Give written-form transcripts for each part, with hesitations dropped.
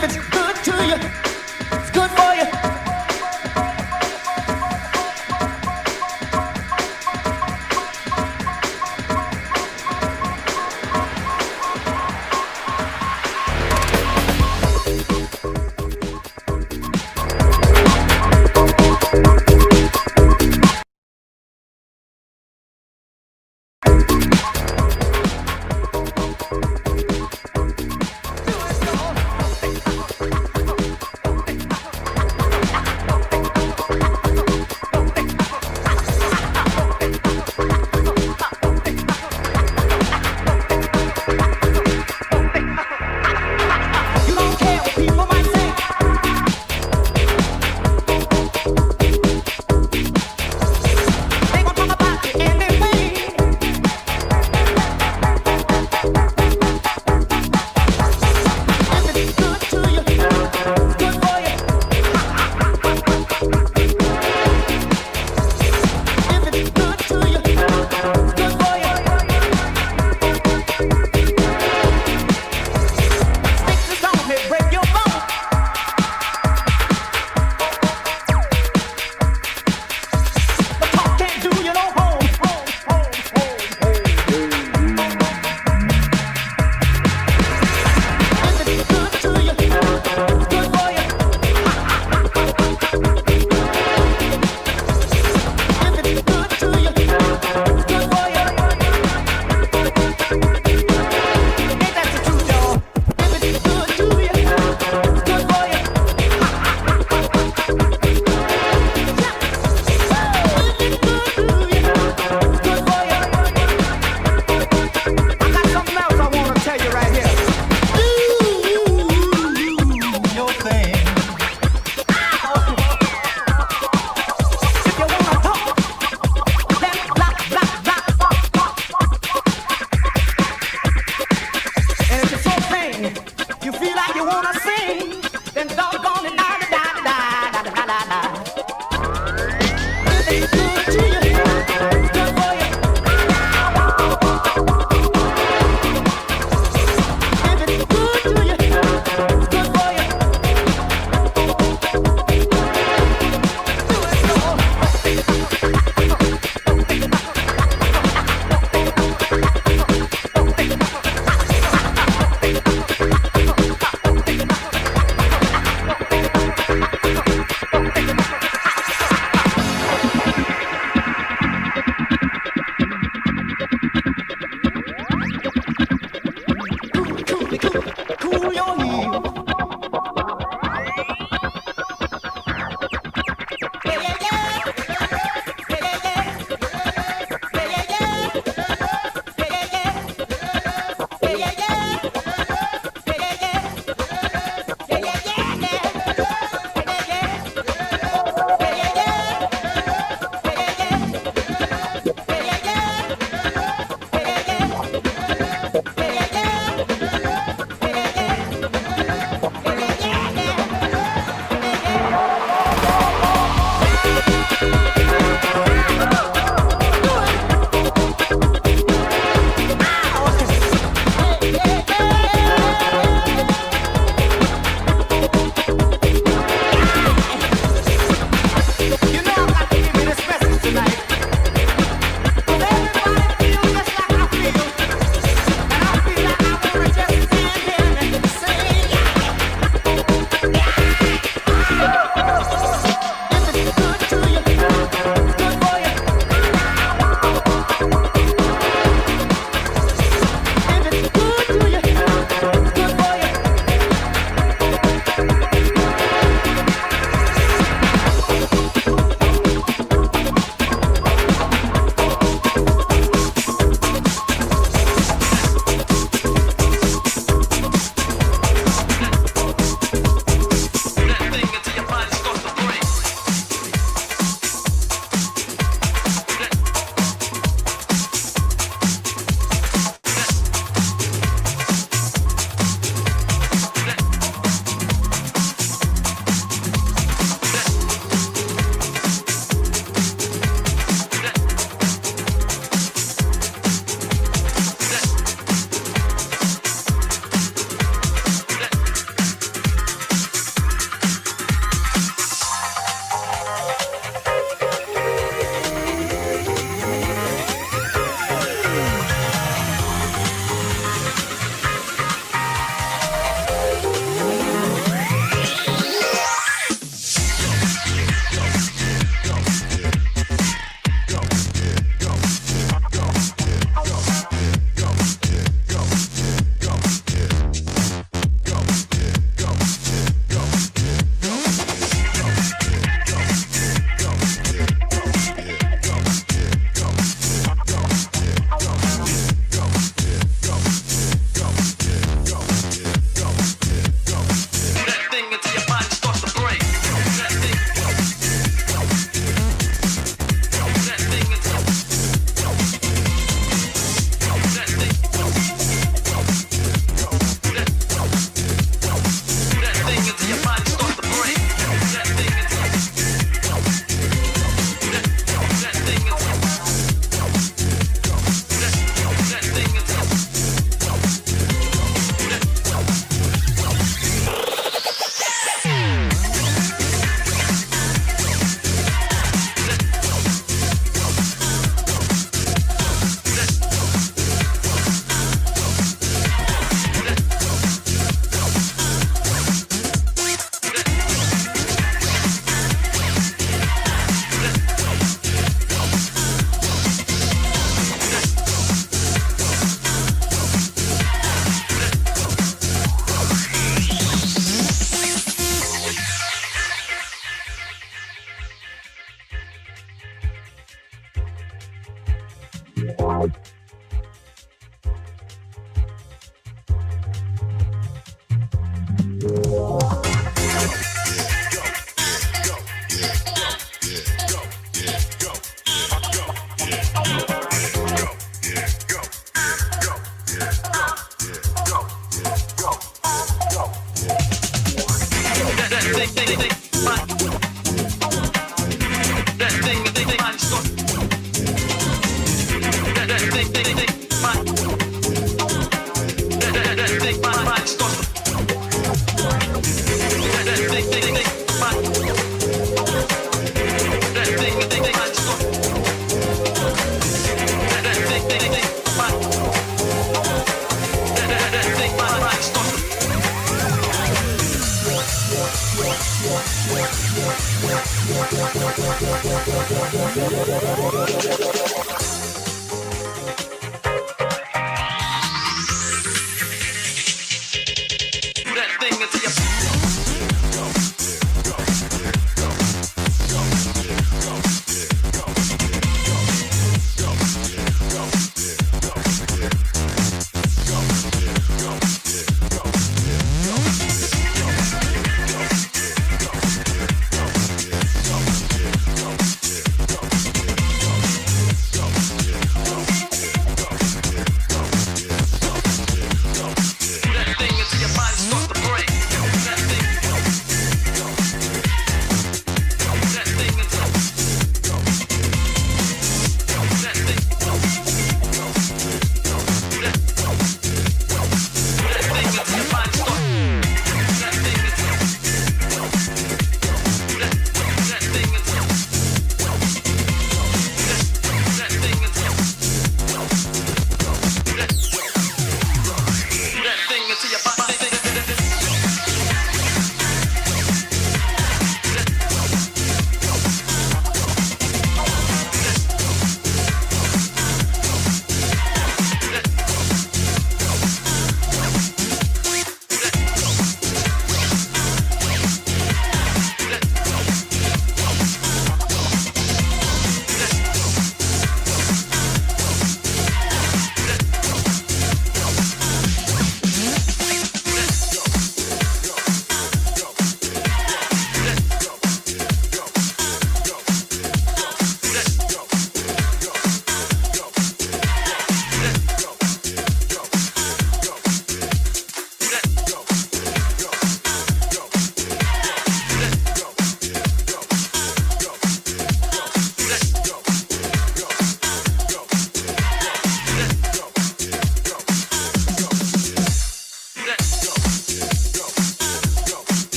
if it's good to you, it's good for you.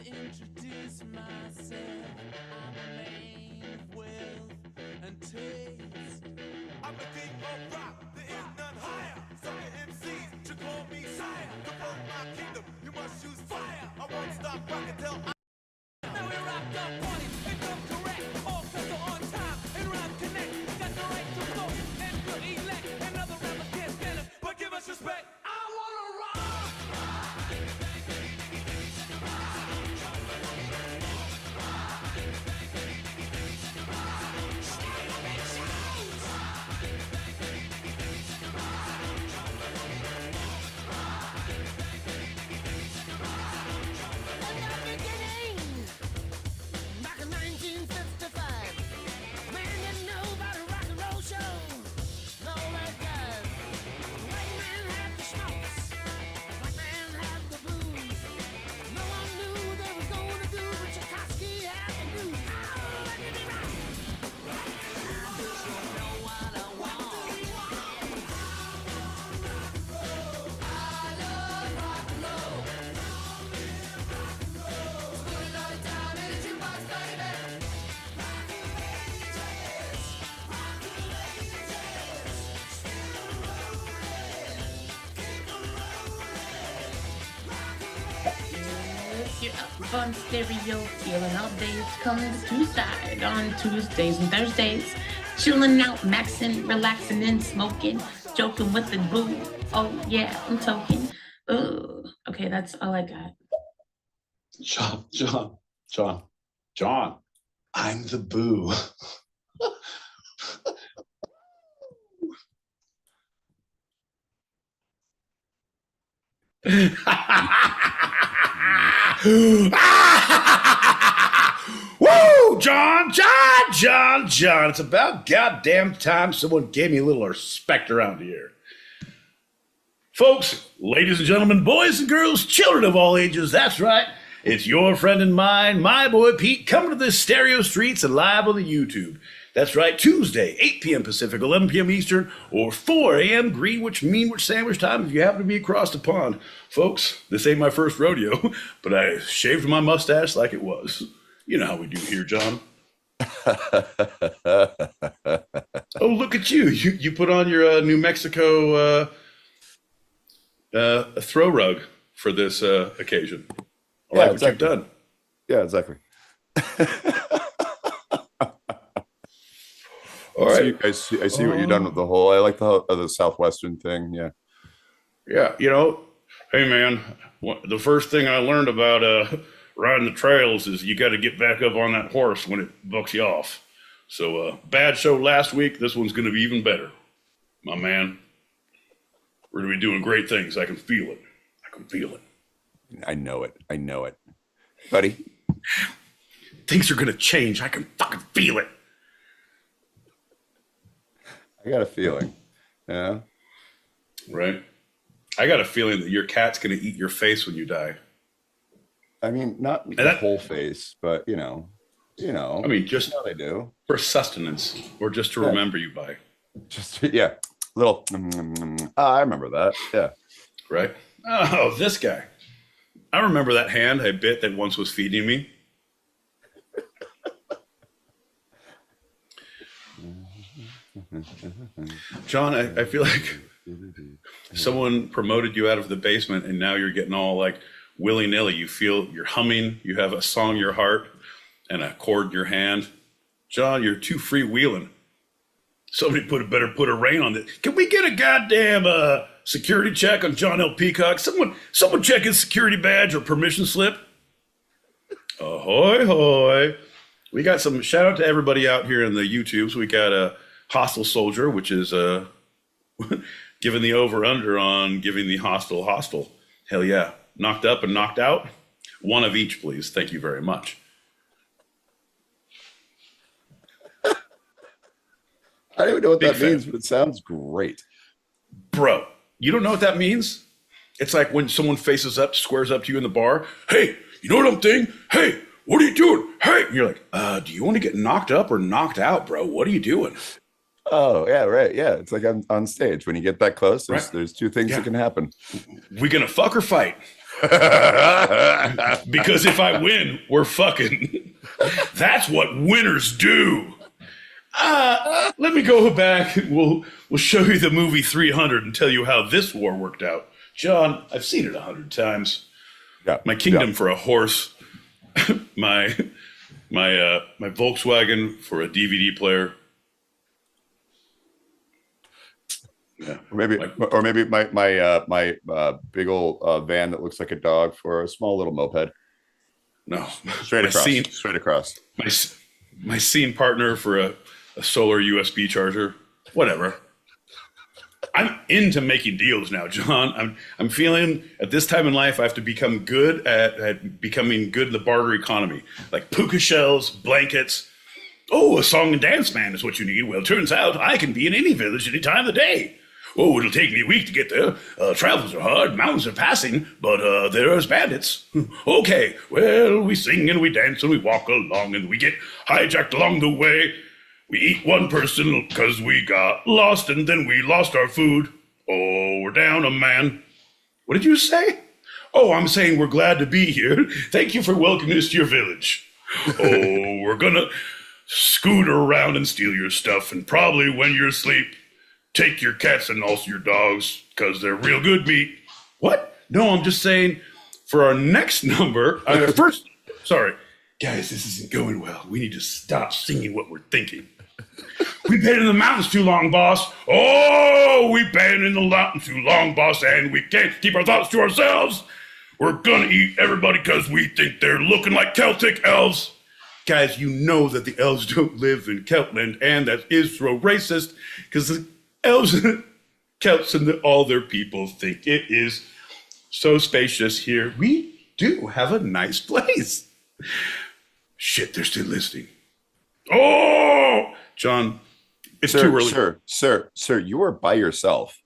introduce myself. I'm a man of wealth and taste. I'm the king of rock, there is none higher. Sucker MCs should call me sire. To run my kingdom, you must choose fire. I won't stop rocking till now we rock the party and come correct. All cuts are on time and rhyme connect. Got the right to vote and we'll elect. And other rappers can't stand us, but give us respect. I wanna rock. Back in 1955, man didn't know about a rock and roll show. No, that guy. White man had the smokes, black man had the blues. No one knew they was gonna do, but Tchaikovsky had the blues. Oh, let me rock. You know what I want. I love rock and roll. Put another time in the jukebox, baby. You're up on stereo, feeling all day. It's coming to Tuesday on Tuesdays and Thursdays. Chilling out, maxing, relaxing, and smoking. Joking with the boo. Oh, yeah, I'm toking. Ugh. Okay, that's all I got. John, I'm the boo. Woo, John. It's about goddamn time someone gave me a little respect around here. Folks, ladies and gentlemen, boys and girls, children of all ages, that's right. It's your friend and mine, my boy Pete, coming to the stereo streets and live on the YouTube. That's right, Tuesday, 8 p.m. Pacific, 11 p.m. Eastern, or 4 a.m. Greenwich Meanwich Sandwich time if you happen to be across the pond. Folks, this ain't my first rodeo, but I shaved my mustache like it was. You know how we do here, John. Oh, look at you. You put on your New Mexico throw rug for this occasion. I like what you've done. Yeah, exactly. All right. I see what you've done with the whole. I like the Southwestern thing. Yeah. Yeah. You know, hey, man, the first thing I learned about riding the trails is you got to get back up on that horse when it bucks you off. So bad show last week. This one's going to be even better. My man, we're going to be doing great things. I can feel it. I know it, buddy. Things are going to change. I can fucking feel it. I got a feeling. Yeah. Right. I got a feeling that your cat's going to eat your face when you die. I mean, not the whole face, but you know. I mean, just how they do for sustenance, or just to remember you by. Just little. I remember that. Yeah. Right. Oh, this guy. I remember that hand I bit that once was feeding me. John, I feel like someone promoted you out of the basement and now you're getting all like willy-nilly. You're humming, you have a song in your heart and a chord in your hand. John, you're too freewheeling. Somebody better put a rein on this. Can we get a goddamn security check on John L. Peacock? Someone check his security badge or permission slip. Ahoy, hoy. We got some shout out to everybody out here in the YouTubes. We got a Hostile Soldier, which is giving the over under on giving the hostile. Hell yeah. Knocked up and knocked out. One of each, please. Thank you very much. I don't even know what that means, but it sounds great. Bro, you don't know what that means? It's like when someone squares up to you in the bar. Hey, you know what I'm thinking? Hey, what are you doing? Hey, and you're like, do you want to get knocked up or knocked out, bro? What are you doing? Oh, yeah, right. Yeah, it's like on stage. When you get that close, there's two things that can happen. We gonna fuck or fight? Because if I win, we're fucking. That's what winners do. Let me go back. We'll show you the movie 300 and tell you how this war worked out. John, I've seen it 100 times. Yeah. My kingdom for a horse, my Volkswagen for a DVD player. Yeah. Or maybe my big old van that looks like a dog for a small little moped. No, Straight across. My scene partner for a solar USB charger. Whatever. I'm into making deals now, John. I'm feeling at this time in life I have to become good at becoming good in the barter economy, like puka shells, blankets. Oh, a song and dance man is what you need. Well, it turns out I can be in any village any time of the day. Oh, it'll take me a week to get there. Travels are hard, mountains are passing, but there's bandits. Okay, well, we sing and we dance and we walk along and we get hijacked along the way. We eat one person because we got lost and then we lost our food. Oh, we're down a man. What did you say? Oh, I'm saying we're glad to be here. Thank you for welcoming us to your village. Oh, we're gonna scooter around and steal your stuff and probably when you're asleep, take your cats and also your dogs because they're real good meat. What? No, I'm just saying for our next number, sorry. Guys, this isn't going well. We need to stop singing what we're thinking. We've been in the mountains too long, boss. Oh, we've been in the mountains too long, boss, and we can't keep our thoughts to ourselves. We're gonna eat everybody because we think they're looking like Celtic elves. Guys, you know that the elves don't live in Celtland, and that is so racist because the elves and Celts and all their people think it is so spacious here. We do have a nice place. Shit, they're still listening. Oh, John, it's too early. Sir, you are by yourself.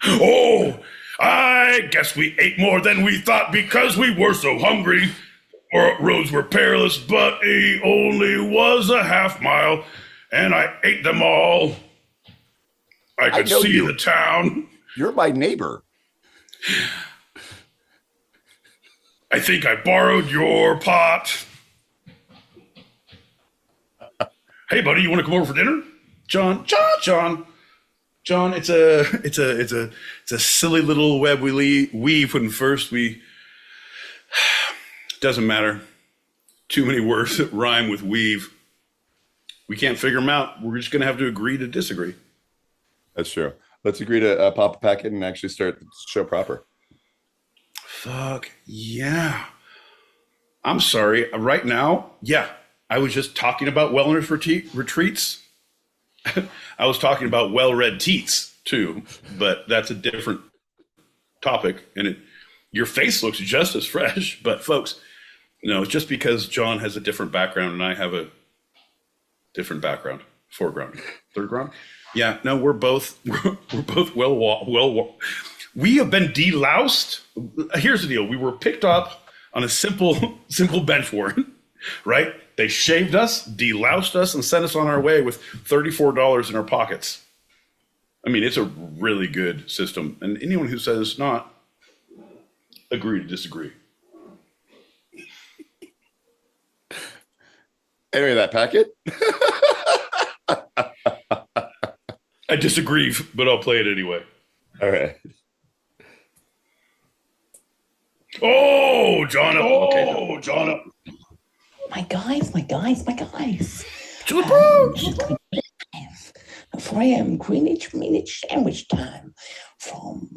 Oh, I guess we ate more than we thought because we were so hungry. Our roads were perilous, but it only was a half mile, and I ate them all. I could see the town. You're my neighbor. I think I borrowed your pot. Hey, buddy, you want to come over for dinner? John, it's a silly little web we weave when first we. Doesn't matter. Too many words that rhyme with weave. We can't figure them out. We're just going to have to agree to disagree. That's true. Let's agree to pop a packet and actually start the show proper. Fuck yeah. I'm sorry. Right now, yeah, I was just talking about wellness retreats. I was talking about well-read teats too, but that's a different topic. And your face looks just as fresh, but folks, it's just because John has a different background and I have a different background, foreground, third ground. Yeah, no, we're both well. We have been deloused. Here's the deal: we were picked up on a simple bench warrant, right? They shaved us, deloused us, and sent us on our way with $34 in our pockets. I mean, it's a really good system, and anyone who says it's not, agree to disagree. Anyway, that packet. I disagree, but I'll play it anyway. All right. Oh, John. Okay, John. My guys. To the pros. 4 a.m. Greenwich sandwich time from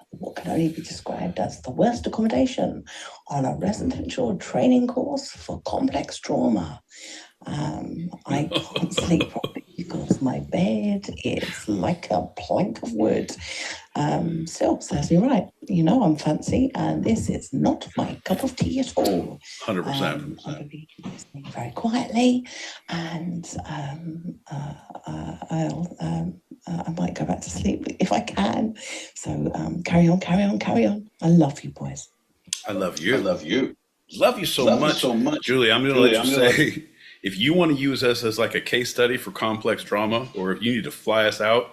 what can only be described as the worst accommodation on a residential training course for complex trauma. I can't sleep properly because my bed is like a plank of wood. Still serves me right. I'm fancy, and this is not my cup of tea at all. 100%. I'm going to be listening very quietly, and I might go back to sleep if I can. So carry on. I love you, boys. I love you. Love you so much. Julie, I'm going to let you say, if you want to use us as like a case study for complex drama, or if you need to fly us out,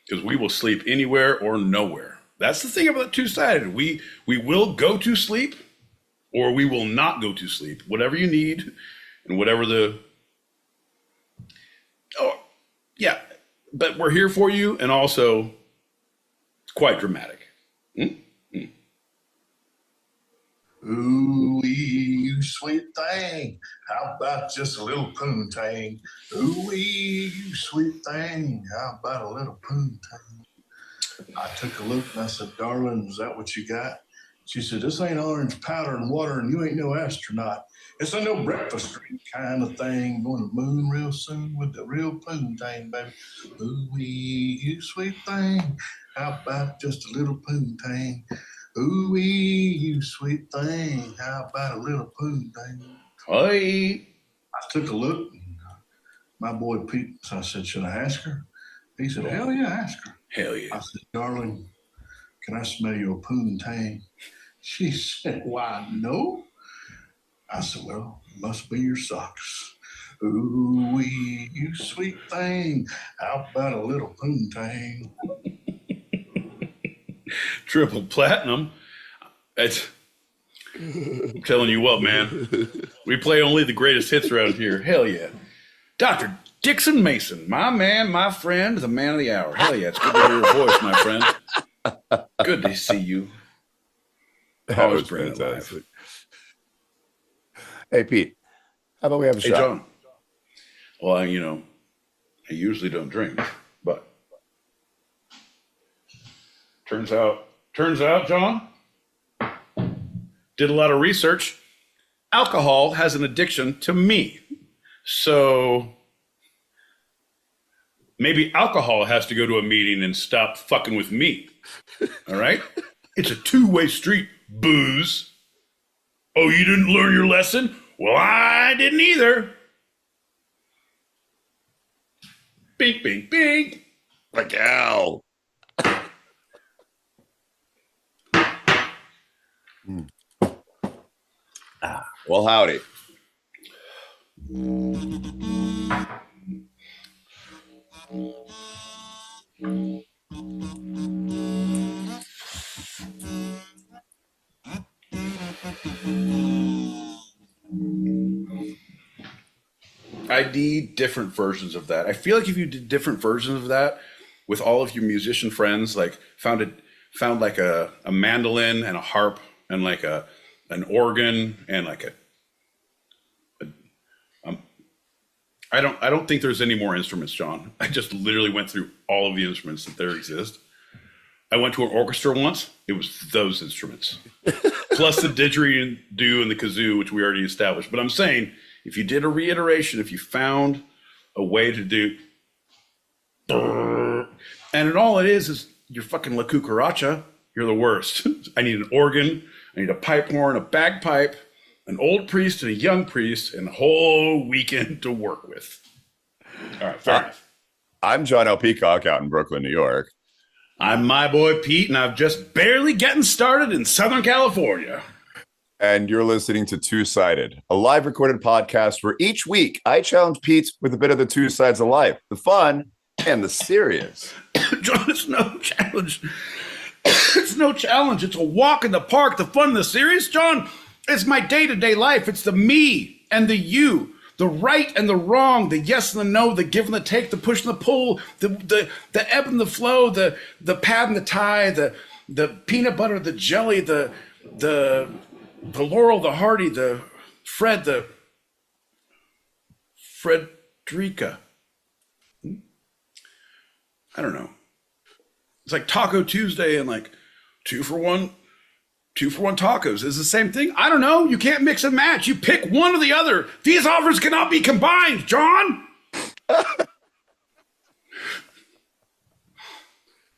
because we will sleep anywhere or nowhere. That's the thing about two-sided. We will go to sleep or we will not go to sleep. Whatever you need and whatever the... Oh, yeah. But we're here for you, and also quite dramatic. Ooh, you sweet thing. How about just a little poontang? Ooh, you sweet thing. How about a little poontang? I took a look and I said, darling, is that what you got? She said, this ain't orange powder and water, and you ain't no astronaut. It's a no breakfast drink kind of thing. Going to the moon real soon with the real poontang, baby. Ooh, you sweet thing. How about just a little poontang? Ooh, you sweet thing. How about a little poontang? Hi. I took a look. My boy Pete, so I said, should I ask her? He said, hell yeah, ask her. Hell yeah. I said, darling, can I smell your poontang? She said, why, no. I said, well, it must be your socks. Ooh, you sweet thing. How about a little poontang? Triple platinum. I'm telling you what, man. We play only the greatest hits around here. Hell yeah. Dr. Dixon Mason, my man, my friend, the man of the hour. Hell yeah, it's good to hear your voice, my friend. Good to see you. That was fantastic. Hey, Pete, how about we have a shot? John. Well, I usually don't drink, but turns out, John, did a lot of research. Alcohol has an addiction to me. So maybe alcohol has to go to a meeting and stop fucking with me. All right? It's a two-way street, booze. Oh, you didn't learn your lesson? Well, I didn't either. Bink, bink, bink. Like, ow. Well, howdy. I need different versions of that. I feel like if you did different versions of that with all of your musician friends, like found like a mandolin and a harp and like an organ and like I don't think there's any more instruments, John. I just literally went through all of the instruments that there exist. I went to an orchestra once. It was those instruments. Plus the didgeridoo and the kazoo, which we already established. But I'm saying, if you did a reiteration, if you found a way to do... And all it is you're fucking La Cucaracha. You're the worst. I need an organ. I need a pipe horn, a bagpipe, an old priest and a young priest, and a whole weekend to work with. All right, fair enough. I'm John L. Peacock out in Brooklyn, New York. I'm my boy Pete, and I'm just barely getting started in Southern California. And you're listening to Two-Sided, a live recorded podcast where each week I challenge Pete with a bit of the two sides of life, the fun and the serious. John, it's no challenge. It's no challenge. It's a walk in the park. The fun and the serious, John, it's my day-to-day life. It's the me and the you, the right and the wrong, the yes and the no, the give and the take, the push and the pull, the ebb and the flow, the pad and the tie, the peanut butter, the jelly, the Laurel, the Hardy, the Fred, the Frederica. I don't know. It's like Taco Tuesday and like 2-for-1 tacos is the same thing. I don't know. You can't mix and match. You pick one or the other. These offers cannot be combined, John.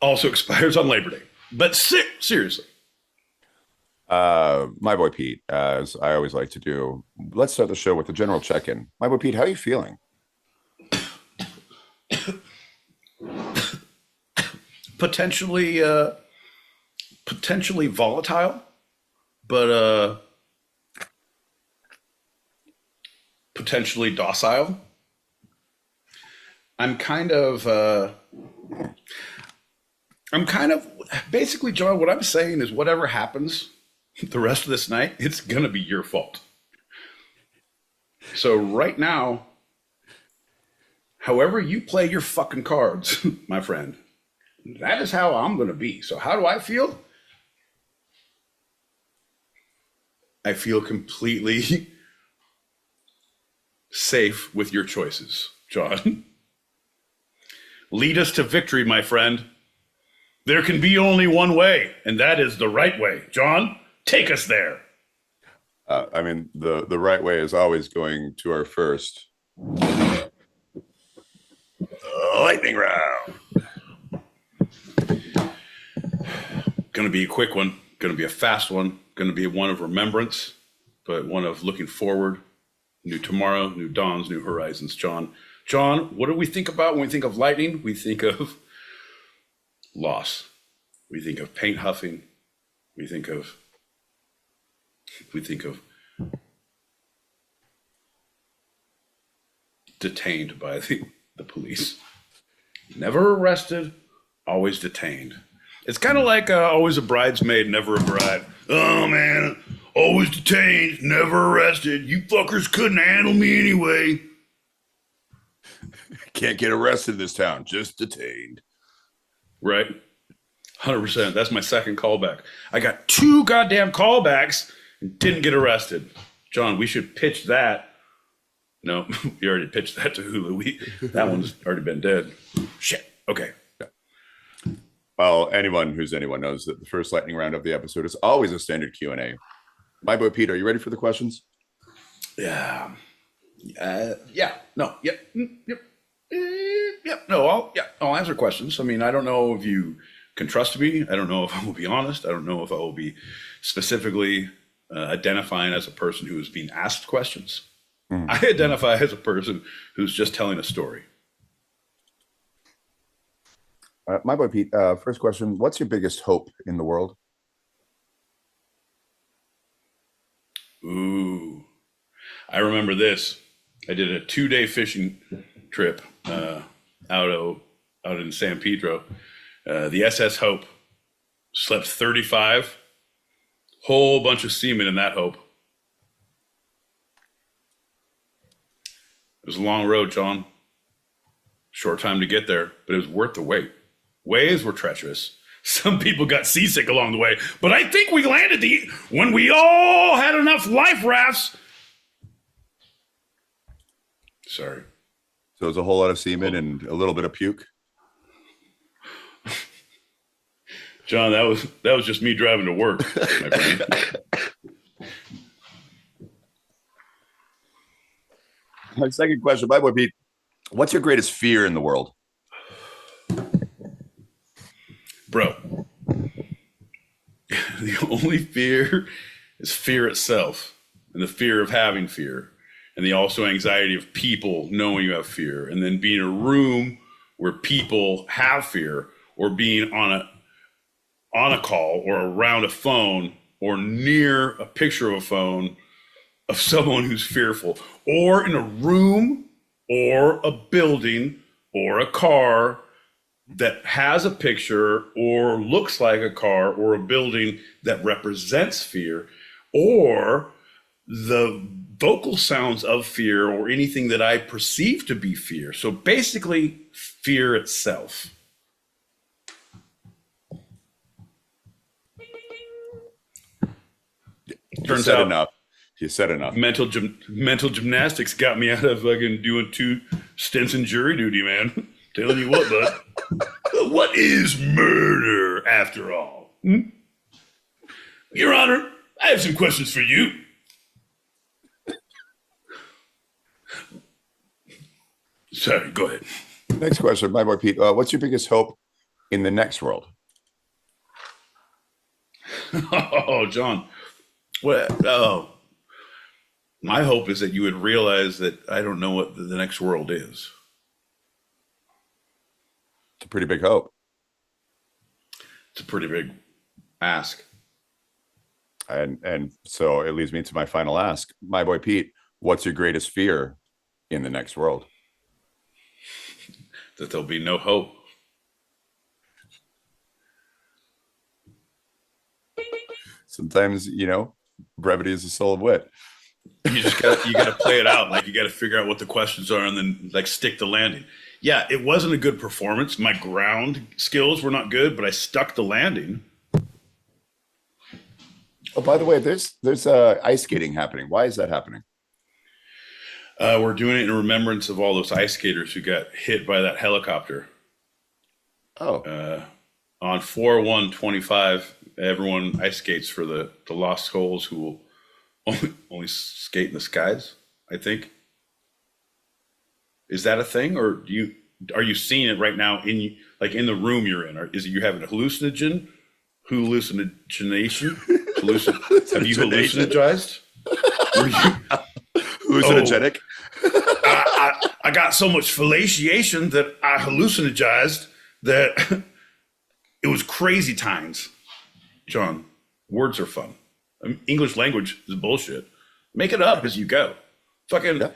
Also expires on Labor Day. But seriously. My boy Pete, as I always like to do, let's start the show with a general check-in. My boy Pete, how are you feeling? Potentially volatile, but potentially docile. I'm kind of I'm kind of basically, John, what I'm saying is whatever happens the rest of this night, it's going to be your fault. So right now, however you play your fucking cards, my friend, that is how I'm going to be. So how do I feel? I feel completely safe with your choices, John. Lead us to victory, my friend. There can be only one way, and that is the right way. John, take us there. I mean, the right way is always going to our first lightning round. Going to be a quick one. Going to be a fast one. Going to be one of remembrance, but one of looking forward. New tomorrow, new dawns, new horizons. John, what do we think about when we think of lightning? We think of loss. We think of paint huffing. We think of detained by the police. Never arrested, always detained. It's kind of like always a bridesmaid, never a bride. Oh, man, always detained, never arrested. You fuckers couldn't handle me anyway. Can't get arrested in this town, just detained. Right? 100%. That's my second callback. I got 2 goddamn callbacks and didn't get arrested. John, we should pitch that. No, we already pitched that to Hulu. That one's already been dead. Shit. Okay. Well, anyone who's anyone knows that the first lightning round of the episode is always a standard Q&A. My boy Pete, are you ready for the questions? Yeah. Yeah. No. Yep. Yep. Yep. No. I'll answer questions. I mean, I don't know if you can trust me. I don't know if I will be honest. I don't know if I will be specifically identifying as a person who is being asked questions. I identify as a person who's just telling a story. My boy Pete, first question. What's your biggest hope in the world? Ooh. I remember this. I did a 2-day fishing trip out in San Pedro. The SS Hope slept 35. Whole bunch of seamen in that Hope. It was a long road, John. Short time to get there, but it was worth the wait. Waves were treacherous. Some people got seasick along the way, but I think we landed when we all had enough life rafts. Sorry. So it was a whole lot of semen and a little bit of puke. John, that was just me driving to work, my friend. My second question, my boy Pete, what's your greatest fear in the world? Bro, the only fear is fear itself, and the fear of having fear, and the also anxiety of people knowing you have fear, and then being in a room where people have fear, or being on a call or around a phone or near a picture of a phone of someone who's fearful, or in a room or a building or a car that has a picture or looks like a car or a building that represents fear, or the vocal sounds of fear or anything that I perceive to be fear. So basically, fear itself. Turns out enough. You said enough. Mental gymnastics got me out of fucking doing 2 stints in jury duty, man. Telling you what, bud. What is murder, after all? Your Honor, I have some questions for you. Sorry, go ahead. Next question, my boy Pete. What's your biggest hope in the next world? Oh, John. My hope is that you would realize that I don't know what the next world is. It's a pretty big hope. It's a pretty big ask. And so it leads me to my final ask. My boy Pete, what's your greatest fear in the next world? That there'll be no hope. Sometimes, brevity is the soul of wit. You gotta play it out. Like you gotta figure out what the questions are and then like stick the landing. Yeah, it wasn't a good performance. My ground skills were not good, but I stuck the landing. Oh, by the way, there's ice skating happening. Why is that happening? We're doing it in remembrance of all those ice skaters who got hit by that helicopter. Oh, On 4/1/25, everyone ice skates for the lost souls who will only skate in the skies, I think. Is that a thing, or are you seeing it right now in the room you're in? Or is it you having a hallucination? Hallucination? Have you hallucinagized? Hallucinogenic? I got so much fellatiation that I hallucinagized that it was crazy times. John, words are fun. I mean, English language is bullshit. Make it up as you go. Fucking. Yeah.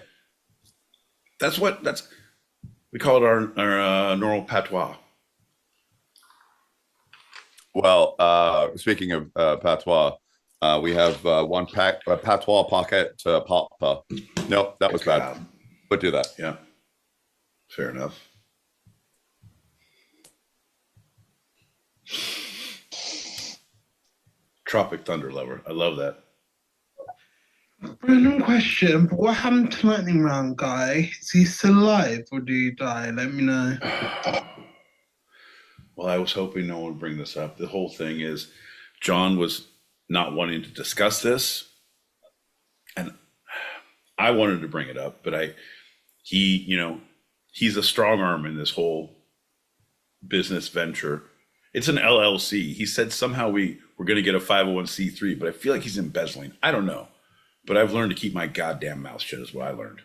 We call it our normal patois. Well, speaking of patois, we have one patois pocket pop. Nope, that was bad. But do that. Yeah. Fair enough. Tropic Thunder Lover. I love that. Random question, but what happened to Lightning Round guy? Is he still alive or did he die? Let me know. Well, I was hoping no one would bring this up. The whole thing is John was not wanting to discuss this. And I wanted to bring it up, but he's a strong arm in this whole business venture. It's an LLC. He said somehow we're going to get a 501c3, but I feel like he's embezzling. I don't know. But I've learned to keep my goddamn mouth shut is what I learned.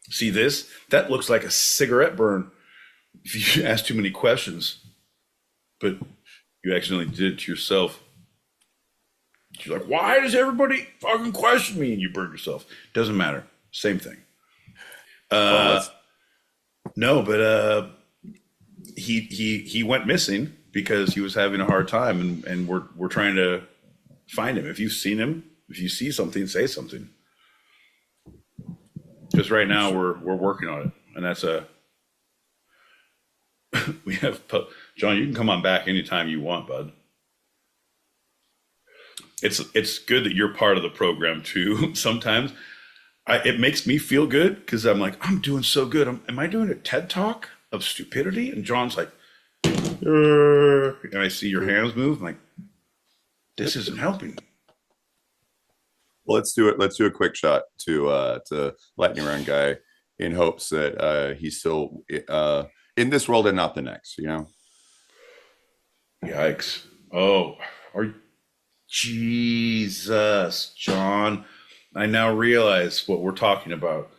See this? That looks like a cigarette burn if you ask too many questions. But you accidentally did it to yourself. You're like, why does everybody fucking question me? And you burn yourself. Doesn't matter. Same thing. No, but he went missing because he was having a hard time, and we're trying to find him. If you've seen him, if you see something, say something. Because right now we're working on it, and that's we have John. You can come on back anytime you want, bud. It's good that you're part of the program too. Sometimes it makes me feel good because I'm like, I'm doing so good. Am I doing a TED Talk of stupidity? And John's like, and I see your hands move. I'm like, this isn't helping. Well, let's do it. Let's do a quick shot to Lightning Round guy in hopes that he's still in this world and not the next. Yikes! Oh, Jesus, John! I now realize what we're talking about: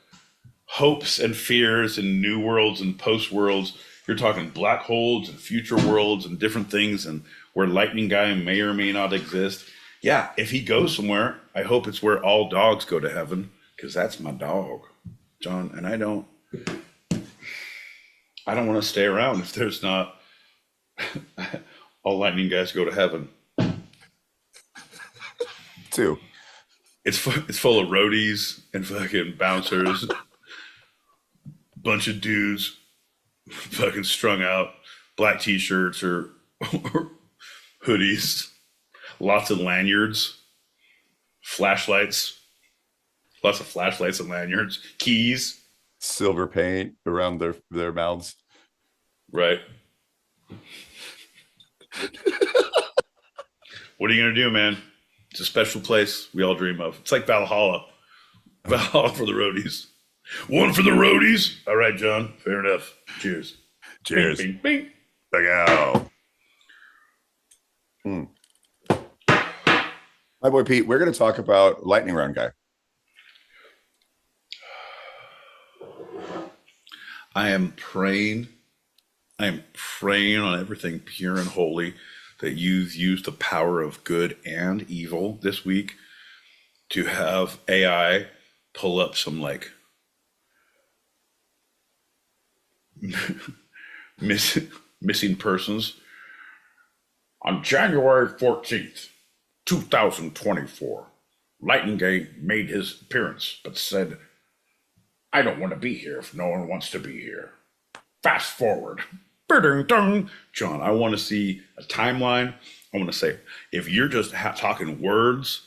hopes and fears and new worlds and post worlds. You're talking black holes and future worlds and different things, and where Lightning Guy may or may not exist. Yeah, if he goes somewhere, I hope it's where all dogs go to heaven, because that's my dog, John. And I don't want to stay around if there's not all Lightning Guys go to heaven. Too. It's full of roadies and fucking bouncers, bunch of dudes, fucking strung out, black t-shirts or hoodies. Lots of lanyards, flashlights, lots of flashlights and lanyards, keys, silver paint around their mouths. Right. What are you going to do, man? It's a special place we all dream of. It's like Valhalla. Valhalla for the roadies. One for the roadies. All right, John. Fair enough. Cheers. Cheers. Bing, bing, bing. Look out. My boy Pete, we're going to talk about Lightning Round guy. I am praying on everything pure and holy that you've used the power of good and evil this week to have AI pull up some like missing persons on January 14th. 2024. Lightning made his appearance, but said, I don't want to be here if no one wants to be here. Fast forward. John, I want to see a timeline. I want to say, if you're just talking words,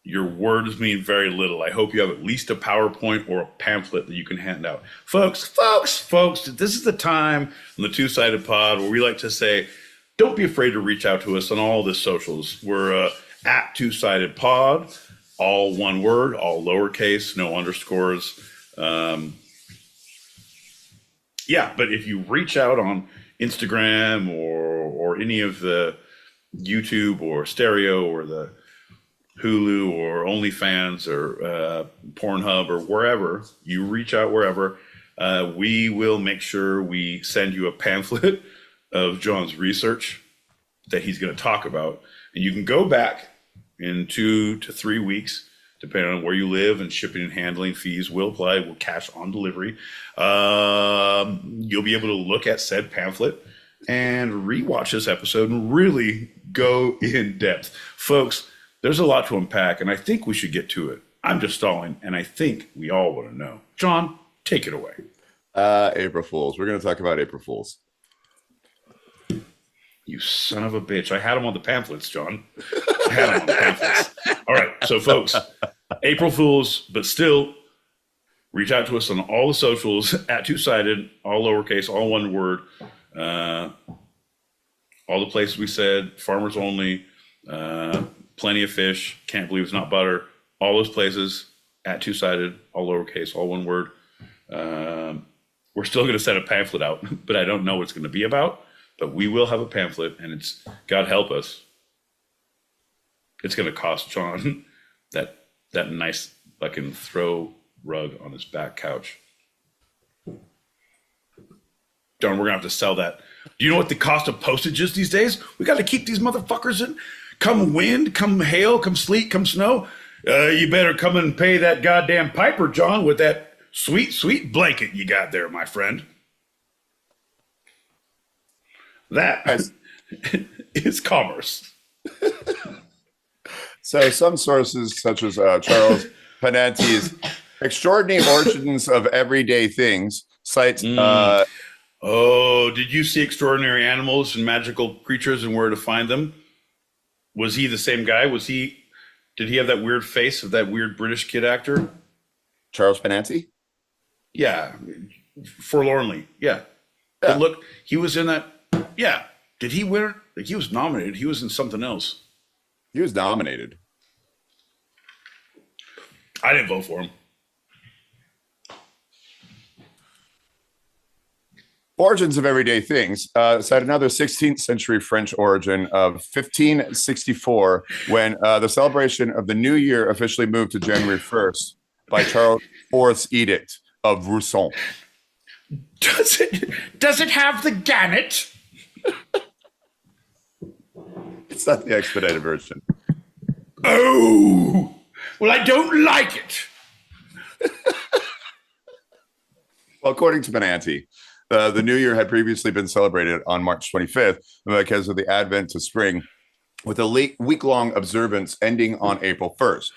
your words mean very little. I hope you have at least a PowerPoint or a pamphlet that you can hand out. Folks, this is the time on the Two-Sided Pod where we like to say, don't be afraid to reach out to us on all the socials. We're at Two-Sided Pod, all one word, all lowercase, no underscores. Yeah, but if you reach out on Instagram or any of the YouTube or Stereo or the Hulu or OnlyFans or Pornhub or wherever, you reach out wherever, we will make sure we send you a pamphlet of John's research that he's going to talk about. And you can go back in 2 to 3 weeks, depending on where you live, and shipping and handling fees will apply, will cash on delivery. You'll be able to look at said pamphlet and rewatch this episode and really go in depth. Folks, there's a lot to unpack, and I think we should get to it. I'm just stalling, and I think we all want to know. John, take it away. April Fools. We're going to talk about April Fools. You son of a bitch. I had them on the pamphlets, John. I had them on the pamphlets. All right, so folks, April Fools, but still, reach out to us on all the socials, at Two-Sided, all lowercase, all one word. All the places we said, Farmers Only, Plenty of Fish, Can't Believe It's Not Butter, all those places, at Two-Sided, all lowercase, all one word. We're still going to send a pamphlet out, but I don't know what it's going to be about. But we will have a pamphlet, and it's, God help us, it's going to cost John that nice fucking throw rug on his back couch. Darn, we're going to have to sell that. Do you know what the cost of postage is these days? We got to keep these motherfuckers in. Come wind, come hail, come sleet, come snow. You better come and pay that goddamn piper, John, with that sweet, sweet blanket you got there, my friend. That is commerce. So some sources, such as Charles Panetti's Extraordinary Origins of Everyday Things, cites... did you see Extraordinary Animals and Magical Creatures and Where to Find Them? Was he the same guy? Did he have that weird face of that weird British kid actor? Charles Panetti? Yeah. Forlornly. Yeah. But look, he was in that. Yeah. Did he win? Like, he was nominated. He was in something else. He was nominated. I didn't vote for him. Origins of Everyday Things cite another 16th century French origin of 1564, when the celebration of the New Year officially moved to January 1st by Charles IV's Edict of Rousson. Does it have the gannet? It's not the expedited version. Oh, well, I don't like it. Well, according to Benanti, the New Year had previously been celebrated on March 25th because of the advent of spring, with a week-long observance ending on April 1st.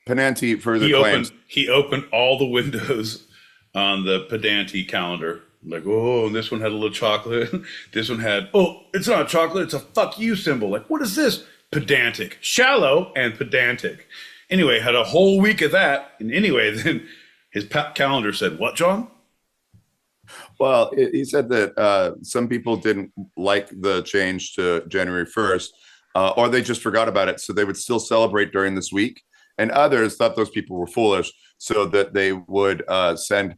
Penanti further claims... He opened all the windows on the Pedanti calendar. Like, oh, this one had a little chocolate. This one had, oh, it's not chocolate. It's a fuck you symbol. Like, what is this? Pedantic. Shallow and pedantic. Anyway, had a whole week of that. And anyway, then his calendar said, what, John? Well, he said that some people didn't like the change to January 1st, or they just forgot about it, so they would still celebrate during this week. And others thought those people were foolish, so that they would send,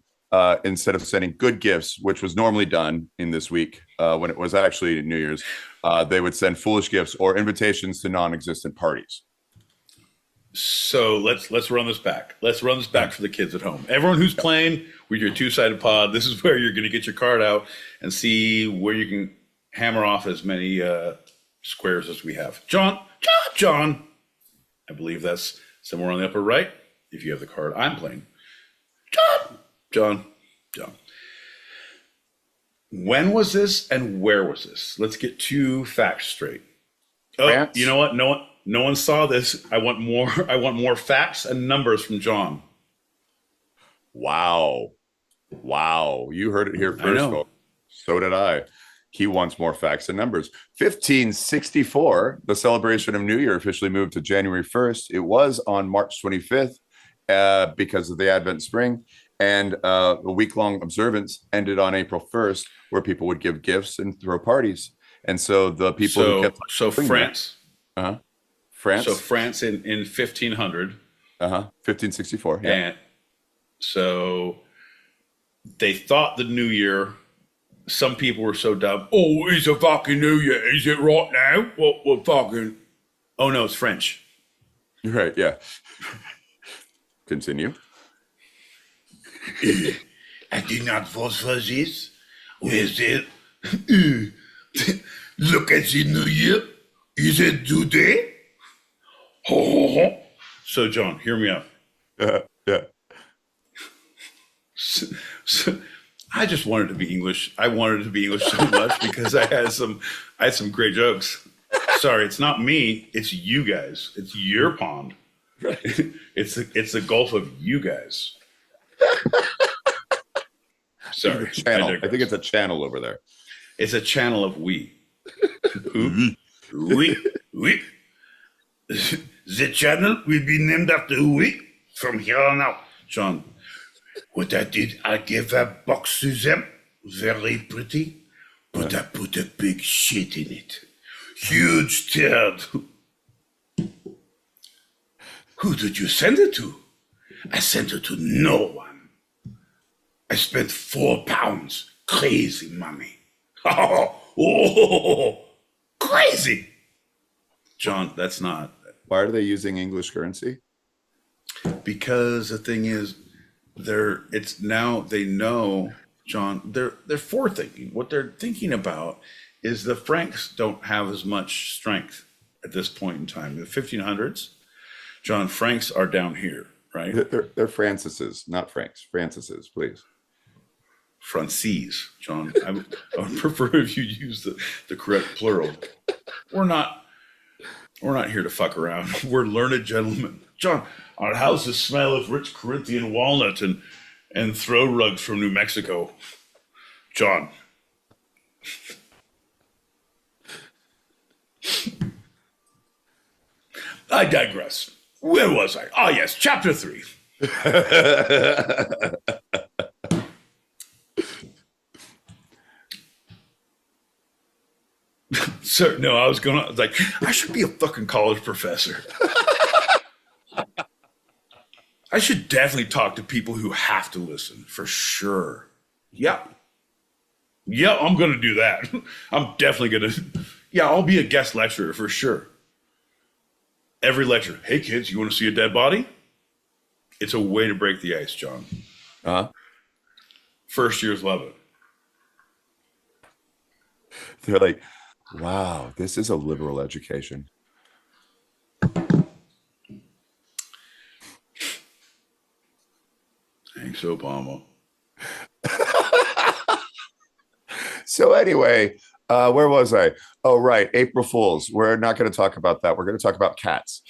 instead of sending good gifts, which was normally done in this week when it was actually New Year's, they would send foolish gifts or invitations to non-existent parties. So let's run this back. Let's run this back for the kids at home. Everyone who's playing with your Two-Sided Pod, this is where you're going to get your card out and see where you can hammer off as many squares as we have. John, I believe that's somewhere on the upper right. If you have the card I'm playing. John. When was this and where was this? Let's get two facts straight. Oh, France. you know what? No one saw this. I want more. I want more facts and numbers from John. Wow. You heard it here I first, know. folks. So did I. He wants more facts and numbers. 1564, the celebration of New Year officially moved to January 1st. It was on March 25th because of the Advent spring. And a week-long observance ended on April 1st, where people would give gifts and throw parties. And so the people who kept doing France. that, France. So France in 1500. 1564. Yeah. And so they thought the New Year. Some people were so dumb. Oh, it's a fucking New Year. Is it right now? What fucking? Oh no, it's French. Right. Yeah. Continue. I did not vote for this. With it. Look at the New Year. Is it today? Oh. So John, hear me out. Yeah. So, I just wanted to be English. I wanted it to be English so much because I had some great jokes. Sorry, it's not me. It's you guys. It's your pond. Right. It's the Gulf of you guys. Sorry, Channel. I think it's a channel over there. It's a channel of we. Oui. The channel will be named after we from here on out. John, What I did, I gave a box to them, very pretty, but I put a big shit in it. Huge turd. Who did you send it to? I sent it to no one. I spent £4. Crazy money. Oh, crazy. John, that's not. Why are they using English currency? Because the thing is, they know, John, they're forethinking. What they're thinking about is the Franks don't have as much strength at this point in time. The 1500s, John, Franks are down here, right? They're Francises, not Franks. Francises, please. Francis, John. I would prefer if you use the correct plural. We're not here to fuck around. We're learned gentlemen. John, our houses smell of rich Corinthian walnut and throw rugs from New Mexico. John. I digress. Where was I? Ah, yes, chapter 3. Sir, no, I was like, I should be a fucking college professor. I should definitely talk to people who have to listen, for sure. Yeah, I'm going to do that. I'm definitely going to. Yeah, I'll be a guest lecturer, for sure. Every lecture. Hey, kids, you want to see a dead body? It's a way to break the ice, John. First years love it. They're like, wow, this is a liberal education. Thanks, Obama. So anyway, where was I? Oh, right. April Fools. We're not going to talk about that. We're going to talk about cats.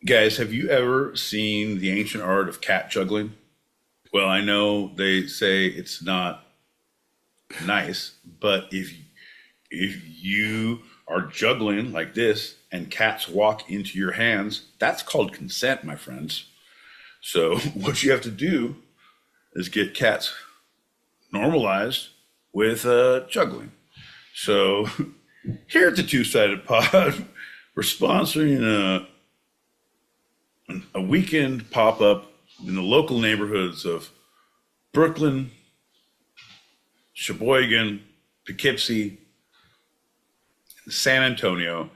Guys, have you ever seen the ancient art of cat juggling? Well, I know they say it's not nice, but if you are juggling like this and cats walk into your hands, that's called consent, my friends. So what you have to do is get cats normalized with juggling. So here at the Two-Sided Pod, we're sponsoring a weekend pop-up in the local neighborhoods of Brooklyn, Sheboygan, Poughkeepsie, San Antonio.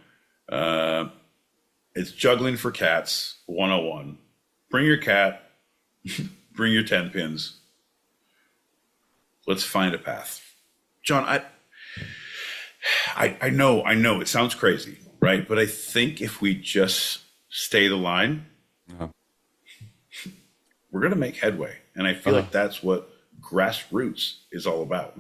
It's Juggling for Cats 101. Bring your cat, bring your 10 pins. Let's find a path. John, I know it sounds crazy, right? But I think if we just stay the line, we're going to make headway. And I feel like that's what grassroots is all about.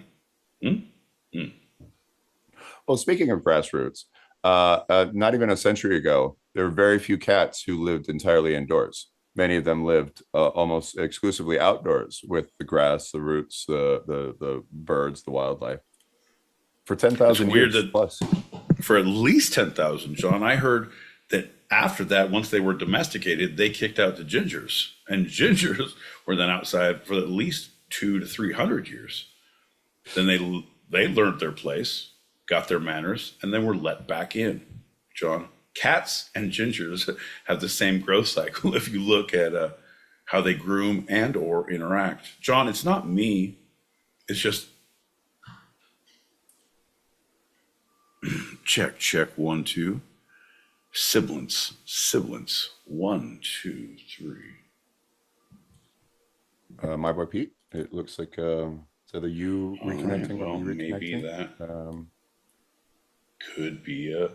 Well, speaking of grassroots, not even a century ago, there were very few cats who lived entirely indoors. Many of them lived almost exclusively outdoors with the grass, the roots, the birds, the wildlife for It's 10,000 weird years that plus. for at least 10,000, John, I heard that after that, once they were domesticated, they kicked out the gingers. And gingers were then outside for at least 200 to 300 years. Then they learned their place, got their manners, and then were let back in, John. Cats and gingers have the same growth cycle if you look at how they groom and or interact. John, it's not me. It's just check 1 2 sibilance 1 2 3. My boy Pete, it looks like so the you reconnecting. Well, maybe that could be a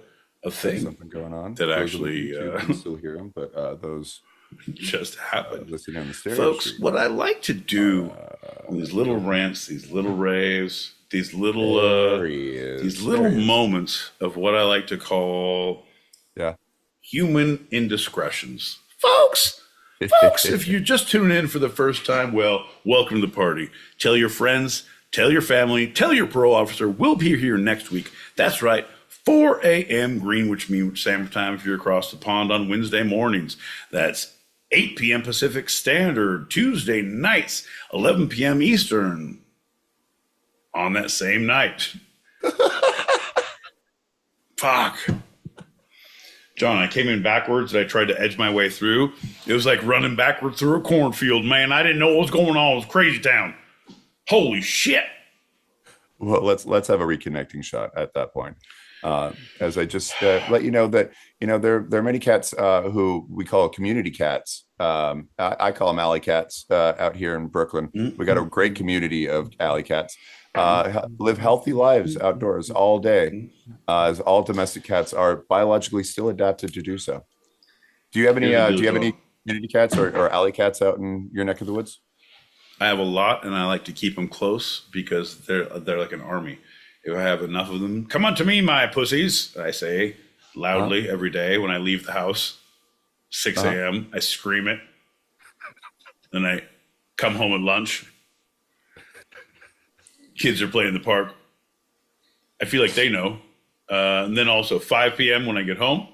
thing something going on that Those actually you can still hear them, but those just happened. listening on the stereo Folks, stream. what I like to do on these little rants, these little raves, these little moments of what I like to call Yeah. human indiscretions. Folks, if you're just tuning in for the first time, well, welcome to the party. Tell your friends, tell your family, tell your parole officer. We'll be here next week. That's right. 4 a.m. Greenwich Mean Standard Time if you're across the pond on Wednesday mornings. That's 8 p.m. Pacific Standard, Tuesday nights, 11 p.m. Eastern on that same night. Fuck. John, I came in backwards and I tried to edge my way through. It was like running backward through a cornfield, man. I didn't know what was going on. It was crazy town. Holy shit. Well, let's have a reconnecting shot at that point. As I just let you know that there are many cats who we call community cats. I call them alley cats out here in Brooklyn. Mm-hmm. We got a great community of alley cats. Live healthy lives outdoors all day, as all domestic cats are biologically still adapted to do so. Do you have any? Do you have any community cats or alley cats out in your neck of the woods? I have a lot, and I like to keep them close because they're like an army. If I have enough of them, come on to me, my pussies, I say loudly every day when I leave the house. 6 a.m. I scream it. Then I come home at lunch. Kids are playing in the park. I feel like they know. And then also 5 p.m. when I get home,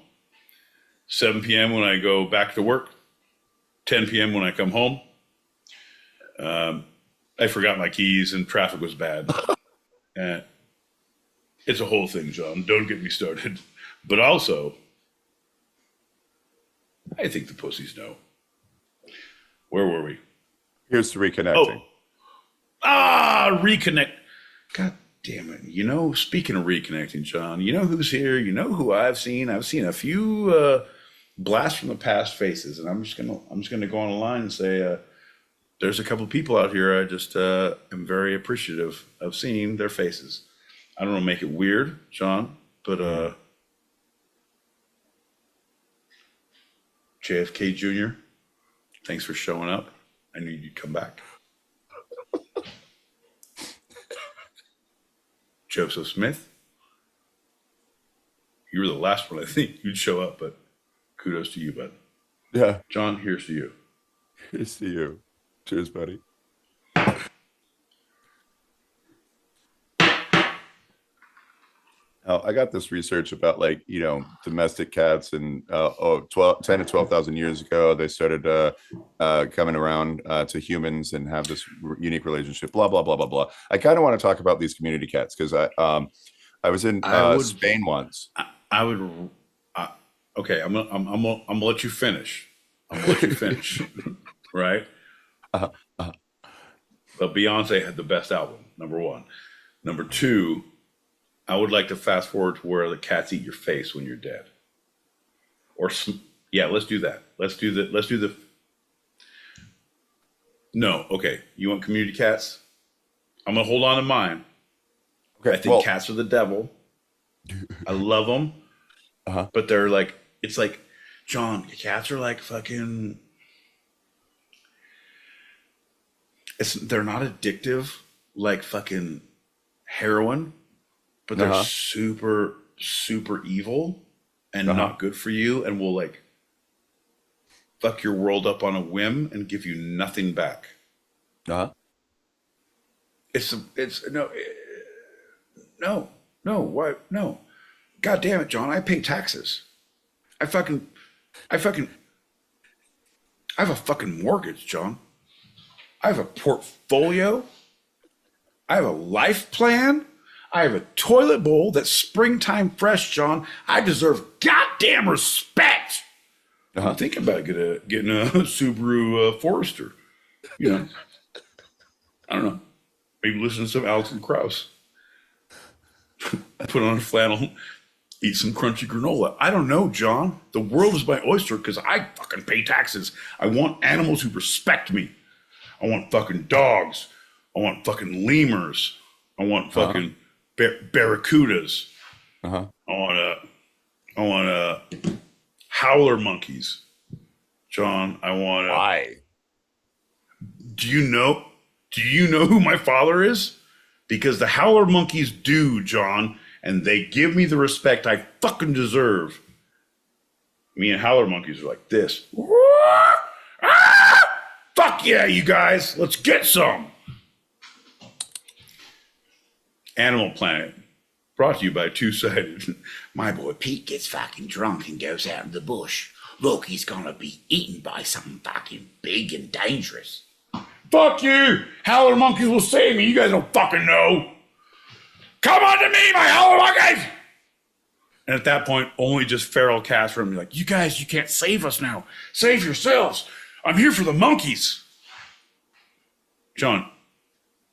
7 p.m. when I go back to work, 10 p.m. when I come home. I forgot my keys and traffic was bad. It's a whole thing, John. Don't get me started. But also, I think the pussies know. Where were we? Here's to reconnecting. Reconnect. God damn it. Speaking of reconnecting, John, you know who's here? You know who I've seen? I've seen a few blasts from the past faces, and I'm just gonna go on a line and say there's a couple of people out here I just am very appreciative of seeing their faces. I don't want to make it weird, John, but JFK Jr., thanks for showing up. I knew you'd come back. Joseph Smith, you were the last one I think you'd show up, but kudos to you, bud. Yeah. John, here's to you. Here's to you. Cheers, buddy. I got this research about domestic cats and 10 to 12,000 years ago, they started coming around to humans and have this unique relationship, blah, blah, blah, blah, blah. I kind of want to talk about these community cats because I was in Spain once. I would, okay, I'm gonna let you finish. I'm gonna let you finish, right? But Beyonce had the best album, number one. Number two, I would like to fast forward to where the cats eat your face when you're dead. Let's do that. Let's do the. No, okay. You want community cats? I'm gonna hold on to mine. Okay. I think cats are the devil. I love them, but they're like, it's like, John, cats are like fucking. They're not addictive like fucking heroin. but they're super, super evil and not good for you, and will like fuck your world up on a whim and give you nothing back. It's no, why? No. God damn it, John. I pay taxes. I have a fucking mortgage, John. I have a portfolio. I have a life plan. I have a toilet bowl that's springtime fresh, John. I deserve goddamn respect. I'm thinking about getting a Subaru Forester. You know, I don't know. Maybe listen to some Alison Krauss. Put on a flannel, eat some crunchy granola. I don't know, John. The world is my oyster because I fucking pay taxes. I want animals who respect me. I want fucking dogs. I want fucking lemurs. I want fucking barracudas. I want howler monkeys. John, I want Why? Do you know who my father is? Because the howler monkeys do, John, and they give me the respect I fucking deserve. Me and howler monkeys are like this. Fuck yeah, you guys. Let's get some. Animal Planet. Brought to you by Two-Sided. My boy Pete gets fucking drunk and goes out in the bush. Look, he's gonna be eaten by something fucking big and dangerous. Fuck you! Howler monkeys will save me. You guys don't fucking know. Come on to me, my howler monkeys! And at that point, only just feral cats from me like, you guys, you can't save us now. Save yourselves. I'm here for the monkeys. John,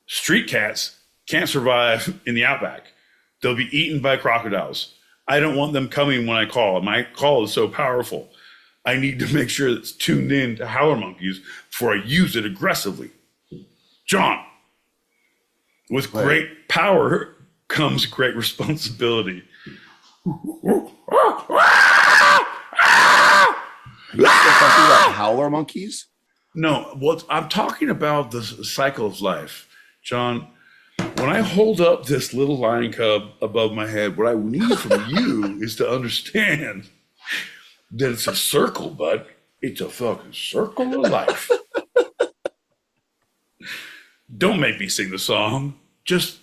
street cats can't survive in the outback. They'll be eaten by crocodiles. I don't want them coming when I call. My call is so powerful. I need to make sure it's tuned in to howler monkeys before I use it aggressively. John, with great power comes great responsibility. You're talking about howler monkeys? No, I'm talking about the cycle of life. John, when I hold up this little lion cub above my head, what I need from you is to understand that it's a circle, bud. It's a fucking circle of life. Don't make me sing the song. Just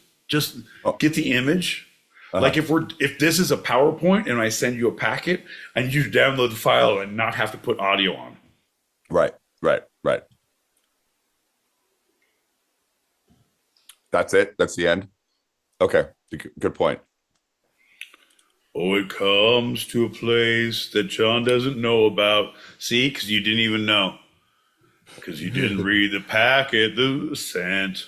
get the image. Like if this is a PowerPoint and I send you a packet, I need you to download the file and not have to put audio on. Right. That's it? That's the end? Okay, good point. Oh, it comes to a place that John doesn't know about. See, because you didn't even know. Because you didn't read the packet that was sent.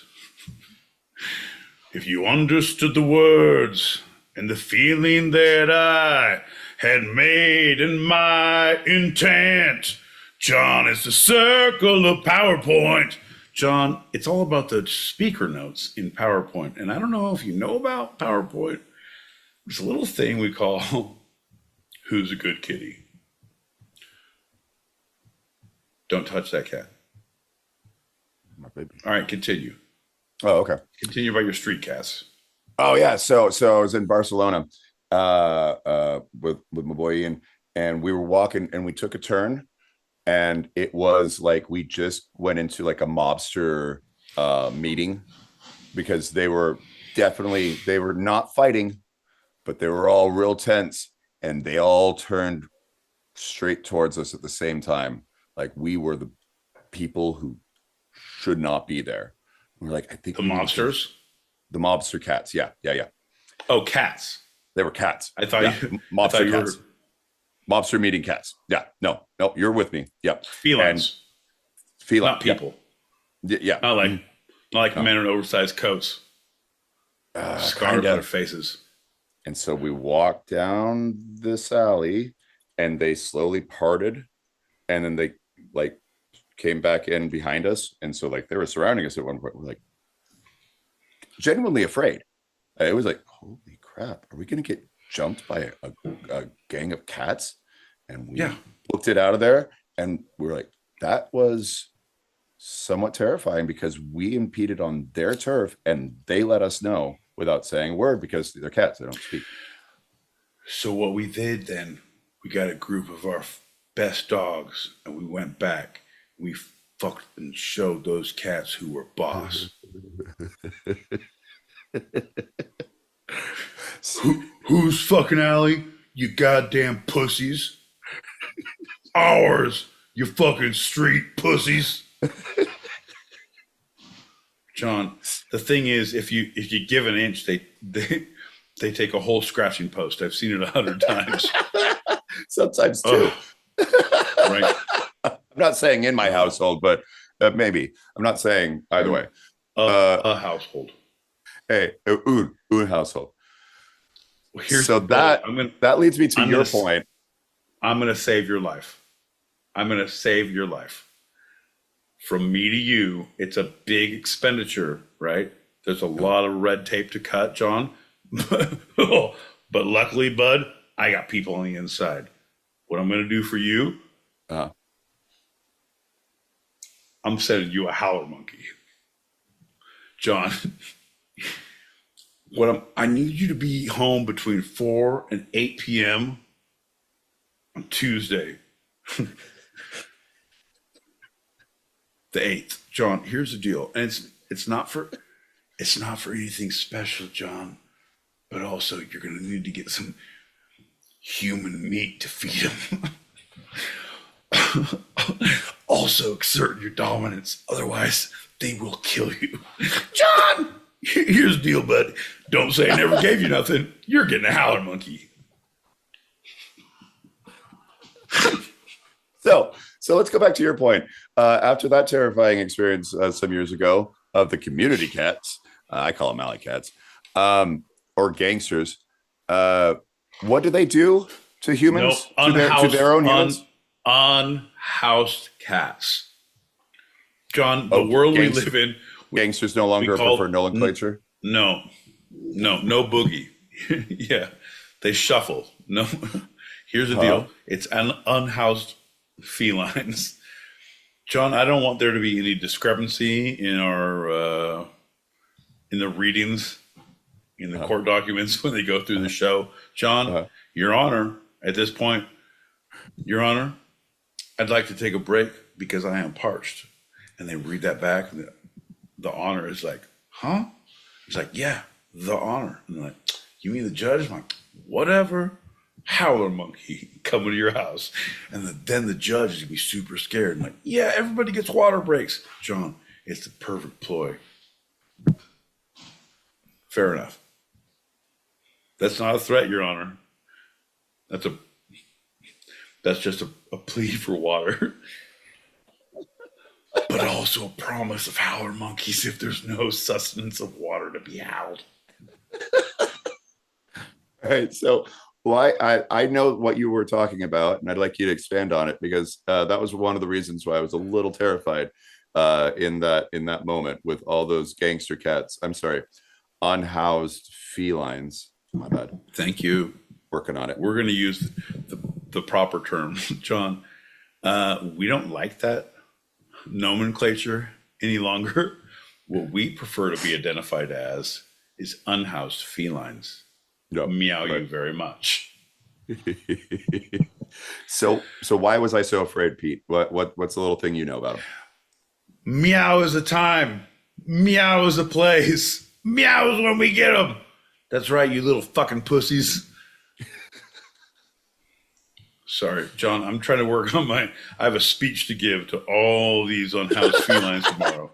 If you understood the words and the feeling that I had made in my intent, John, it's the circle of PowerPoint. John, it's all about the speaker notes in PowerPoint. And I don't know if you know about PowerPoint. It's a little thing we call Who's a Good Kitty. Don't touch that cat. My baby. All right, continue. Oh, okay. Continue about your street cats. Oh yeah. So I was in Barcelona with my boy Ian, and we were walking and we took a turn, and it was like we just went into like a mobster meeting, because they were not fighting, but they were all real tense, and they all turned straight towards us at the same time. Like we were the people who should not be there. We're like, I think the mobsters, the mobster cats. Yeah. Oh, cats. They were cats. I thought mobster cats. Mobster meeting cats. Yeah. No, you're with me. Yep. Felines. Feline. Not people. Yeah. Not like men in oversized coats. Scarred on their faces. And so we walked down this alley, and they slowly parted, and then they like came back in behind us. And so like they were surrounding us at one point. We're like genuinely afraid. It was like, holy crap, are we going to get jumped by a gang of cats? And we booked it out of there. And we were like, that was somewhat terrifying, because we impeded on their turf and they let us know without saying a word because they're cats. They don't speak. So what we did then, we got a group of our best dogs, and we went back. We fucked and showed those cats who were boss. Who's fucking Allie? You goddamn pussies. Ours, you fucking street pussies. John, the thing is, if you give an inch, they take a whole scratching post. I've seen it 100 times. Sometimes two. Right. I'm not saying in my household, but maybe. I'm not saying either way. A household. Hey, un household. Well, so that leads me to your point. I'm going to save your life. I'm going to save your life. From me to you, it's a big expenditure, right? There's a lot of red tape to cut, John. But luckily, bud, I got people on the inside. What I'm going to do for you, I'm sending you a howler monkey. John, I need you to be home between 4 and 8 p.m. on Tuesday. The 8th. John, here's the deal. And it's not for anything special, John. But also you're gonna need to get some human meat to feed them. Also exert your dominance. Otherwise, they will kill you. John! Here's the deal, bud. Don't say I never gave you nothing. You're getting a howler monkey. So let's go back to your point. After that terrifying experience some years ago of the community cats, I call them alley cats, or gangsters, what do they do to humans? No, to their own humans? Unhoused cats. John, the world we live in. Gangsters no longer prefer nomenclature? No boogie. Yeah, they shuffle. No, here's the deal. It's unhoused felines. John, I don't want there to be any discrepancy in our in the readings, in the court documents when they go through the show. John, Your Honor, at this point, Your Honor, I'd like to take a break because I am parched. And they read that back, and the honor is like, huh? It's like, yeah, the honor. And they're like, you mean the judge? I'm like, whatever. Howler monkey coming to your house. And then the judge is going to be super scared. And like, yeah, everybody gets water breaks. John, it's the perfect ploy. Fair enough. That's not a threat, Your Honor. That's just a plea for water. But also a promise of howler monkeys if there's no sustenance of water to be howled. All right. So I know what you were talking about, and I'd like you to expand on it because that was one of the reasons why I was a little terrified in that moment with all those gangster cats. I'm sorry, unhoused felines. My bad. Thank you. Working on it. We're going to use the proper term, John. We don't like that nomenclature any longer. What we prefer to be identified as is unhoused felines. Yep. Meow you very much. So why was I so afraid, Pete? What's the little thing you know about him? Meow is the time. Meow is the place. Meow is when we get them. That's right, you little fucking pussies. Sorry, John, I'm trying to work on I have a speech to give to all these unhoused felines tomorrow.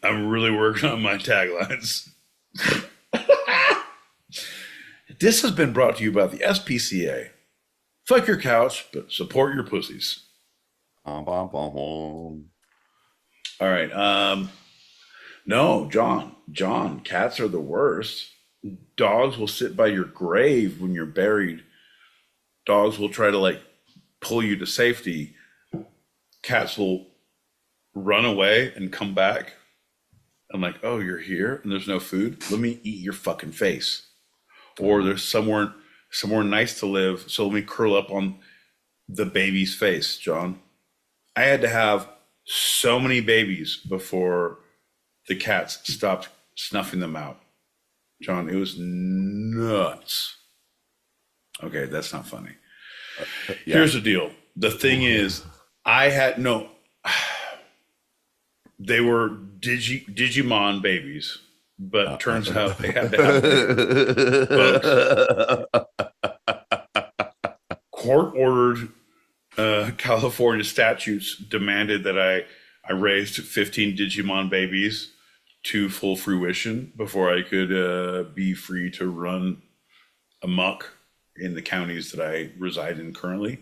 I'm really working on my taglines. This has been brought to you by the SPCA. Fuck your couch, but support your pussies. All right. No, John, cats are the worst. Dogs will sit by your grave when you're buried. Dogs will try to pull you to safety. Cats will run away and come back. I'm like, oh, you're here and there's no food? Let me eat your fucking face. Or there's somewhere nice to live, so let me curl up on the baby's face, John. I had to have so many babies before the cats stopped snuffing them out. John, it was nuts. Okay, that's not funny. Yeah. Here's the deal. The thing is, I had no. They were Digimon babies, but turns out they had to have court-ordered California statutes demanded that I raised 15 Digimon babies to full fruition before I could be free to run amok in the counties that I reside in currently.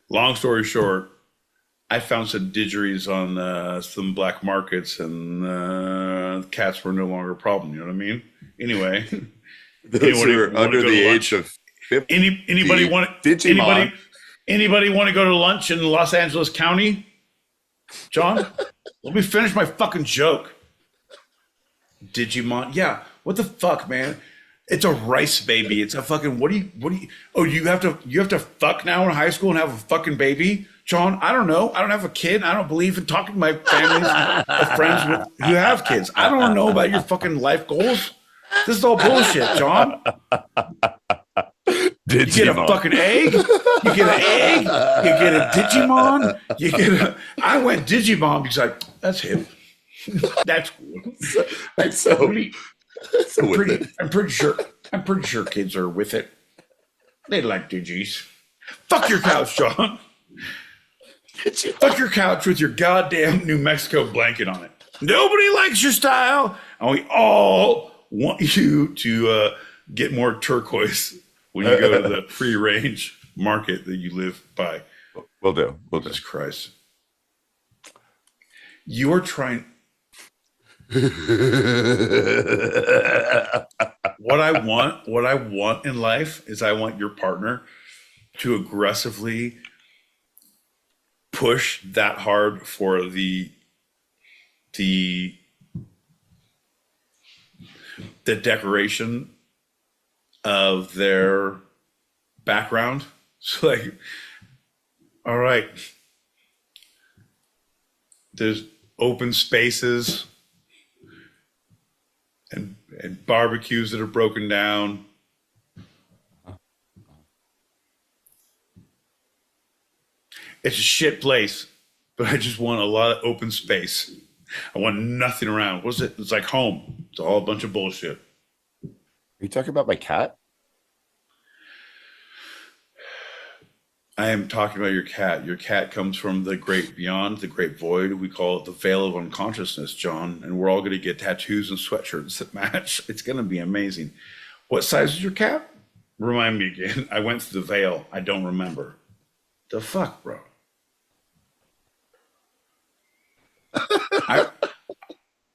Long story short, I found some didgeries on some black markets, and cats were no longer a problem. You know what I mean? Anyway, Those are under the age of 50. Anybody want Digimon. Anybody want to go to lunch in Los Angeles County? John, let me finish my fucking joke. Digimon, yeah. What the fuck, man? It's a rice baby. It's a fucking what do you oh you have to fuck now in high school and have a fucking baby? John, I don't know. I don't have a kid. I don't believe in talking to my families of friends who have kids. I don't know about your fucking life goals. This is all bullshit, John. Digimon. You get a fucking egg. You get an egg. You get a Digimon. You get a. I went Digimon because that's him. That's cool. I'm pretty sure kids are with it. They like digis. Fuck your couch, John. Fuck your couch with your goddamn New Mexico blanket on it. Nobody likes your style, and we all want you to get more turquoise when you go to the free range market that you live by. We'll do. Jesus Christ. You are trying. What I want in life is I want your partner to aggressively push that hard for the decoration of their background. So like, all right, there's open spaces and barbecues that are broken down. It's a shit place, but I just want a lot of open space. I want nothing around. What's it? It's like home. It's all a bunch of bullshit. Are you talking about my cat? I am talking about your cat. Your cat comes from the great beyond, the great void. We call it the veil of unconsciousness, John. And we're all going to get tattoos and sweatshirts that match. It's going to be amazing. What size is your cat? Remind me again. I went through the veil. I don't remember. The fuck, bro?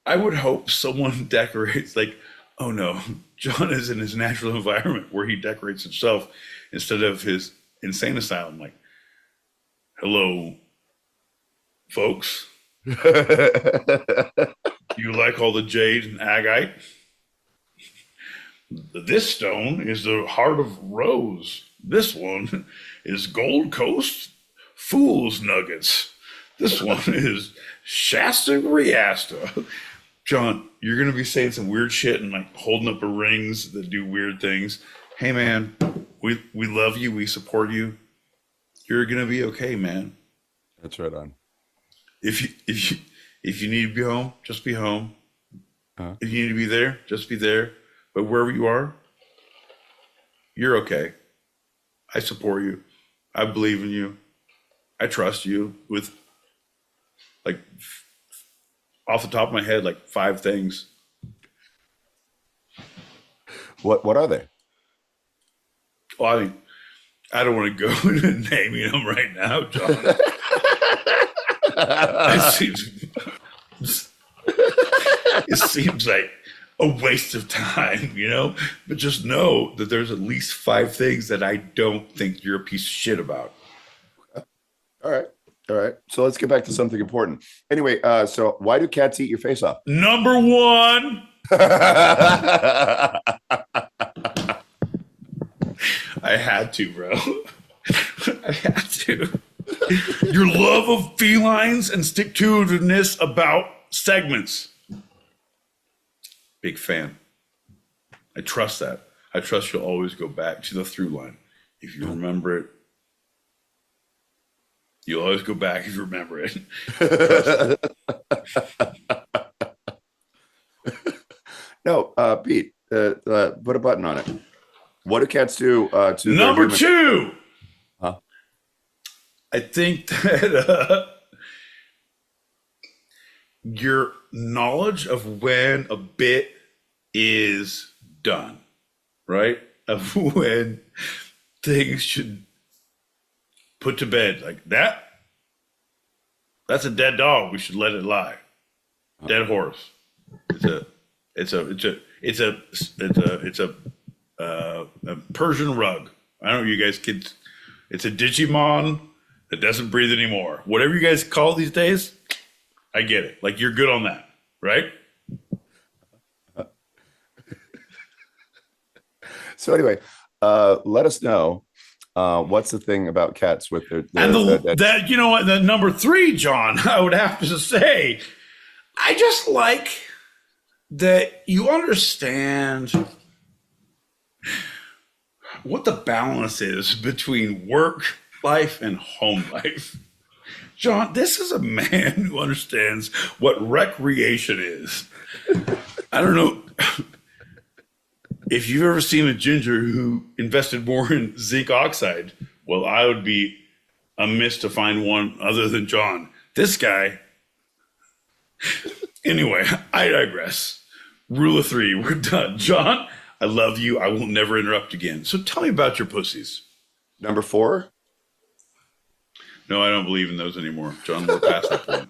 I would hope someone decorates like, oh no, John is in his natural environment where he decorates himself instead of his insane asylum. Like, hello, folks. You like all the jade and agate? This stone is the heart of rose. This one is Gold Coast Fool's Nuggets. This one is Shasta Riasta. John, you're going to be saying some weird shit and like holding up rings that do weird things. Hey, man, we love you. We support you. You're going to be okay, man. That's right on. If you need to be home, just be home. If you need to be there, just be there. But wherever you are, you're okay. I support you. I believe in you. I trust you with like off the top of my head, like 5 things. What are they? Well, I mean, I don't want to go into naming them right now, John. It seems like a waste of time, you know? But just know that there's at least 5 things that I don't think you're a piece of shit about. All right. So let's get back to something important. Anyway, so why do cats eat your face off? Number 1. I had to, bro. I had to. Your love of felines and stick-to-itiveness about segments. Big fan. I trust that. I trust you'll always go back to the through line. If you remember it, you'll always go back if you remember it. No, Pete, put a button on it. What do cats do to their Number human- 2. Huh? I think that your knowledge of when a bit is done, right? Of when things should put to bed, like that's a dead dog. We should let it lie. Dead horse. It's a Persian rug. I don't know, you guys kids. It's a Digimon that doesn't breathe anymore. Whatever you guys call it these days, I get it. Like, you're good on that, right? So anyway, let us know what's the thing about cats with their And that you know what? The number 3, John, I would have to say, I just like that you understand what the balance is between work life and home life. John, this is a man who understands what recreation is. I don't know if you've ever seen a ginger who invested more in zinc oxide. Well, I would be amiss to find one other than John. This guy. Anyway, I digress. Rule of 3, we're done. John, I love you. I will never interrupt again. So tell me about your pussies. Number 4. No, I don't believe in those anymore. John, we're past that point.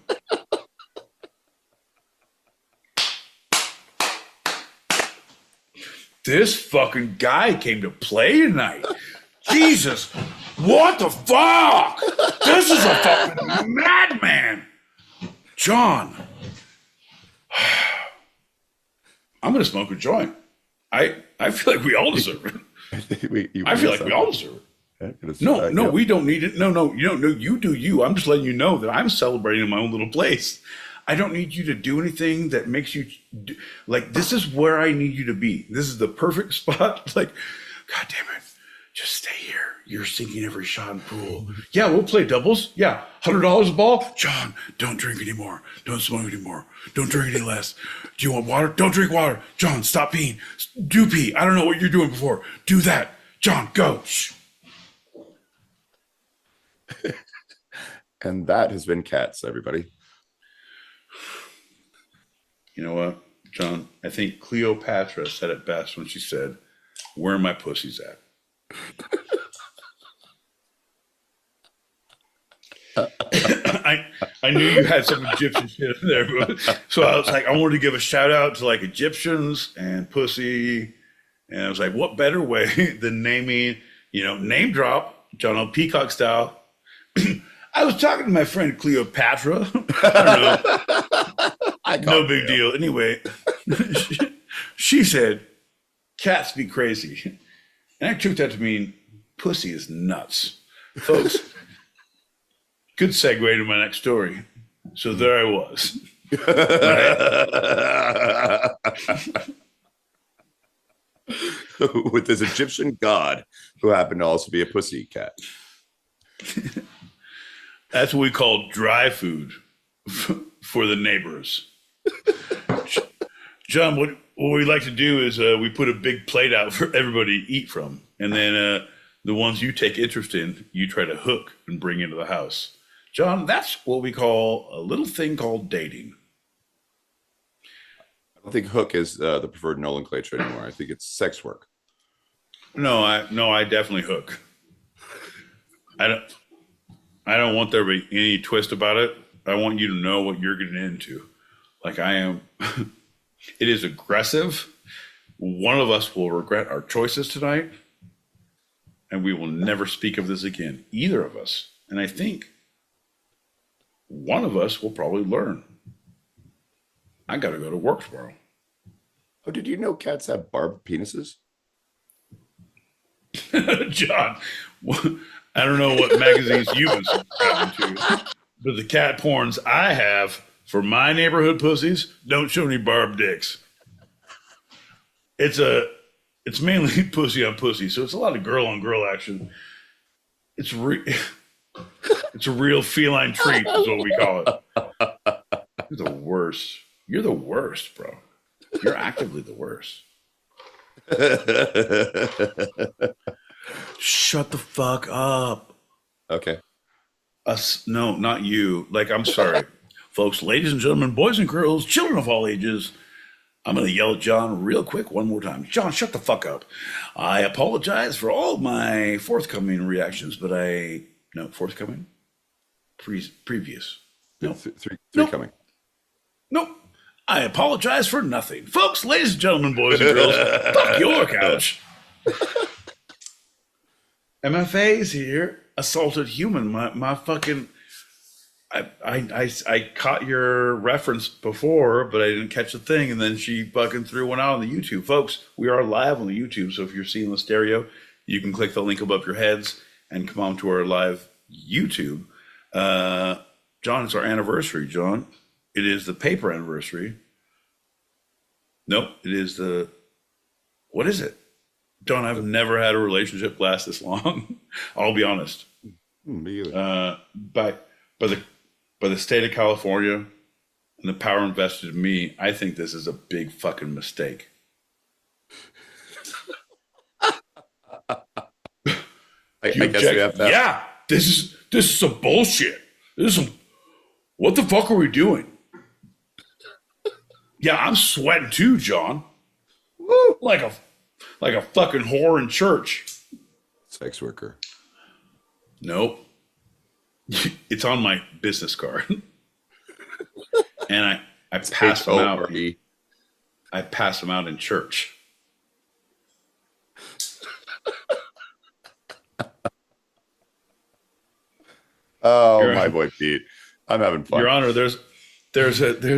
This fucking guy came to play tonight. Jesus, what the fuck? This is a fucking madman. John, I'm going to smoke a joint. I feel like we all deserve it. I feel like we all deserve it. No, we don't need it. No, you don't know. You do you. I'm just letting you know that I'm celebrating in my own little place. I don't need you to do anything that makes you like, this is where I need you to be. This is the perfect spot. Like, God damn it. Just stay here. You're sinking every shot in the pool. Yeah, we'll play doubles. Yeah, $100 a ball. John, don't drink anymore. Don't smoke anymore. Don't drink any less. Do you want water? Don't drink water. John, stop peeing. Do pee. I don't know what you're doing before. Do that. John, go. Shh. And that has been Cats, everybody. You know what, John? I think Cleopatra said it best when she said, "Where are my pussies at?" I knew you had some Egyptian shit in there, so I was like, I wanted to give a shout out to like Egyptians and pussy, and I was like, what better way than naming, name drop, John O. Peacock style. I was talking to my friend Cleopatra. I don't know. No big deal. Anyway, she said, "Cats be crazy," and I took that to mean pussy is nuts, folks. Good segue to my next story. So there I was. With this Egyptian god who happened to also be a pussy cat. That's what we call dry food for the neighbors. John, what we like to do is we put a big plate out for everybody to eat from. And then the ones you take interest in, you try to hook and bring into the house. John, that's what we call a little thing called dating. I don't think hook is the preferred nomenclature anymore. I think it's sex work. No, I definitely hook. I don't want there to be any twist about it. I want you to know what you're getting into. Like I am. It is aggressive. One of us will regret our choices tonight, and we will never speak of this again. Either of us. And I think one of us will probably learn. I got to go to work tomorrow. Oh, did you know cats have barbed penises? John, I don't know what magazines you've been subscribing to, but the cat porns I have for my neighborhood pussies don't show any barbed dicks. it's mainly pussy on pussy, so it's a lot of girl on girl action. It's a real feline treat, is what we call it. You're the worst. You're the worst, bro. You're actively the worst. Shut the fuck up. Okay. Us, no, not you. Like, I'm sorry. Folks, ladies and gentlemen, boys and girls, children of all ages, I'm going to yell at John real quick one more time. John, shut the fuck up. I apologize for all my forthcoming reactions, but no, forthcoming? Previous. No. Three Nope. coming. Nope. I apologize for nothing. Folks, ladies and gentlemen, boys and girls, fuck your couch. MFA's here. Assaulted human. My fucking... I caught your reference before, but I didn't catch the thing, and then she fucking threw one out on the YouTube. Folks, we are live on the YouTube, so if you're seeing the stereo, you can click the link above your heads and come on to our live YouTube. John, it's our anniversary, John. It is the paper anniversary. Nope, it is the... What is it? John, I've never had a relationship last this long. I'll be honest. Me either. By the state of California and the power invested in me, I think this is a big fucking mistake. I guess we have that. Yeah, this is some bullshit. This is some... What the fuck are we doing? Yeah, I'm sweating too, John. Woo, like a fucking whore in church. Sex worker. Nope. It's on my business card. And I passed them out. I passed them out in church. Oh, my boy Pete. I'm having fun. Your Honor, there's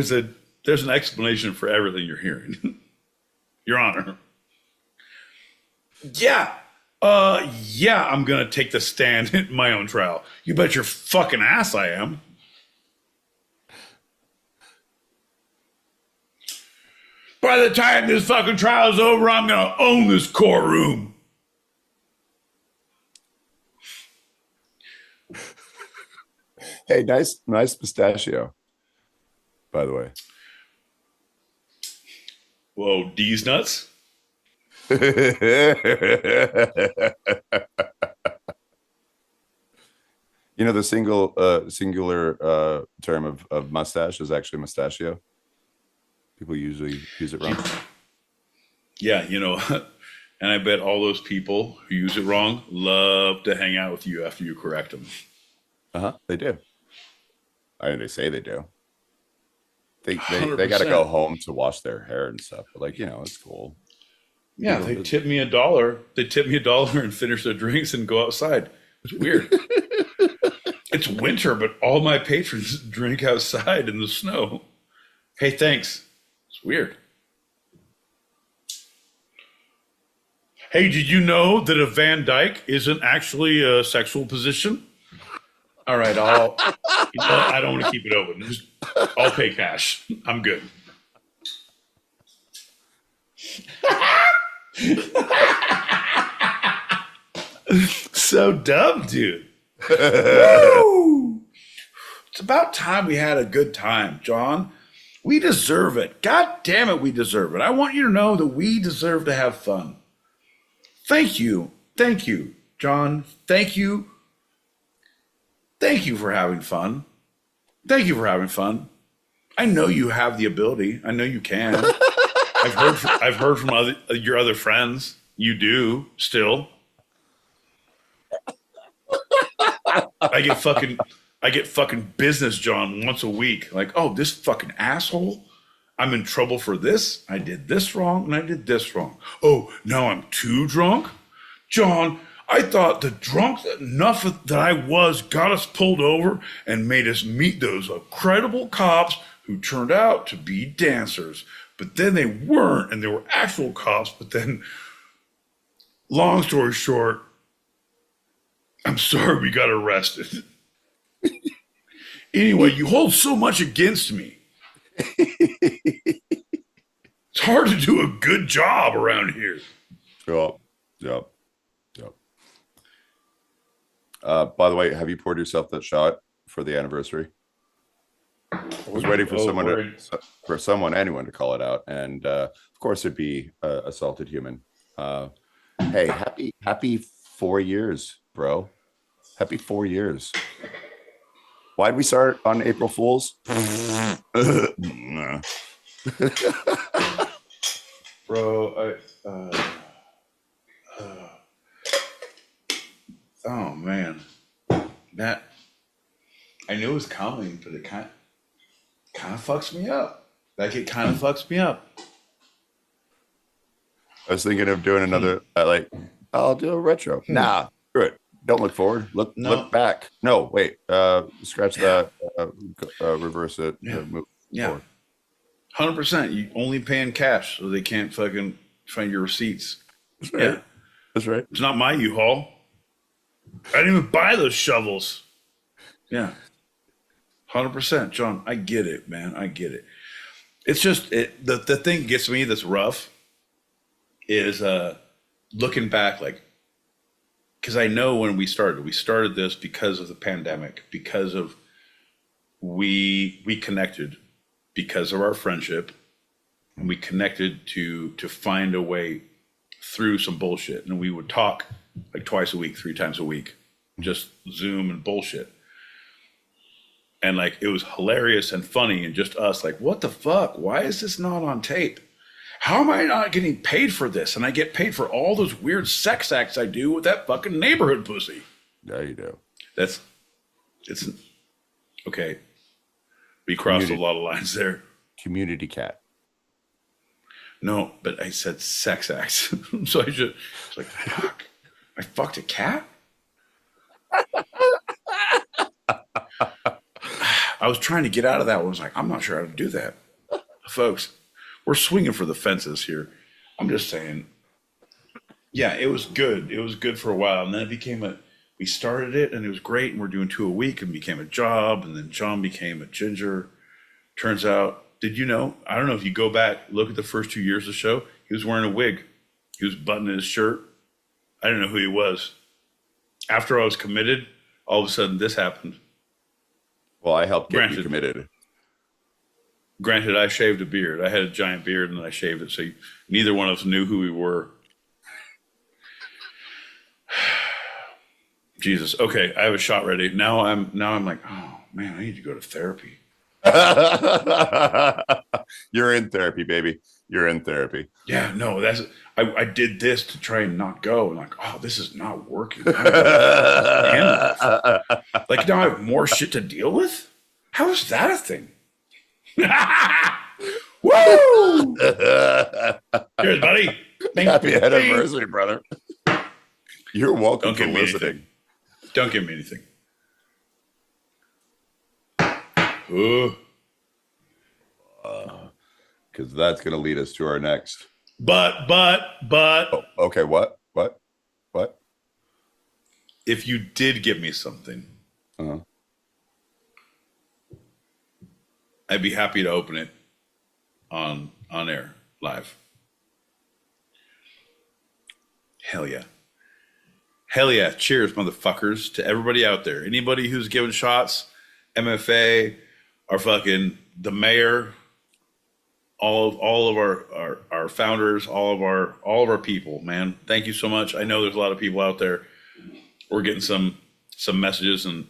an explanation for everything you're hearing. Your Honor. Yeah. I'm gonna take the stand in my own trial. You bet your fucking ass I am. By the time this fucking trial is over, I'm gonna own this courtroom. Hey, nice pistachio, by the way. Whoa, D's nuts? You know, the singular term of mustache is actually mustachio. People usually use it wrong. Yeah, and I bet all those people who use it wrong love to hang out with you after you correct them. They do. I mean, they say they do. They got to go home to wash their hair and stuff. But it's cool. Yeah, they tip me $1. They tip me $1 and finish their drinks and go outside. It's weird. It's winter, but all my patrons drink outside in the snow. Hey, thanks. It's weird. Hey, did you know that a Van Dyke isn't actually a sexual position? All right, I don't want to keep it open. I'll pay cash. I'm good. So dumb, dude. Woo! It's about time we had a good time, John. We deserve it. God damn it, we deserve it. I want you to know that we deserve to have fun. Thank you. Thank you, John. Thank you. Thank you for having fun. Thank you for having fun. I know you have the ability. I know you can. I've heard from your other friends. You do still. I get fucking business, John, once a week. Like, oh, this fucking asshole. I'm in trouble for this. I did this wrong and I did this wrong. Oh, now I'm too drunk? John, I thought the drunk enough that I was got us pulled over and made us meet those credible cops who turned out to be dancers. But then they weren't, and they were actual cops. But then, long story short, I'm sorry we got arrested. Anyway, you hold so much against me. It's hard to do a good job around here. Yep. By the way, have you poured yourself that shot for the anniversary? I was waiting for anyone to call it out, and of course it'd be a salted human. Hey, happy 4 years, bro. Happy 4 years. Why'd we start on April Fools? Bro, oh man, that I knew it was coming, but it kind of fucks me up. Like it kind of fucks me up. I was thinking of doing another, I'll do a retro. Nah, screw it. Don't look forward. Look back. No, wait. Scratch that. Reverse it. Move forward. 100%. You only pay in cash, so they can't fucking find your receipts. That's right. Yeah, that's right. It's not my U-Haul. I didn't even buy those shovels. Yeah, 100%, John. I get it, man. I get it. It's just the thing gets me that's rough is looking back, like, because I know when we started this because of the pandemic, because of we connected because of our friendship, and we connected to find a way through some bullshit. And we would talk like twice a week, 3 times a week, just Zoom and bullshit. And like, it was hilarious and funny and just us like, what the fuck? Why is this not on tape? How am I not getting paid for this? And I get paid for all those weird sex acts I do with that fucking neighborhood pussy. Yeah, you do. It's okay. We crossed a lot of lines there. Community cat. No, but I said sex acts. So I just was like, fuck, I fucked a cat? I was trying to get out of that one. I was like, I'm not sure how to do that. Folks, we're swinging for the fences here. I'm just saying, yeah, it was good. It was good for a while. And then it became we started it and it was great. And we're doing 2 a week and became a job. And then John became a ginger. Turns out, did you know? I don't know if you go back, look at the first 2 years of the show. He was wearing a wig. He was buttoning his shirt. I didn't know who he was. After I was committed, all of a sudden this happened. Well, I helped get you committed. Granted, I shaved a beard. I had a giant beard and I shaved it. So neither one of us knew who we were. Jesus. Okay, I have a shot ready. Now I'm like, oh man, I need to go to therapy. You're in therapy, baby. You're in therapy. Yeah, no, I did this to try and not go. And like, oh, this is not working. Like now I have more shit to deal with? How is that a thing? Woo! Cheers, buddy. Happy anniversary, brother. You're welcome for listening. Don't give me anything. Ooh. Because that's going to lead us to our next. But. Oh, okay, what? If you did give me something, I'd be happy to open it on air, live. Hell yeah. Hell yeah. Cheers, motherfuckers, to everybody out there. Anybody who's giving shots, MFA, our fucking, the mayor, all of our founders, all of our people, man. Thank you so much. I know there's a lot of people out there. We're getting some messages and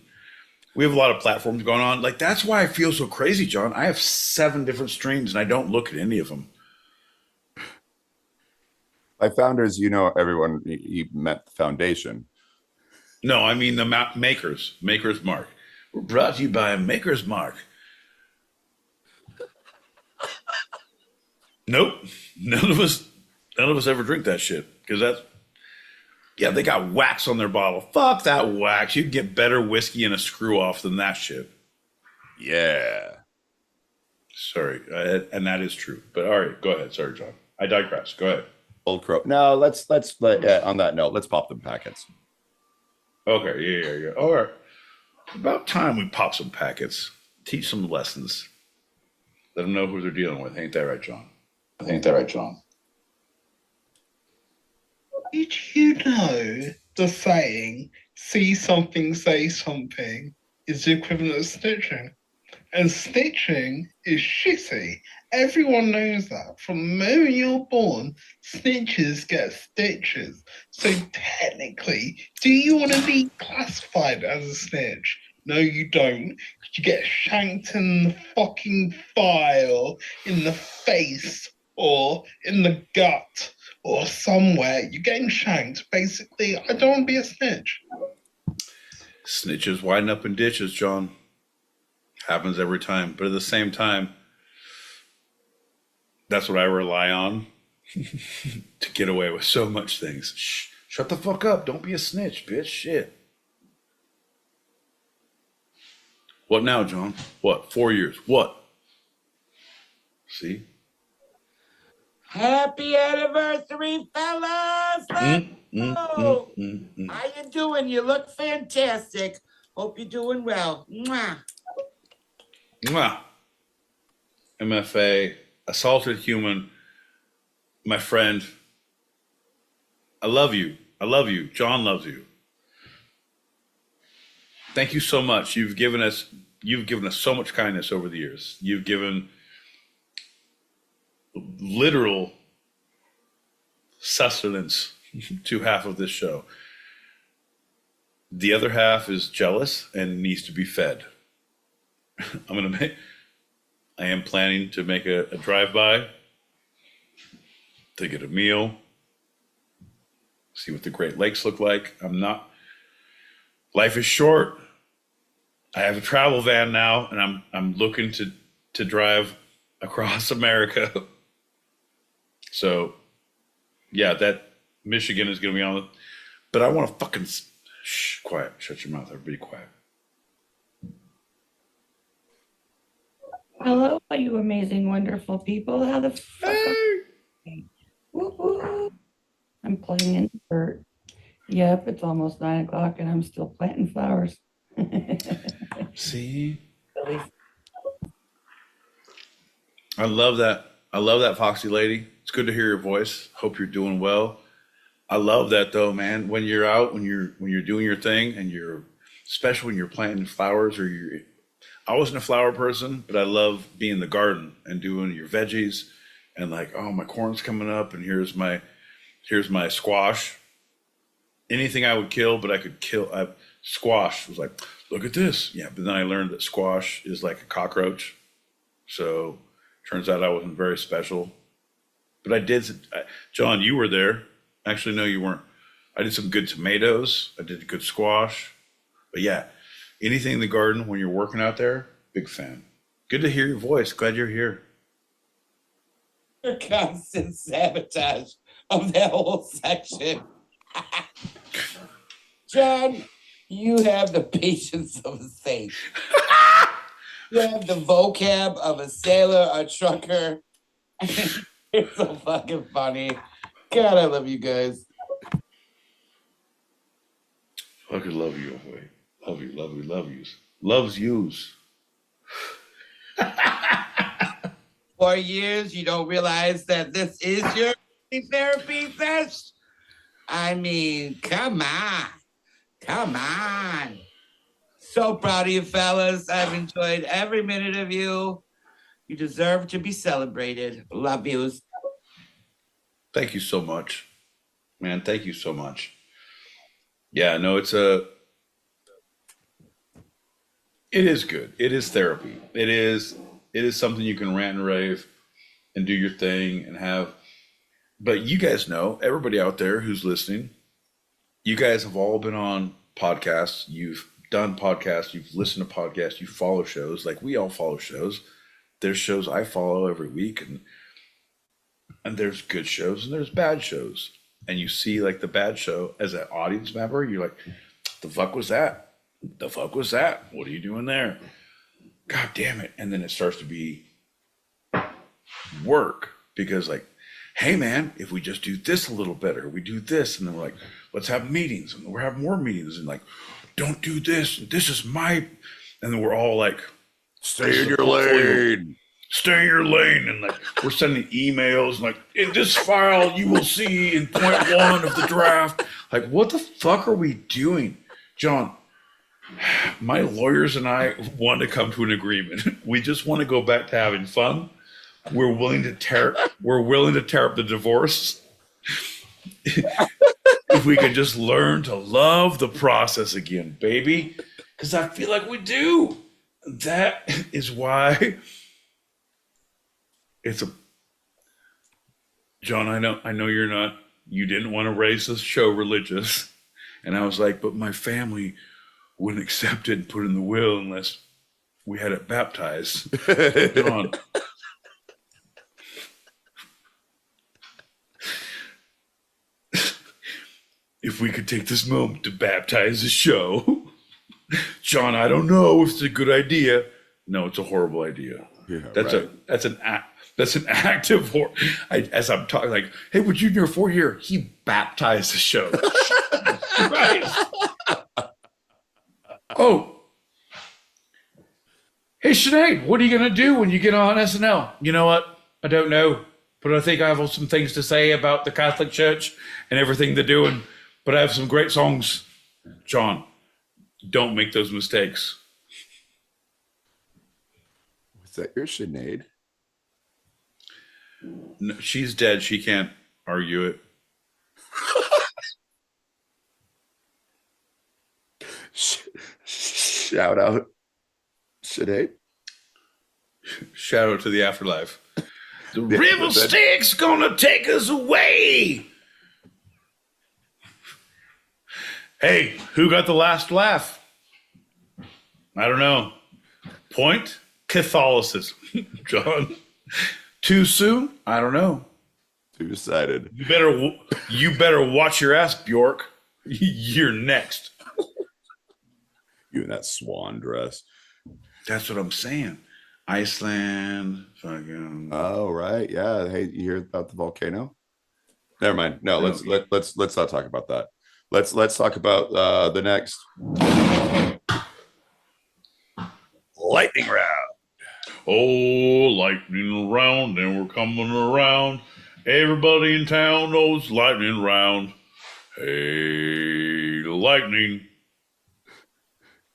we have a lot of platforms going on. Like, that's why I feel so crazy, John. I have 7 different streams and I don't look at any of them. By founders, everyone, you met the foundation. No, I mean the Maker's Mark. We're brought to you by Maker's Mark. Nope. None of us ever drink that shit. Because they got wax on their bottle. Fuck that wax. You can get better whiskey and a screw off than that shit. Yeah. Sorry. And that is true. But all right, go ahead. Sorry, John. I digress. Go ahead. Old Crow. No, let's on that note, let's pop them packets. Okay. Yeah. All right. About time we pop some packets. Teach some lessons. Let them know who they're dealing with. Ain't that right, John? Ain't that right, John? Did you know the saying, see something, say something, is the equivalent of snitching? And snitching is shitty. Everyone knows that. From the moment you're born, snitches get stitches. So technically, do you want to be classified as a snitch? No, you don't. You get shanked in the fucking thigh or in the face or in the gut or somewhere. You're getting shanked. Basically, I don't want to be a snitch. Snitches widen up in ditches, John. Happens every time. But at the same time, that's what I rely on to get away with so much things. Shh, shut the fuck up. Don't be a snitch, bitch. Shit. What now, John? What? 4 years. What? See? Happy anniversary, fellas! Let's go! How you doing? You look fantastic. Hope you're doing well. Mwah. Mwah. MFA, assaulted human, my friend. I love you. I love you. John loves you. Thank you so much. You've given us so much kindness over the years. You've given literal sustenance to half of this show. The other half is jealous and needs to be fed. I am planning to make a drive-by to get a meal, see what the Great Lakes look like. Life is short. I have a travel van now, and I'm looking to drive across America. So, yeah, that Michigan is going to be on. But I want to fucking shh, quiet. Shut your mouth. Everybody, quiet. Hello, you amazing, wonderful people. How the fuck Woo-hoo. I'm playing in the dirt. Yep, it's almost 9 o'clock and I'm still planting flowers. See? I love that. I love that, Foxy lady. It's good to hear your voice. Hope you're doing well. I love that though, man. When you're out, when you're doing your thing, and especially when you're planting flowers, I wasn't a flower person, but I love being in the garden and doing your veggies and like, oh, my corn's coming up and here's my squash. Anything I would kill, but I could kill. Squash was like, look at this. Yeah, but then I learned that squash is like a cockroach. So turns out I wasn't very special. But I did. John, you were there. Actually, no, you weren't. I did some good tomatoes. I did good squash. But yeah, anything in the garden when you're working out there, big fan. Good to hear your voice. Glad you're here. Your constant sabotage of that whole section. John, you have the patience of a saint. You have the vocab of a sailor, a trucker. It's so fucking funny. God, I love you guys. Fucking love you, boy. Love you, love you, love yous. Loves yous. 4 years, you don't realize that this is your therapy session? I mean, come on. Come on. So proud of you, fellas. I've enjoyed every minute of you. You deserve to be celebrated. Love yous. Thank you so much, man. Thank you so much. Yeah, no, it is good. It is therapy. It is something you can rant and rave and do your thing and have. But you guys know, everybody out there who's listening, you guys have all been on podcasts. You've done podcasts. You've listened to podcasts. You follow shows. Like we all follow shows. There's shows I follow every week, and there's good shows and there's bad shows. And you see like the bad show as an audience member, you're like, the fuck was that? The fuck was that? What are you doing there? God damn it. And then it starts to be work because like, hey man, if we just do this a little better, we do this. And then we're like, let's have meetings, and we're having more meetings, and like, don't do this. This is my, and then we're all like, stay in your lane. stay in your lane. And like, we're sending emails like, in this file, you will see in point one of the draft. Like, what the fuck are we doing? John, my lawyers and I want to come to an agreement. We just want to go back to having fun. We're willing to tear up the divorce. If we could just learn to love the process again, baby. Because I feel like we do. That is why it's a John, I know you didn't want to raise this show religious. And I was like, but my family wouldn't accept it and put it in the will unless we had it baptized. John. If we could take this moment to baptize the show. John, I don't know if it's a good idea. No, it's a horrible idea. Yeah, that's an active horror. As I'm talking, like, hey, would you near 4 year? He baptized the show. Right. Oh. Hey, Sinead, what are you gonna do when you get on SNL? You know what? I don't know, but I think I have some things to say about the Catholic Church and everything they're doing. But I have some great songs. John, don't make those mistakes. Was that your Sinead? No, she's dead. She can't argue it. Shout out Sinead. Shout out to the afterlife. The river Styx gonna take us away. Hey, who got the last laugh? I don't know. Point? Catholicism. John. Too soon? I don't know. Too decided. You better watch your ass, Bjork. You're next. You in that swan dress. That's what I'm saying. Iceland, fucking. Oh right, yeah. Hey, you hear about the volcano? Never mind. No, let's not talk about that. Let's talk about the next lightning round. Oh, lightning round, and we're coming around. Everybody in town knows lightning round. Hey, lightning.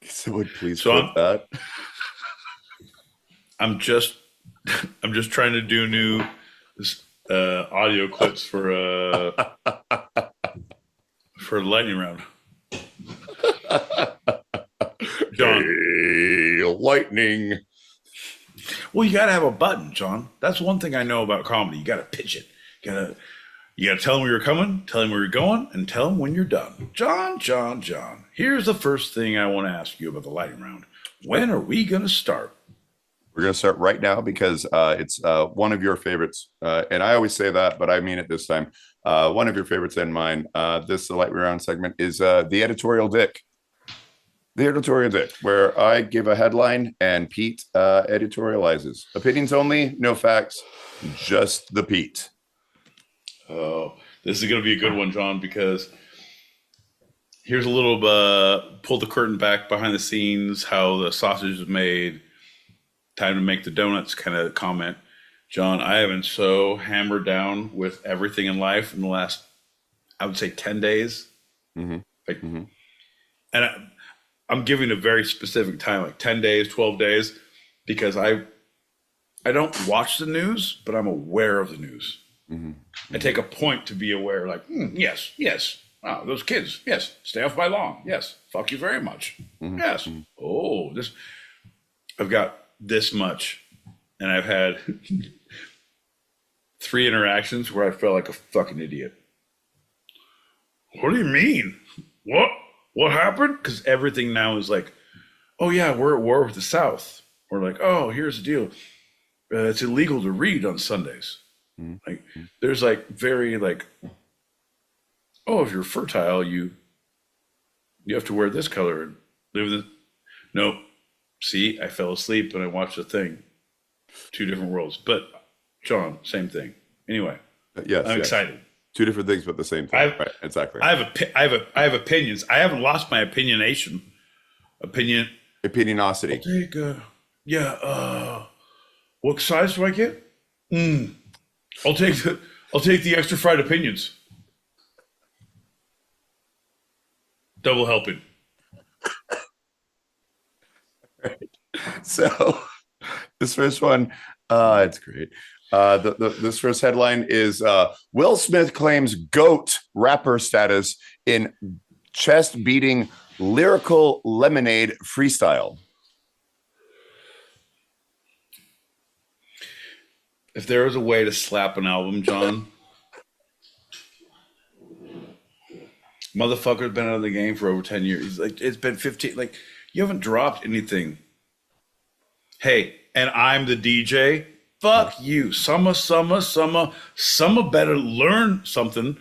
Someone please clip that. I'm just trying to do new audio clips for lightning round. John. Hey, lightning. Well, you gotta have a button, John. That's one thing I know about comedy. You gotta pitch it. You gotta tell them where you're coming, tell them where you're going, and tell them when you're done. John. Here's the first thing I want to ask you about the lightning round. When are we gonna start? We're going to start right now because it's one of your favorites. And I always say that, but I mean it this time. One of your favorites and mine. This lightning round segment is the editorial dick. The editorial dick, where I give a headline and Pete editorializes. Opinions only, no facts, just the Pete. Oh, this is going to be a good one, John, because here's a little pull the curtain back behind the scenes, how the sausage is made. Time to make the donuts kind of comment. John, I have been so hammered down with everything in life in the last, I would say 10 days. Mm-hmm. And I'm giving a very specific time, like 10 days, 12 days, because I don't watch the news, but I'm aware of the news. Mm-hmm. I take a point to be aware, like, yes. Oh, those kids, yes. Stay off my lawn. Yes. Fuck you very much. Mm-hmm. Yes. Mm-hmm. Oh, I've got this much, and I've had 3 interactions where I felt like a fucking idiot. What do you mean? What happened? Because everything now is like, oh yeah, we're at war with the South. Or like, oh, here's the deal. It's illegal to read on Sundays. Mm-hmm. Like, there's like very like, oh, if you're fertile, you have to wear this color and live in this. Nope. See, I fell asleep and I watched the thing. 2 different worlds. But John, same thing. Anyway, yes, I'm excited. 2 different things, but the same thing. Right, exactly. I have opinions. I haven't lost my opinionosity. Opinionosity. I'll take What size do I get? I'll take the extra fried opinions. Double helping. So this first one, it's great. This first headline is Will Smith claims GOAT rapper status in chest beating lyrical lemonade freestyle. If there was a way to slap an album, John, motherfucker's been out of the game for over 10 years. Like, it's been 15. Like, you haven't dropped anything. Hey, and I'm the DJ. Fuck you. Summer better learn something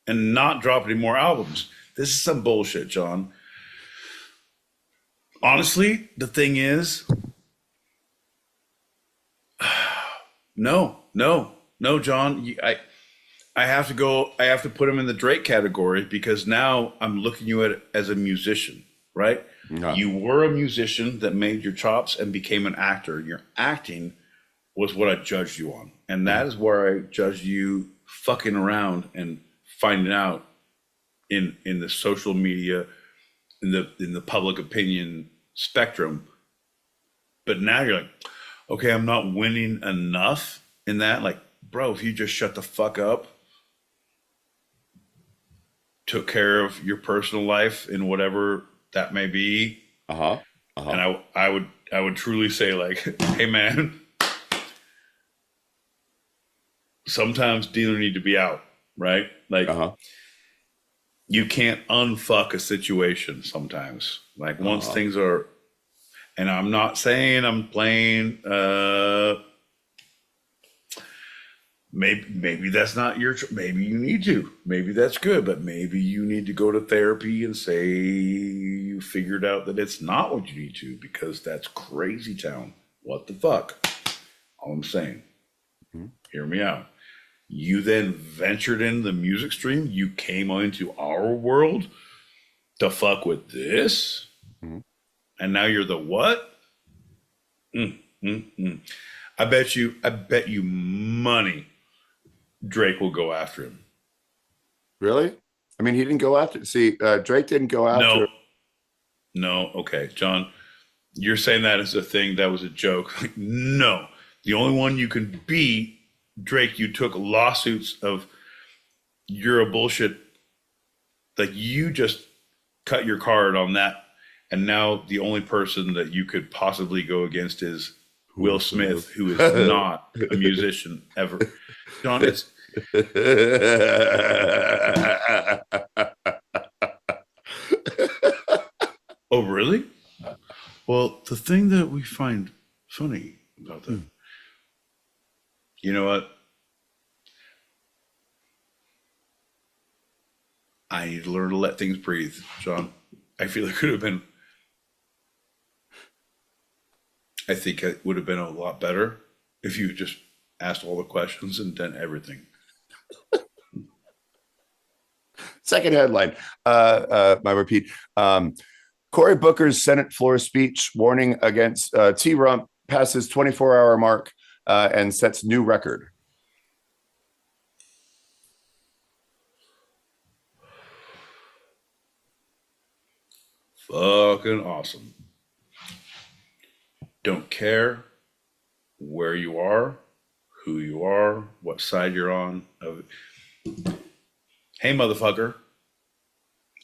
and not drop any more albums. This is some bullshit, John. Honestly, the thing is, no, John. I have to put him in the Drake category because now I'm looking you at as a musician, right? No. You were a musician that made your chops and became an actor. Your acting was what I judged you on. And that is where I judged you fucking around and finding out in the social media, in the public opinion spectrum. But now you're like, okay, I'm not winning enough in that. Like, bro, if you just shut the fuck up, took care of your personal life in whatever that may be, and I would truly say, like, hey man, sometimes dealer need to be out, right? Like, you can't unfuck a situation sometimes. Like, once things are, and I'm not saying I'm playing, maybe that's not your, maybe you need to, maybe that's good, but maybe you need to go to therapy and say you figured out that it's not what you need to, because that's crazy town. What the fuck? All I'm saying, hear me out. You then ventured in the music stream. You came into our world to fuck with this. And now you're the what? I bet you money Drake will go after him. Really? I mean, he didn't go after. See, Drake didn't go after. No. Okay, John, you're saying that as a thing that was a joke. Like, no, the only one you can beat, Drake. You took lawsuits of you're a bullshit. Like, you just cut your card on that, and now the only person that you could possibly go against is Will Smith, who is not a musician ever. John, it's oh, really? Well, the thing that we find funny about that, you know what? I need to learn to let things breathe, John. I feel it could have been, I think it would have been a lot better if you just asked all the questions and done everything. Second headline, my repeat. Cory Booker's Senate floor speech warning against T-Rump passes 24-hour mark and sets new record. Fucking awesome. Don't care where you are, who you are, what side you're on. Hey, motherfucker.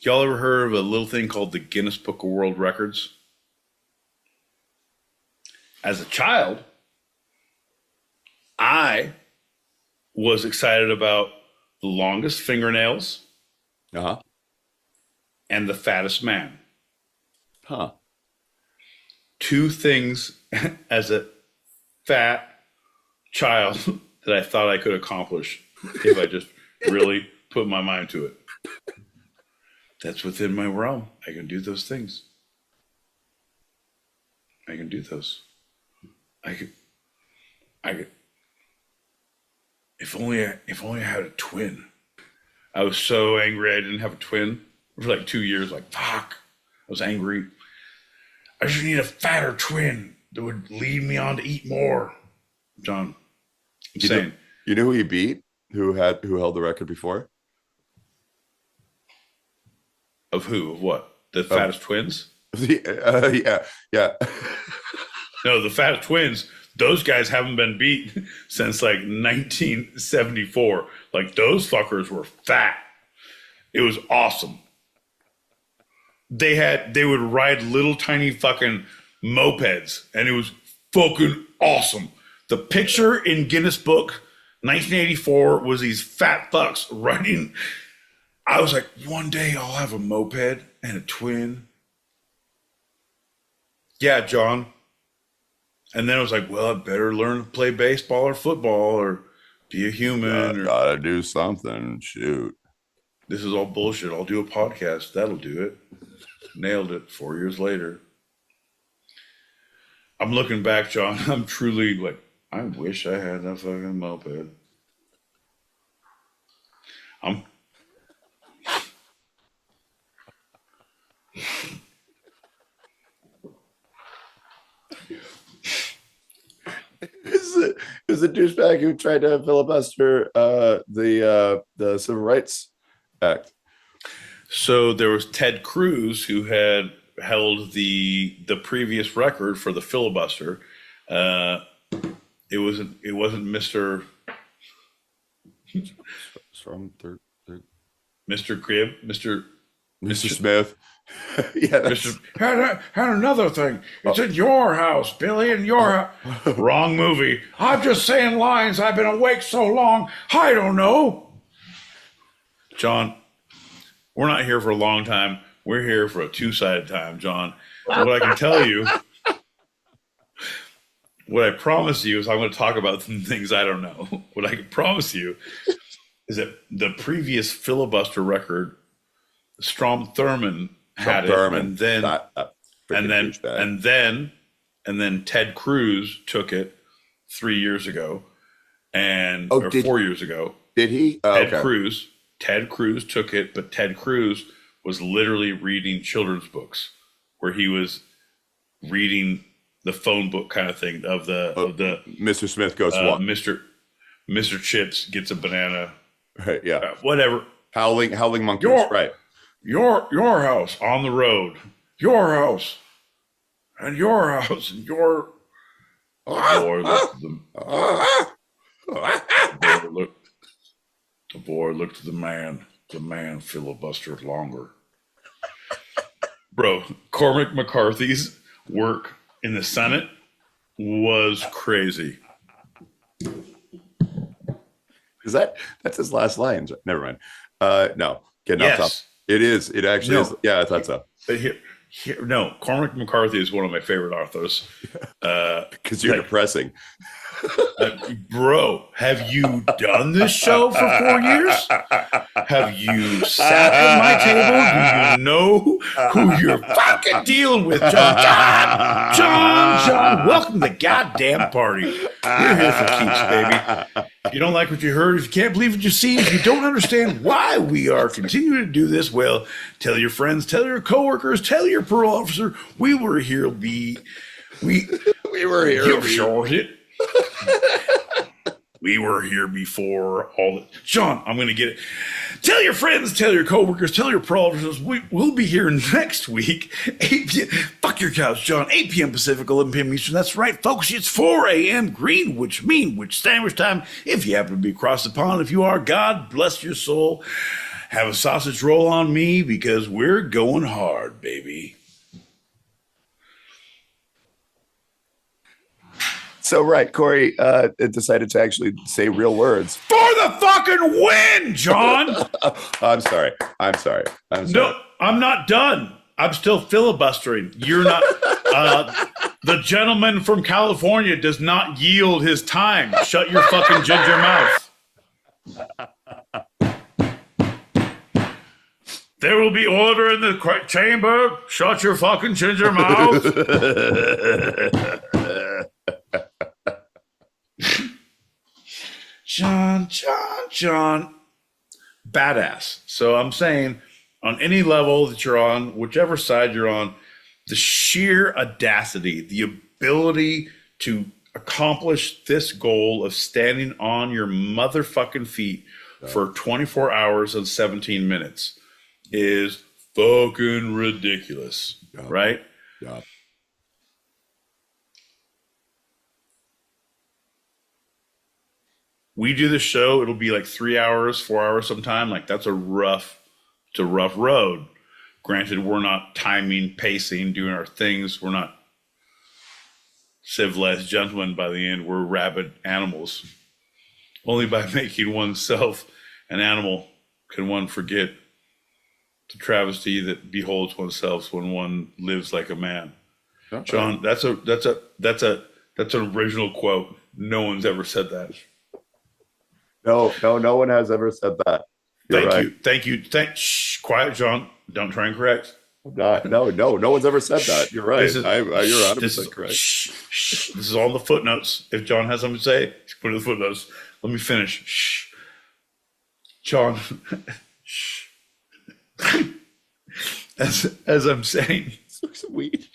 Y'all ever heard of a little thing called the Guinness Book of World Records? As a child, I was excited about the longest fingernails and the fattest man. Two things as a fat child that I thought I could accomplish if I just really put my mind to it. That's within my realm. I can do those things. I can do those. I could. If only I had a twin. I was so angry I didn't have a twin for like 2 years. Like, fuck. I was angry. I just need a fatter twin that would lead me on to eat more. John. I'm You saying. know, you know who he beat? Who held the record before? Of who? Of what? The fattest twins? Yeah. No, the fattest twins. Those guys haven't been beat since like 1974. Like those fuckers were fat. It was awesome. They would ride little tiny fucking mopeds, and it was fucking awesome. The picture in Guinness Book, 1984, was these fat fucks riding. I was like, one day I'll have a moped and a twin. Yeah, John. And then I was like, well, I better learn to play baseball or football or be a human. Gotta do something. Shoot. This is all bullshit. I'll do a podcast. That'll do it. Nailed it 4 years later. I'm looking back, John. I'm truly like, I wish I had that fucking moped. It was a douchebag who tried to filibuster the Civil Rights Act. So there was Ted Cruz who had held the previous record for the filibuster. It wasn't Mr. From Mr. Cribb, Mr. Smith. Yeah, Mr. Had another thing. It's in your house, Billy, in your house. Wrong movie. I'm just saying lines. I've been awake so long. I don't know. John, we're not here for a long time. We're here for a two-sided time, John. So what I can tell you, what I promise you is I'm going to talk about some things I don't know. What I can promise you is that the previous filibuster record, Strom Thurmond had it, and then Ted Cruz took it 3 years ago, or 4 years ago. Did he? Ted Cruz took it, but Ted Cruz was literally reading children's books, where he was reading the phone book kind of thing of the Mr. Smith goes walk. Mr. Chips gets a banana. Right, yeah. Whatever. Howling monkeys. Right. Your house on the road. Your house. And your house. And your. The boy looked at the man. The man filibustered longer. Bro, Cormac McCarthy's work in the Senate was crazy. Is that's his last lines? Never mind. No, getting Yes. off top. It is. It actually is. Yeah, I thought so. But no, Cormac McCarthy is one of my favorite authors. Because you're depressing. Bro, have you done this show for 4 years? Have you sat at my table? Do you know who you're fucking dealing with, John? John, welcome to the goddamn party. We're here for keeps, baby. If you don't like what you heard, if you can't believe what you see, if you don't understand why we are continuing to do this, well, tell your friends, tell your coworkers, tell your parole officer. We were here. We were here. You've short it. We were here before all the. John, I'm going to get it. Tell your friends, tell your coworkers, tell your parole officers. We'll be here next week. 8 p.m. Fuck your couch, John. 8 p.m. Pacific, 11 p.m. Eastern. That's right, folks. It's 4 a.m. Greenwich Sandwich Time. If you happen to be across the pond, if you are, God bless your soul. Have a sausage roll on me because we're going hard, baby. So, right, Corey decided to actually say real words. For the fucking win, John! I'm sorry. No, I'm not done. I'm still filibustering. You're not. The gentleman from California does not yield his time. Shut your fucking ginger mouth. There will be order in the chamber. Shut your fucking ginger mouth. John. Badass. So I'm saying on any level that you're on, whichever side you're on, the sheer audacity, the ability to accomplish this goal of standing on your motherfucking feet for 24 hours and 17 minutes is fucking ridiculous, right? Yeah. We do the show, it'll be like 3 hours, 4 hours sometime. Like it's a rough road. Granted, we're not timing, pacing, doing our things. We're not civilized gentlemen by the end. We're rabid animals. Only by making oneself an animal can one forget the travesty that beholds oneself when one lives like a man. John, that's an original quote. No one's ever said that. No one has ever said that. Thank you. Shh, quiet, John. Don't try and correct. No one's ever said that. You're right. You're 100% correct. Shh. This is all in the footnotes. If John has something to say, put it in the footnotes. Let me finish. Shh. John. Shh. As I'm saying, Sweet.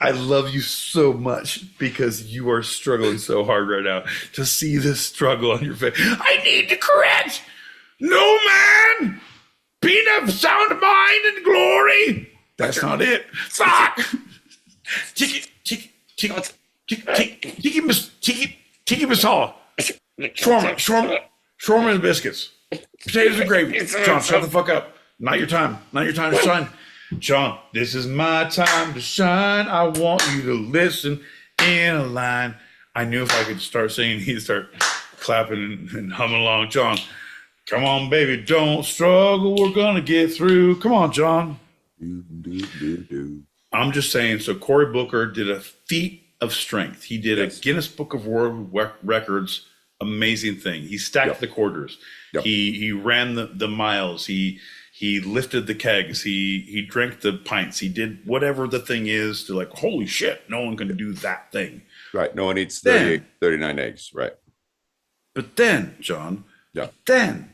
I love you so much because you are struggling so hard right now. To see this struggle on your face. I need to correct. No man. Being of sound mind and glory. That's not it. Fuck. Tiki masala. Shawarma and biscuits. Potatoes and gravy. John, shut the fuck up. Not your time. Not your time to shine. John, this is my time to shine. I want you to listen in a line. I knew if I could start singing, he'd start clapping and humming along. John, come on, baby, don't struggle. We're going to get through. Come on, John. I'm just saying, so Cory Booker did a feat of strength. He did a Guinness Book of World Records amazing thing. He stacked the quarters. Yep. He ran the miles. He lifted the kegs. He drank the pints. He did whatever the thing is to like, holy shit, no one can do that thing. Right. No one eats 39 eggs. Right. But then, John, then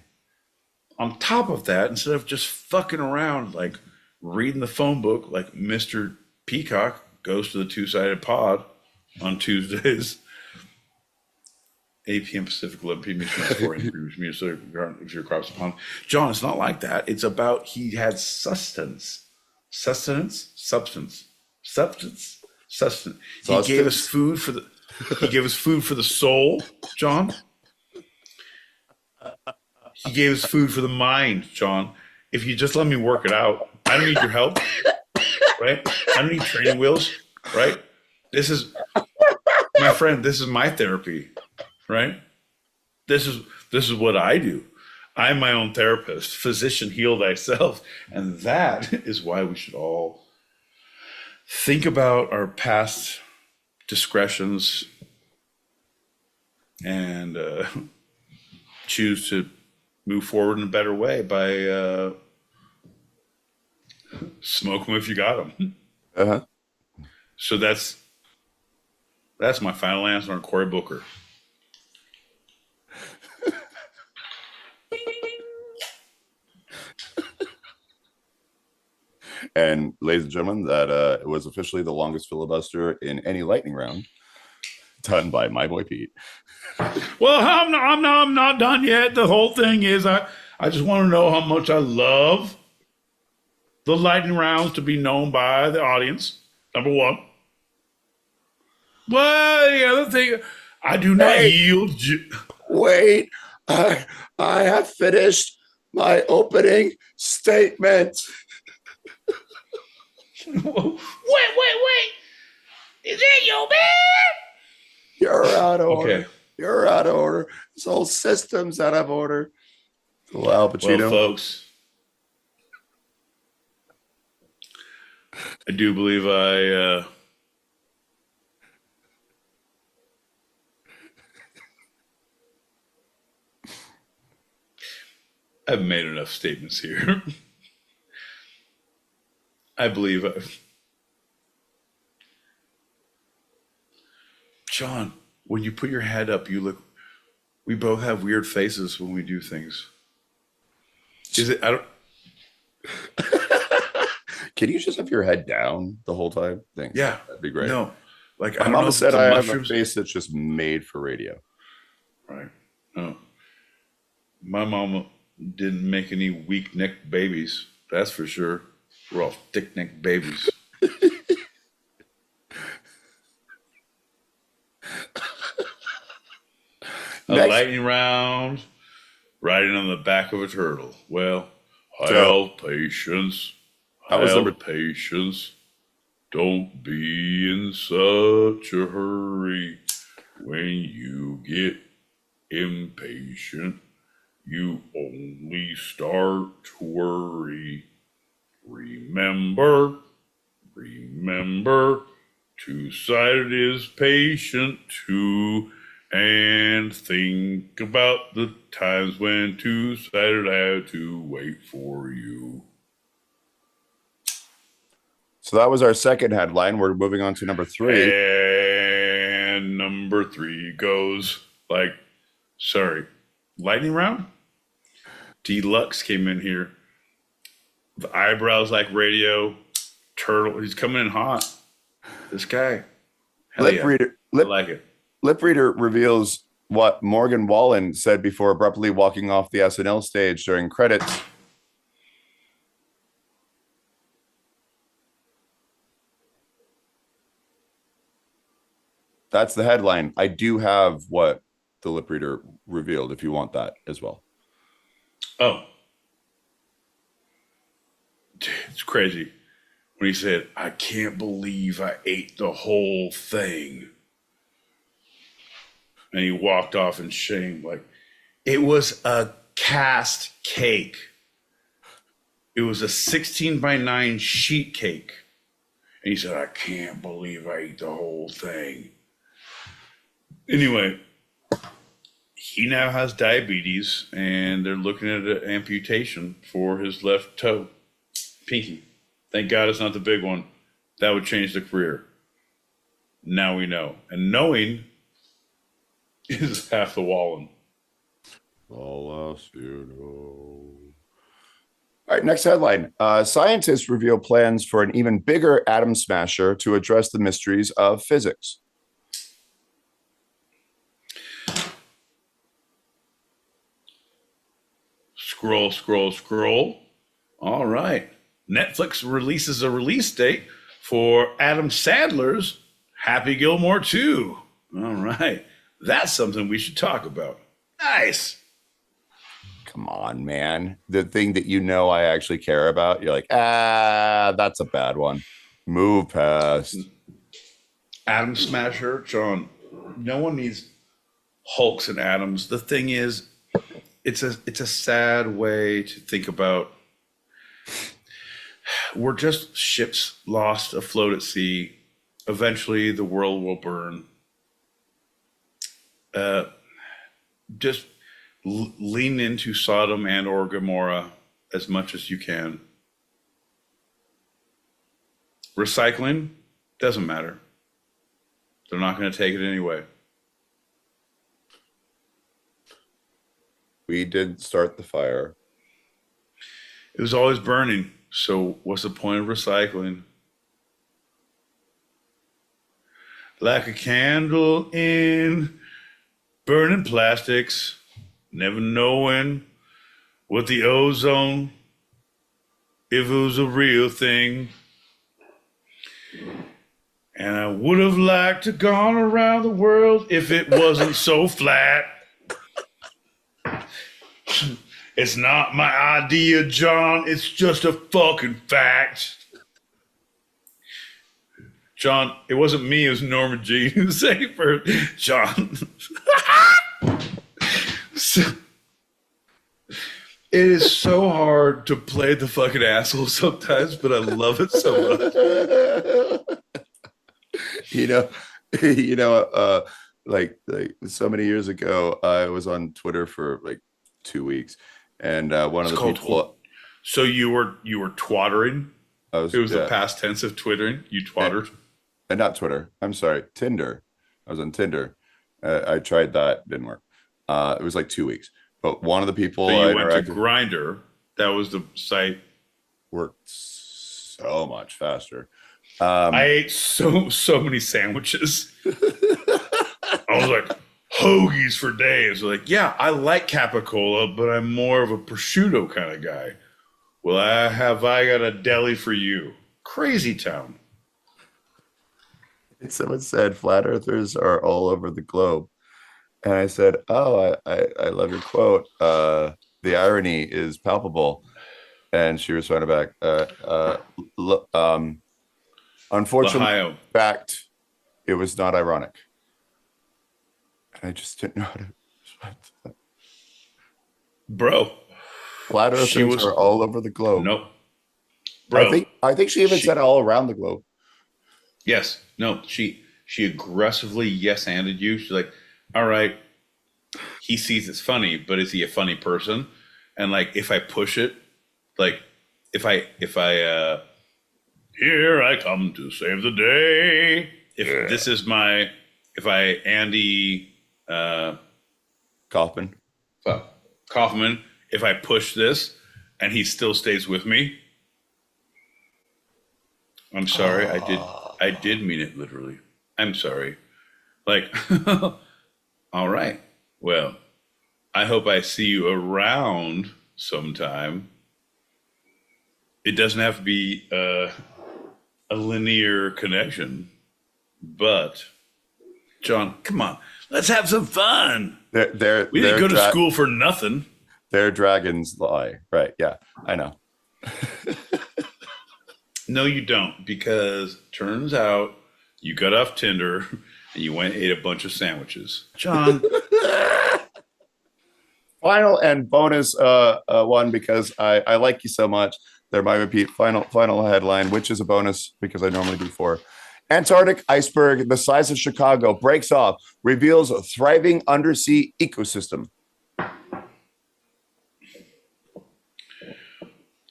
on top of that, instead of just fucking around, like reading the phone book, like Mr. Peacock goes to the Two-Sided Pod on Tuesdays, 8 p.m. Pacific, 11 p.m. Eastern, 4 a.m. if you're across the pond. John, it's not like that. It's about he had sustenance. He gave us food for the soul, John. He gave us food for the mind, John. If you just let me work it out, I don't need your help, right? I don't need training wheels, right? This is, my friend, this is my therapy, right? This is what I do. I'm my own therapist. Physician, heal thyself. And that is why we should all think about our past discretions and choose to move forward in a better way by smoke them if you got them. Uh-huh. So that's my final answer on Cory Booker. And ladies and gentlemen, that was officially the longest filibuster in any lightning round done by my boy Pete. Well, I'm not done yet. The whole thing is I just want to know how much I love the lightning rounds to be known by the audience. Number one. Well, the other thing, I do not yield. Wait, I have finished my opening statement. Wait. Is that your man? You're out of order. Okay. You're out of order. This whole system's out of order. Well, Al Pacino. Well, folks, I do believe I've made enough statements here. I believe John, when you put your head up, you look. We both have weird faces when we do things. Is it? I don't. Can you just have your head down the whole time? Thanks. Yeah, that'd be great. No, Like, I My don't mama know if said it's the I have a mushrooms. face that's just made for radio. Right. No. My mama didn't make any weak necked babies. That's for sure. We're all thick necked babies. A Next, lightning round riding on the back of a turtle. Well, So- have patience. That was number- Have patience. Don't be in such a hurry. When you get impatient, you only start to worry. Remember, two-sided is patient too. And think about the times when two-sided had to wait for you. So that was our second headline. We're moving on to number 3. And number 3 goes like, sorry, lightning round? Deluxe came in here. The eyebrows like radio. Turtle. He's coming in hot. This guy. Hell Lip yeah. reader. I like it. Lip reader reveals what Morgan Wallen said before abruptly walking off the SNL stage during credits. That's the headline. I do have what the lip reader revealed if you want that as well. Oh. Dude, it's crazy. When he said, I can't believe I ate the whole thing. And he walked off in shame. Like, it was a cast cake. It was a 16 by 9 sheet cake. And he said, I can't believe I ate the whole thing. Anyway, he now has diabetes, and they're looking at an amputation for his left toe, pinky. Thank God it's not the big one. That would change the career. Now we know. And knowing is half the Wallen. All else you know. All right, next headline. Scientists reveal plans for an even bigger atom smasher to address the mysteries of physics. Scroll. All right. Netflix releases a release date for Adam Sandler's Happy Gilmore 2. All right. That's something we should talk about. Nice. Come on, man. The thing that you know I actually care about, you're like, that's a bad one. Move past. Atom Smasher, John. No one needs Hulks and Atoms. The thing is, it's a sad way to think about. We're just ships lost afloat at sea. Eventually, the world will burn. Just lean into Sodom and or Gomorrah as much as you can. Recycling doesn't matter. They're not going to take it anyway. We did start the fire. It was always burning. So what's the point of recycling? Like a candle in burning plastics, never knowing what the ozone, if it was a real thing. And I would have liked to gone around the world if it wasn't so flat. It's not my idea, John. It's just a fucking fact. John, it wasn't me. It was Norma Jean who sang it first. John. So, it is so hard to play the fucking asshole sometimes, but I love it so much. Like so many years ago, I was on Twitter for like 2 weeks, and one of the people. So you were twattering. It was the past tense of twittering. You twattered. And not Twitter. I'm sorry, Tinder. I was on Tinder. I tried that, didn't work. It was like 2 weeks. But one of the people So you went to Grindr. That was the site. Worked so much faster. I ate so many sandwiches. I was like, hoagies for days. Like, yeah, I like capicola, but I'm more of a prosciutto kind of guy. Well, I got a deli for you. Crazy town. Someone said flat earthers are all over the globe. And I said, oh, I love your quote. The irony is palpable. And she responded back, unfortunately, Ohio. in fact, it was not ironic. And I just didn't know how to respond to that. Bro. Flat earthers are all over the globe. Nope. Bro. I think she even said all around the globe. Yes. No, she aggressively yes-anded you. She's like, all right, he sees it's funny, but is he a funny person? And like, if I push it, like, if I here I come to save the day. If this is my, if I Andy Kaufman, if I push this and he still stays with me, I'm sorry. I did mean it literally. I'm sorry. Like, all right. Well, I hope I see you around sometime. It doesn't have to be a linear connection, but John, come on, let's have some fun. We didn't go to school for nothing. Their dragons lie. Right. Yeah, I know. No, you don't, because turns out you got off Tinder and you went and ate a bunch of sandwiches. John. Final and bonus one, because I like you so much. They're my repeat final headline, which is a bonus because I normally do 4. Antarctic iceberg the size of Chicago breaks off, reveals a thriving undersea ecosystem.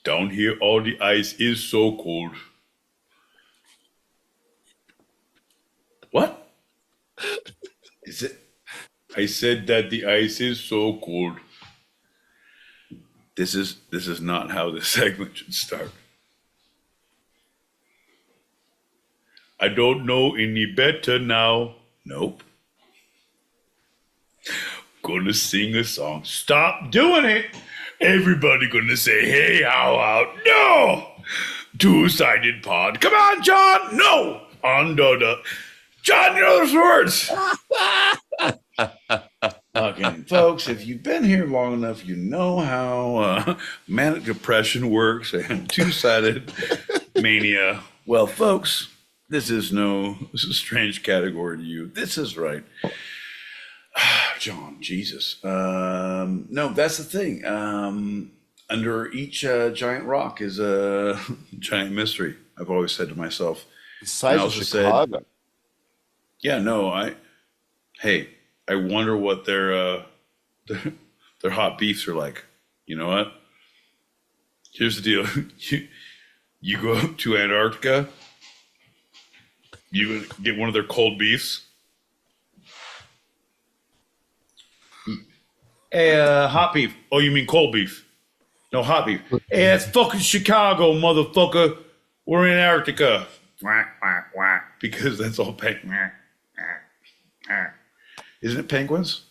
Down here, all the ice is so cold. What? Is it? I said that the ice is so cold. This is not how this segment should start. I don't know any better now. Nope. Gonna sing a song. Stop doing it. Everybody gonna say, hey, how out? No! Two-sided pod. Come on, John! No! Under the... John, you know those words! Okay, folks, if you've been here long enough, you know how manic depression works and two-sided mania. Well, folks, this is a strange category to you. This is right. John, Jesus. No, that's the thing. Under each giant rock is a giant mystery. I've always said to myself. The size of Chicago. Yeah, no, I wonder what their hot beefs are like. You know what? Here's the deal. You go up to Antarctica, you get one of their cold beefs. Hey, hot beef. Oh, you mean cold beef? No, hot beef. Hey, that's fucking Chicago, motherfucker. We're in Antarctica. Because that's all penguins. Isn't it penguins?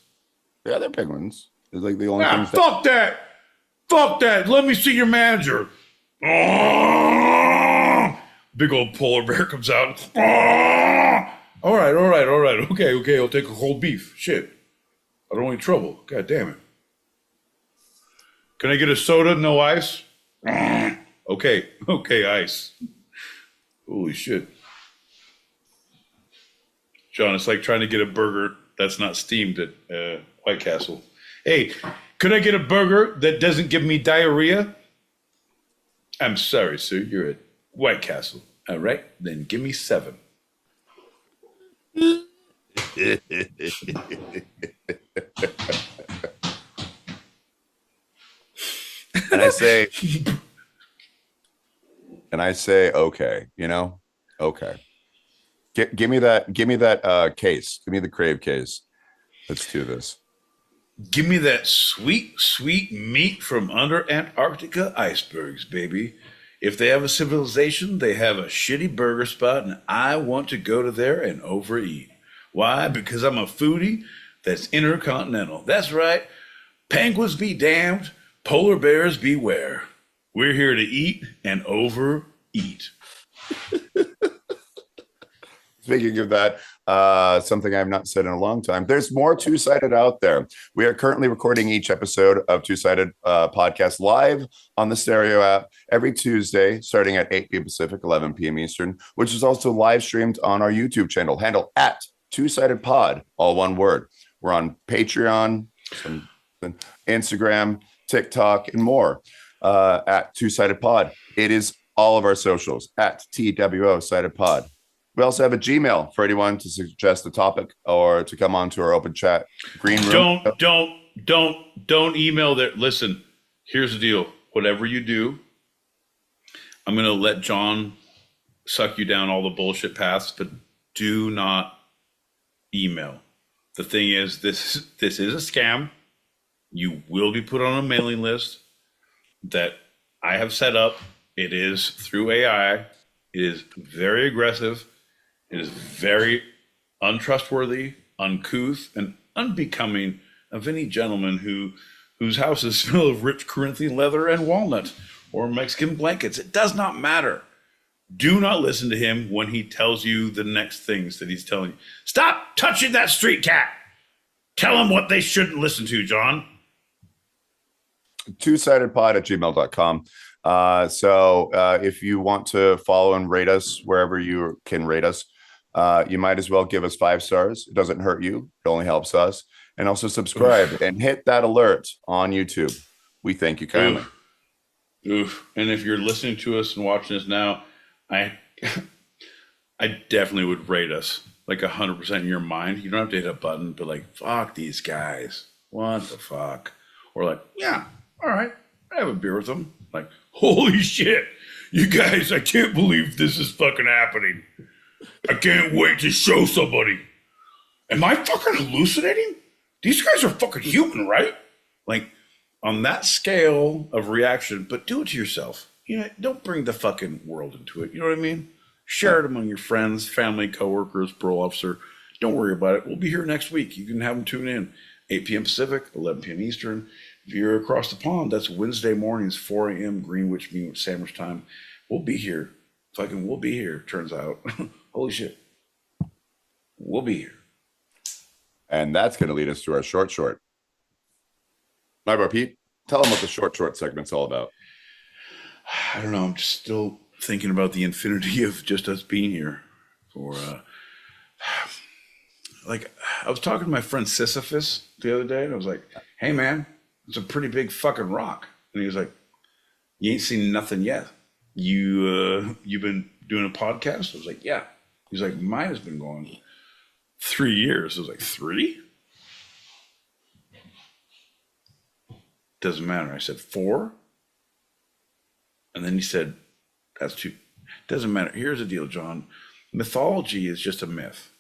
Yeah, they're penguins. It's like the only thing. Fuck that. Fuck that. Let me see your manager. Big old polar bear comes out. All right. Okay, I'll take a cold beef. Shit. I don't want any trouble. God damn it. Can I get a soda? No ice? Okay, ice. Holy shit. John, it's like trying to get a burger that's not steamed at White Castle. Hey, could I get a burger that doesn't give me diarrhea? I'm sorry, sir. You're at White Castle. All right, then give me 7. And I say, okay, okay. Give me that case. Give me the Crave case. Let's do this. Give me that sweet, sweet meat from under Antarctica icebergs, baby. If they have a civilization, they have a shitty burger spot, and I want to go to there and overeat. Why? Because I'm a foodie that's intercontinental. That's right. Penguins be damned, polar bears beware. We're here to eat and overeat. Speaking of that, something I've not said in a long time, there's more Two-Sided out there. We are currently recording each episode of Two-Sided podcast live on the Stereo app every Tuesday, starting at 8 p.m. Pacific, 11 p.m. Eastern, which is also live streamed on our YouTube channel, handle at Two-Sided Pod, all one word. We're on Patreon, Instagram, TikTok, and more at Two-Sided Pod. It is all of our socials at TWO Sided Pod. We also have a Gmail for anyone to suggest a topic or to come on to our open chat. Green room. Don't email that. Listen, here's the deal. Whatever you do, I'm going to let John suck you down all the bullshit paths, but do not email. The thing is, this is a scam. You will be put on a mailing list that I have set up. It is through AI. It is very aggressive. It is very untrustworthy, uncouth, and unbecoming of any gentleman whose house is full of rich Corinthian leather and walnut or Mexican blankets. It does not matter. Do not listen to him when he tells you the next things that he's telling you. Stop touching that street cat. Tell them what they shouldn't listen to, John. twosidedpod@gmail.com. So if you want to follow and rate us wherever you can rate us, you might as well give us 5 stars. It doesn't hurt you. It only helps us. And also subscribe and hit that alert on YouTube. We thank you kindly. Oof. And if you're listening to us and watching us now, I definitely would rate us like 100% in your mind. You don't have to hit a button, but like, fuck these guys. What the fuck? Or like, yeah, all right, I have a beer with them. Like, holy shit, you guys, I can't believe this is fucking happening. I can't wait to show somebody. Am I fucking hallucinating? These guys are fucking human, right? Like, on that scale of reaction, but do it to yourself. You know, don't bring the fucking world into it. You know what I mean? Share it among your friends, family, coworkers, parole officer. Don't worry about it. We'll be here next week. You can have them tune in. 8 p.m. Pacific, 11 p.m. Eastern. If you're across the pond, that's Wednesday mornings, 4 a.m. Greenwich Mean Sandwich time. We'll be here. We'll be here, turns out. Holy shit. We'll be here. And that's going to lead us to our short. My bro Pete, tell them what the short segment's all about. I don't know. I'm just still thinking about the infinity of just us being here. Like, I was talking to my friend Sisyphus the other day, and I was like, hey, man, it's a pretty big fucking rock. And he was like, you ain't seen nothing yet. You've been doing a podcast? I was like, yeah. He's like, mine has been going 3 years. I was like, 3? Doesn't matter. I said 4. And then he said, that's 2. Doesn't matter. Here's the deal, John. Mythology is just a myth.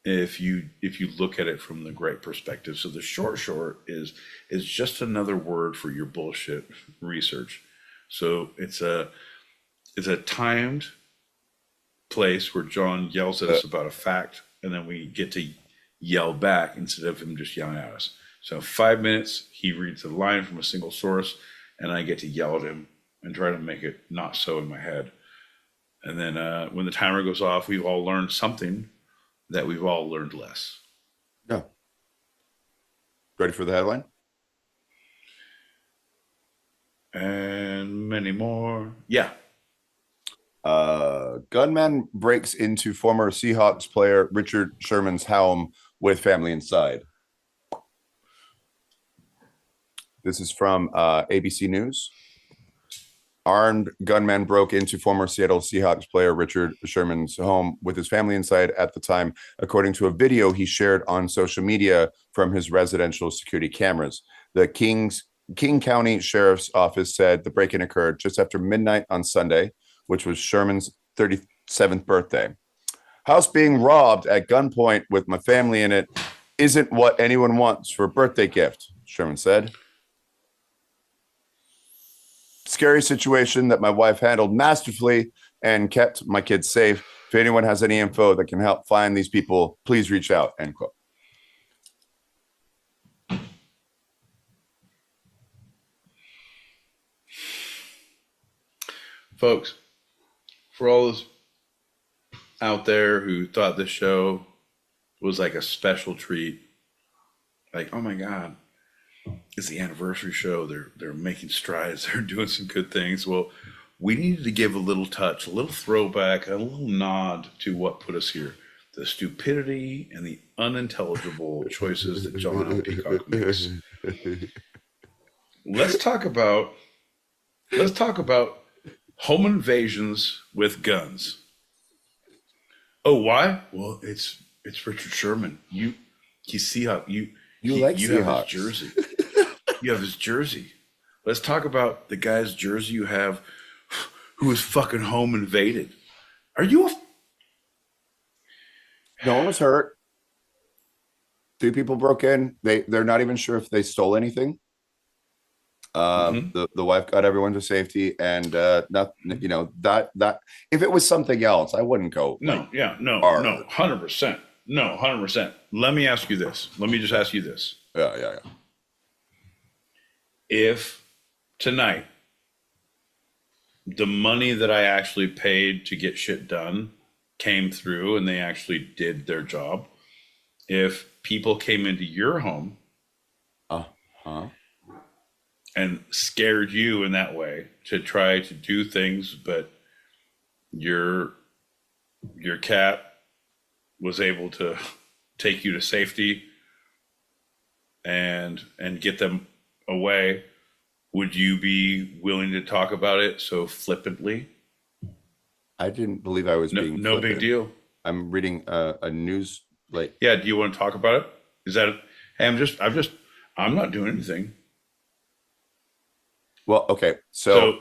If you look at it from the great perspective. So the short is just another word for your bullshit research. So it's a timed place where John yells at us about a fact, and then we get to yell back instead of him just yelling at us. So 5 minutes, he reads a line from a single source, and I get to yell at him and try to make it not so in my head. And then when the timer goes off, we've all learned something that we've all learned less. Yeah. Ready for the headline? And many more. Yeah. Gunman breaks into former Seahawks player Richard Sherman's home with family inside. This is from ABC News. Armed gunman broke into former Seattle Seahawks player Richard Sherman's home with his family inside at the time, according to a video he shared on social media from his residential security cameras. The King County Sheriff's Office said the break-in occurred just after midnight on Sunday, which was Sherman's 37th birthday. House being robbed at gunpoint with my family in it isn't what anyone wants for a birthday gift, Sherman said. scary situation that my wife handled masterfully and kept my kids safe. If anyone has any info that can help find these people, please reach out, end quote. Folks, for all those out there who thought this show was like a special treat, like, oh my God, it's the anniversary show. They're making strides. They're doing some good things. Well, we needed to give a little touch, a little throwback, a little nod to what put us here. The stupidity and the unintelligible choices that John L. Peacock makes. Let's talk about home invasions with guns. Oh, why? Well, it's Richard Sherman. You see how you like you Seahawks. have his jersey. You have his jersey. Let's talk about the guy's jersey you have who was fucking home invaded. Are you No one was hurt. 2 people broke in. They're not even sure if they stole anything. The wife got everyone to safety, and not, you know, that if it was something else, I wouldn't go. No, 100%. No, 100%. Let me ask you this. Let me just ask you this. Yeah. If tonight the money that I actually paid to get shit done came through and they actually did their job, if people came into your home and scared you in that way to try to do things, but your cat was able to take you to safety and get them away, would you be willing to talk about it so flippantly? I didn't believe I was being No flippant. big deal. I'm reading a news, like, Yeah, do you want to talk about it? Is that hey, I'm not doing anything. well, okay, so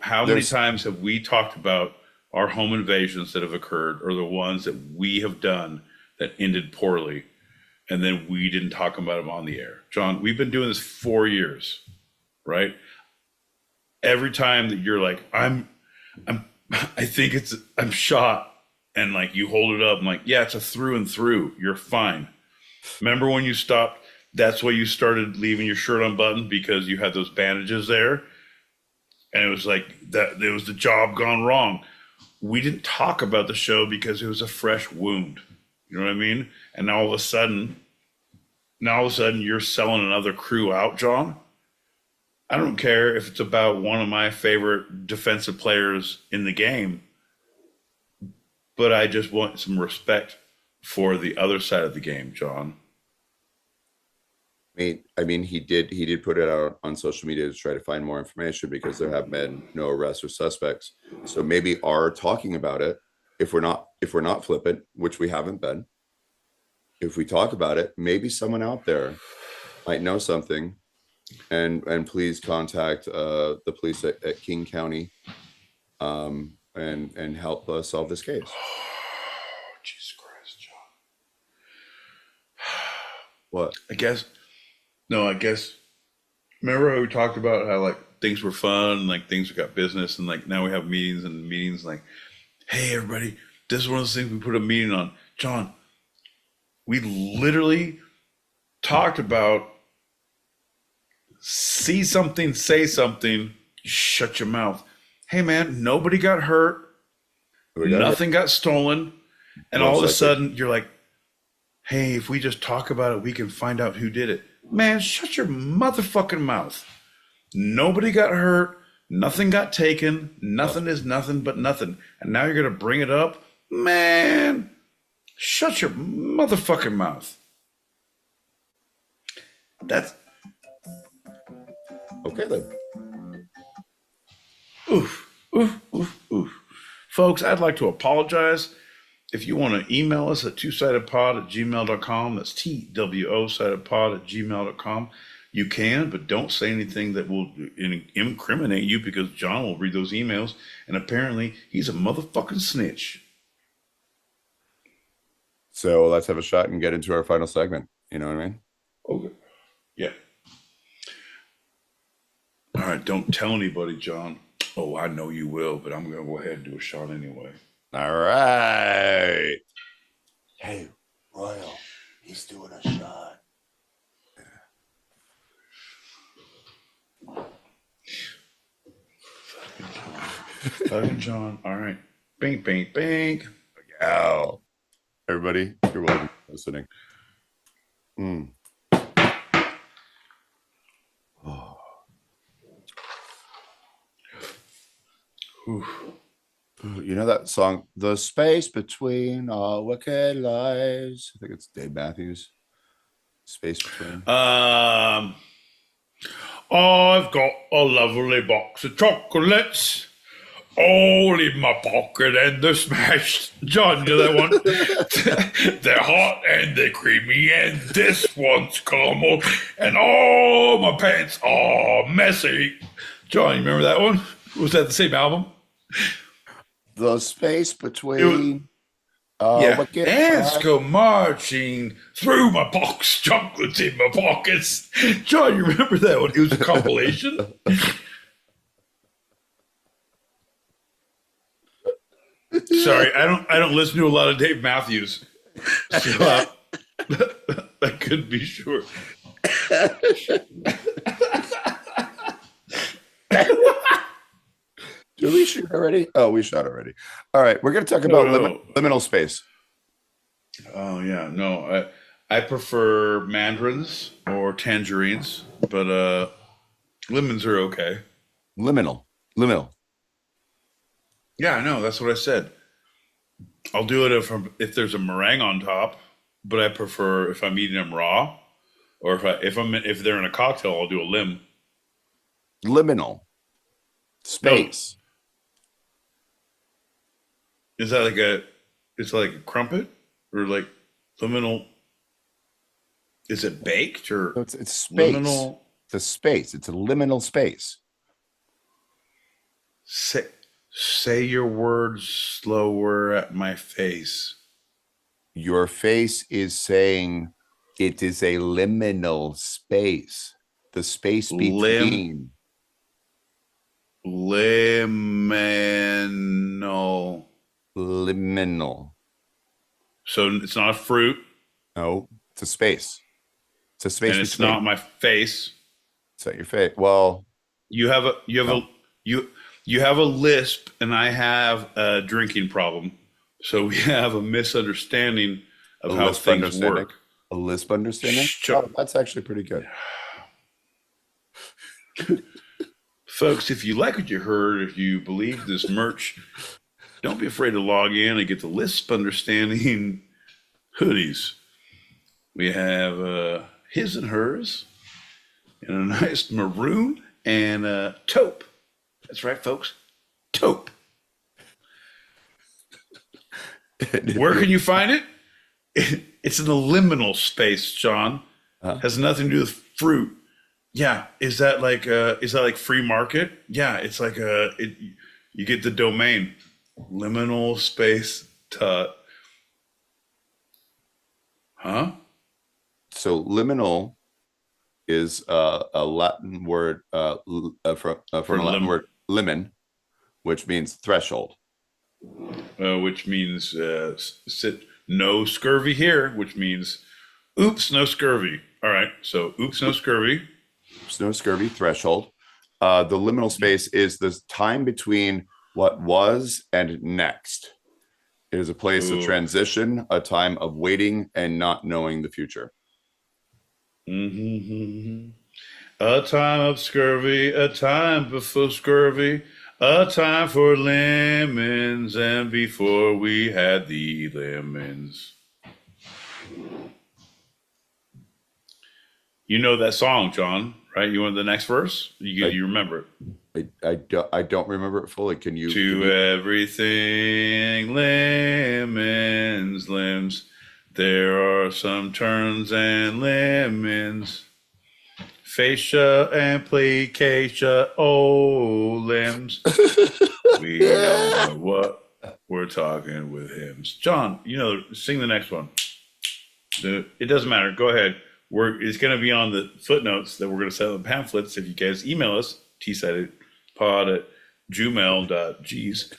how many times have we talked about our home invasions that have occurred, or the ones that we have done that ended poorly, and then we didn't talk about them on the air? John, we've been doing this 4 years, right? Every time that you're like, I'm shot, and like you hold it up, I'm like, yeah, it's a through and through. You're fine. Remember when you stopped? That's why you started leaving your shirt unbuttoned, because you had those bandages there, and it was like that. It was the job gone wrong. We didn't talk about the show because it was a fresh wound. You know what I mean? And now all of a sudden you're selling another crew out, John. I don't care if it's about one of my favorite defensive players in the game, but I just want some respect for the other side of the game, John. I mean, he did put it out on social media to try to find more information, because there have been no arrests or suspects. So maybe our talking about it, if we're not flippant, which we haven't been, if we talk about it, maybe someone out there might know something, and please contact the police at King County, and help us solve this case. Oh, Jesus Christ, John. What? I guess remember how we talked about how like things were fun and like things got business, and like now we have meetings like, hey everybody, this is one of those things we put a meeting on. John, we literally talked about see something, say something, shut your mouth. Hey man, nobody got hurt, nothing got stolen, and all of a sudden you're like, hey, if we just talk about it, we can find out who did it. Man, shut your motherfucking mouth. Nobody got hurt. Nothing got taken. Nothing is nothing but nothing. And now you're going to bring it up? Man, shut your motherfucking mouth. That's... Okay, then. Oof. Folks, I'd like to apologize. If you want to email us at twosidedpod@gmail.com, that's TWO-sidedpod@gmail.com, you can, but don't say anything that will incriminate you, because John will read those emails, and apparently he's a motherfucking snitch. So let's have a shot and get into our final segment. You know what I mean? Okay. Yeah. All right, don't tell anybody, John. Oh, I know you will, but I'm going to go ahead and do a shot anyway. All right. Hey, Royal, he's doing a shot. Fucking John. All right. Bink, bink, bink. Ow. Everybody, you're welcome for listening. Oh. You know that song, The Space Between Our Wicked Lives? I think it's Dave Matthews. Space Between. I've got a lovely box of chocolates all in my pocket and they're smashed. John, you know that one? They're hot and they're creamy and this one's caramel and all my pants are messy. John, you remember that one? Was that the same album? The Space Between Wicked Ants Lives. go marching through my box, chocolates in my pockets. John, you remember that one? It was a compilation. Sorry, I don't listen to a lot of Dave Matthews. So, I couldn't be sure. Did we shoot already? Oh, we shot already. All right, we're going to talk about liminal space. Oh yeah, no, I prefer mandarins or tangerines, but lemons are okay. Liminal. Yeah, I know. That's what I said. I'll do it if there's a meringue on top, but I prefer if I'm eating them raw, or if they're in a cocktail, I'll do a lim. Liminal space. Is that it's like a crumpet or like liminal? Is it baked or So it's space. liminal? The space. It's a liminal space. Say your words slower at my face. Your face is saying it is a liminal space. The space between. Liminal. Liminal. So it's not a fruit, No, it's a space. It's a space. and it's between. not my face. It's not your face. Well, You have a lisp, and I have a drinking problem. So we have a misunderstanding of how lisp things understanding. work. A lisp understanding. Sure. Oh, that's actually pretty good. Folks, if you like what you heard, if you believe this merch, don't be afraid to log in and get the lisp understanding hoodies. We have his and hers in a nice maroon and taupe. That's right, folks. Taupe. Where can you find it? It's in the liminal space, John. Has nothing to do with fruit. Yeah, is that like free market? Yeah, it's like you get the domain liminal space tut. Huh? So liminal is a Latin word from a Latin word limen, which means threshold. Which means no scurvy here, which means oops, no scurvy. All right, so oops, no scurvy. No scurvy threshold. The liminal space is the time between what was and next. It is a place of transition, a time of waiting and not knowing the future. Mm-hmm. A time of scurvy, a time before scurvy, a time for lemons, and before we had the lemons. You know that song, John, right? You want the next verse? You remember it. I don't remember it fully. Can you? Everything lemons, limbs. There are some turns and lemons. Fascia and plicatia, oh, limbs. We don't know what we're talking with hymns. John, sing the next one. It doesn't matter. Go ahead. It's going to be on the footnotes that we're going to send the pamphlets if you guys email us. tsidedpod at gmail.gs.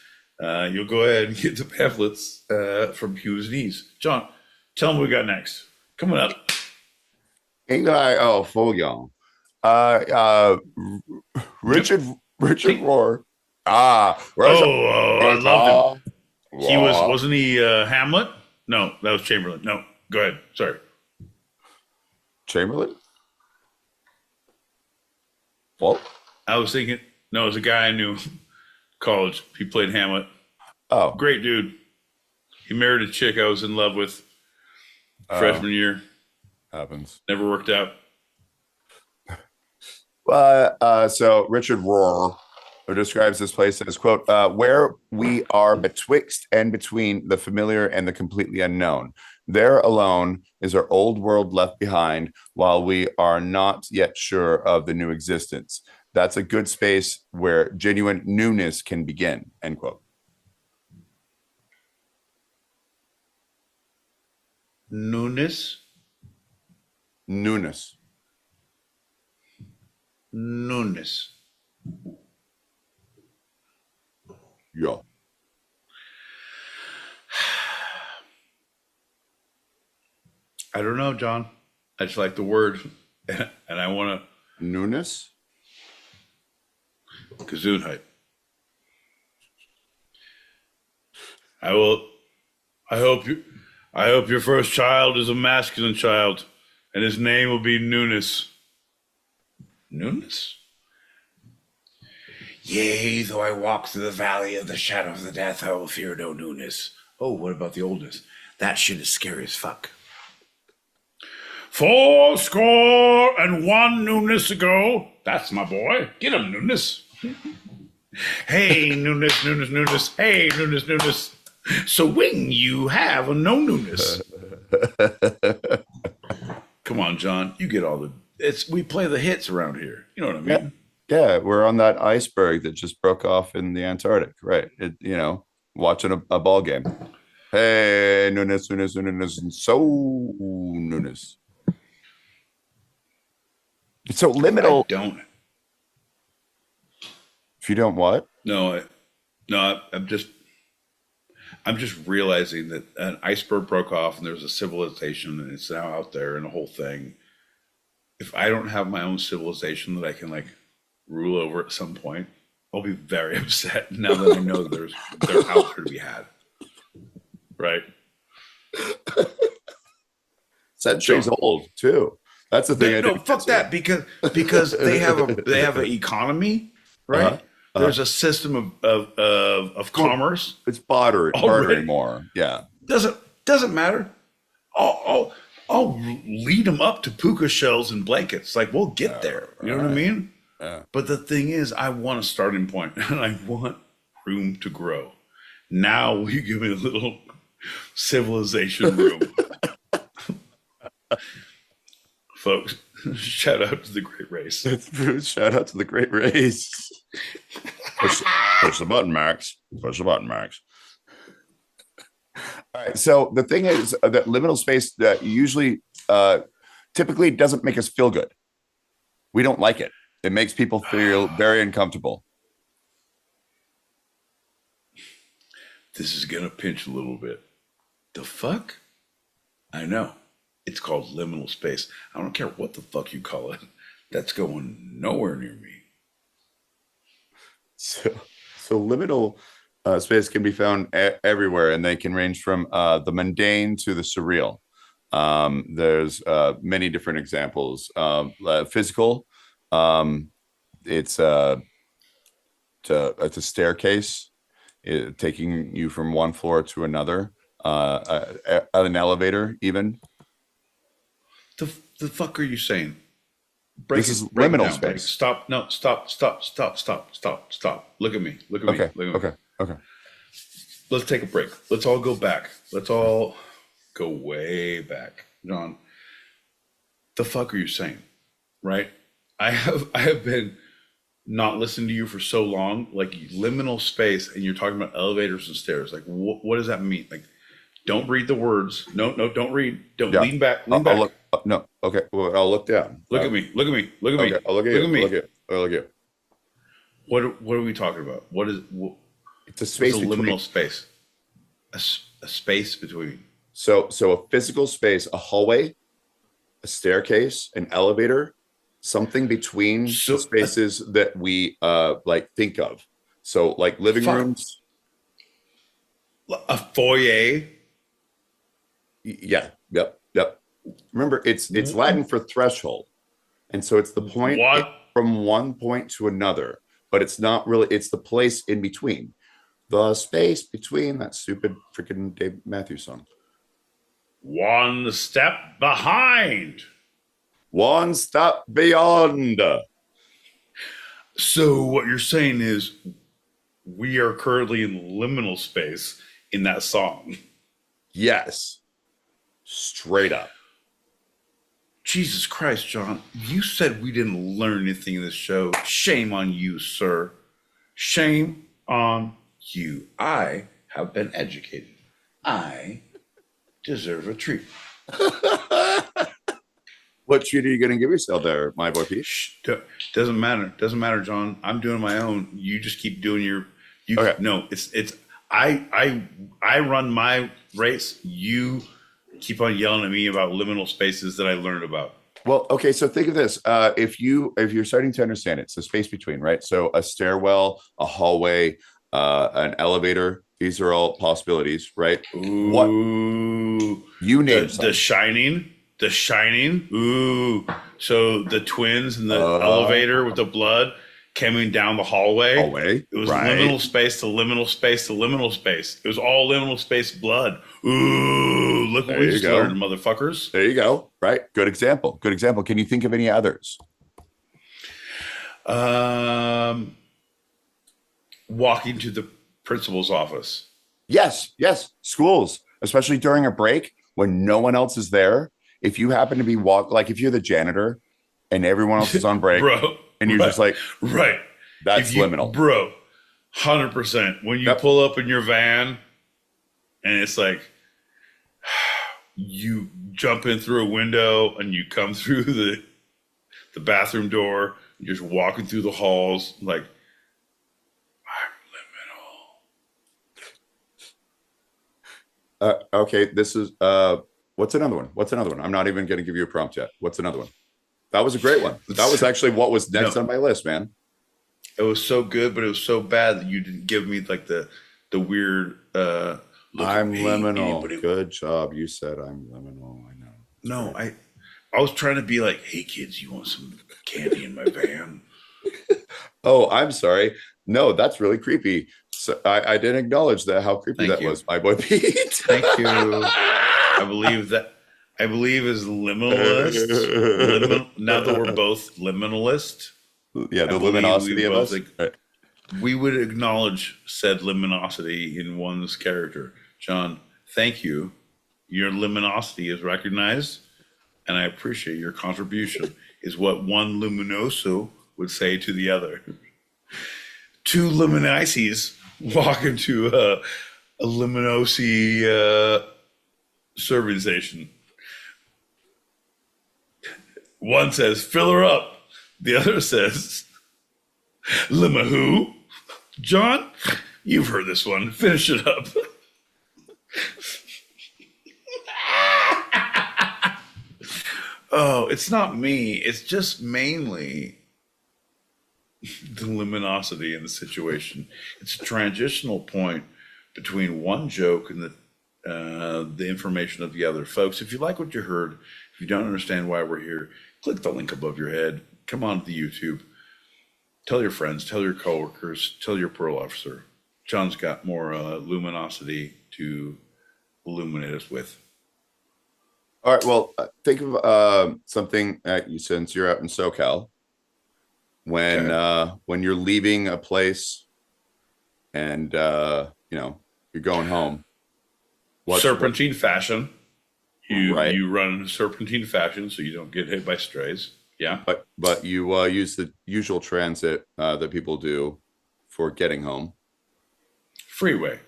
You'll go ahead and get the pamphlets from Hughes and Ease. John, tell them what we got next. Coming up. Full young. Richard Rohr. I loved him. He wasn't he Hamlet? No, that was Chamberlain. No, go ahead. Sorry. Chamberlain? What? I was thinking, no, it was a guy I knew in college. He played Hamlet. Oh. Great dude. He married a chick I was in love with freshman year. Happens. Never worked out. So Richard Rohr describes this place as, quote, where we are betwixt and between the familiar and the completely unknown. There alone is our old world left behind, while we are not yet sure of the new existence. That's a good space where genuine newness can begin, end quote. Newness? Newness. Newness. Yeah. I don't know, John. I just like the word, and I want Newness? to Gesundheit. I hope your first child is a masculine child, and his name will be Newness. Newness? Yea, though I walk through the valley of the shadow of the death, I will fear no newness. Oh, what about the oldness? That shit is scary as fuck. 81 newness ago. That's my boy. Get him, Newness. Hey, Newness. Hey, Newness. So when you have a no newness. Come on, John. You get all we play the hits around here. You know what I mean? Yeah, we're on that iceberg that just broke off in the Antarctic, right? Watching a ball game. Hey, Newness, and so Newness. So Liminal. I don't. If you don't what? No, I'm just realizing that an iceberg broke off and there's a civilization and it's now out there and the whole thing. If I don't have my own civilization that I can rule over at some point, I'll be very upset now that I know they're out there to be had. Right? Centuries old too. That's the thing. No, fuck that because they have an economy, right? Uh-huh. There's a system of commerce. It's bartering more. Yeah. Doesn't matter. I'll lead them up to puka shells and blankets. We'll get there. You know what I mean? Yeah. But the thing is, I want a starting point and I want room to grow. Now will you give me a little civilization room? Folks, shout out to the Great Race. Shout out to the Great Race. Push the button, Max. Push the button, Max. All right. So the thing is that liminal space that usually typically doesn't make us feel good. We don't like it. It makes people feel very uncomfortable. This is going to pinch a little bit. The fuck? I know. It's called liminal space. I don't care what the fuck you call it. That's going nowhere near me. So liminal space can be found everywhere, and they can range from the mundane to the surreal. There's many different examples. Physical, it's a staircase taking you from one floor to another. An elevator, even. The fuck are you saying? This is liminal space. Stop. No, stop. Look at me. Okay. Let's take a break. Let's all go back. Let's all go way back. John, the fuck are you saying? Right? I have been not listening to you for so long, liminal space, and you're talking about elevators and stairs. What does that mean? Don't read the words. No, don't read. Don't lean back. I'll look. No. Okay. Well, I'll look down. Look at me. Okay, I'll look at you. me. I'll look at you. What are we talking about? It's a space what's a between. liminal space? A space between. So a physical space, a hallway, a staircase, an elevator, something between So the spaces that we like think of. So like living Fuck. rooms. a foyer. Yeah. Yep. Remember, it's Latin for threshold. And so it's the point What? from one point to another, but it's not really, it's the place in between. The space between, that stupid freaking Dave Matthews song. One step behind. One step beyond. So what you're saying is we are currently in liminal space in that song. Yes. Straight up. Jesus Christ, John, you said we didn't learn anything in this show. Shame on you, sir. Shame on you. I have been educated. I deserve a treat. What treat are you going to give yourself there, my boy Pete? Doesn't matter. Doesn't matter, John. I'm doing my own. You just keep doing your. Okay. No, it's. I run my race. You keep on yelling at me about liminal spaces that I learned about. Well, okay, so think of this. If you're starting to understand it, it's the space between, right? So a stairwell, a hallway, an elevator. These are all possibilities, right? Ooh. What you name The Shining. The Shining. Ooh. So the twins in the elevator with the blood coming down the hallway. It was liminal space to liminal space to liminal space. It was all liminal space blood. Ooh, look what we just learned, motherfuckers. There you go. Right. Good example. Good example. Can you think of any others? Walking to the principal's office. Yes. Schools, especially during a break when no one else is there. If you happen to be like if you're the janitor and everyone else is on break, bro, and you're just like, right, that's liminal, bro. 100%. When you pull up in your van, and it's like you jump in through a window and you come through the bathroom door, you're just walking through the halls, like I'm liminal. Okay, this is what's another one? I'm not even going to give you a prompt yet. What's another one? That was a great one. That was actually what was next on my list, man. It was so good, but it was so bad that you didn't give me like the weird I'm liminal. Good job. You said I'm liminal. I know. No, I was trying to be like, hey kids, you want some candy in my van? Oh, I'm sorry. No, that's really creepy. So I didn't acknowledge that how creepy that was, my boy Pete. Thank you. I believe as liminalist. Now that we're both liminalist. Yeah, the luminosity of us. We would acknowledge said luminosity in one's character. John, thank you. Your luminosity is recognized, and I appreciate your contribution, is what one luminoso would say to the other. Two luminices walk into a luminosi serving station. One says, fill her up. The other says, Lima who? John, you've heard this one. Finish it up. Oh, it's not me. It's just mainly the luminosity in the situation. It's a transitional point between one joke and the information of the other. Folks, if you like what you heard, if you don't understand why we're here, click the link above your head. Come on to the YouTube. Tell your friends, tell your coworkers, tell your parole officer. John's got more luminosity to illuminate us with. All right. Well, think of something since you're out in SoCal. When you're leaving a place and you're going home. Serpentine fashion. You run in a serpentine fashion so you don't get hit by strays. Yeah. But you use the usual transit that people do for getting home. Freeway.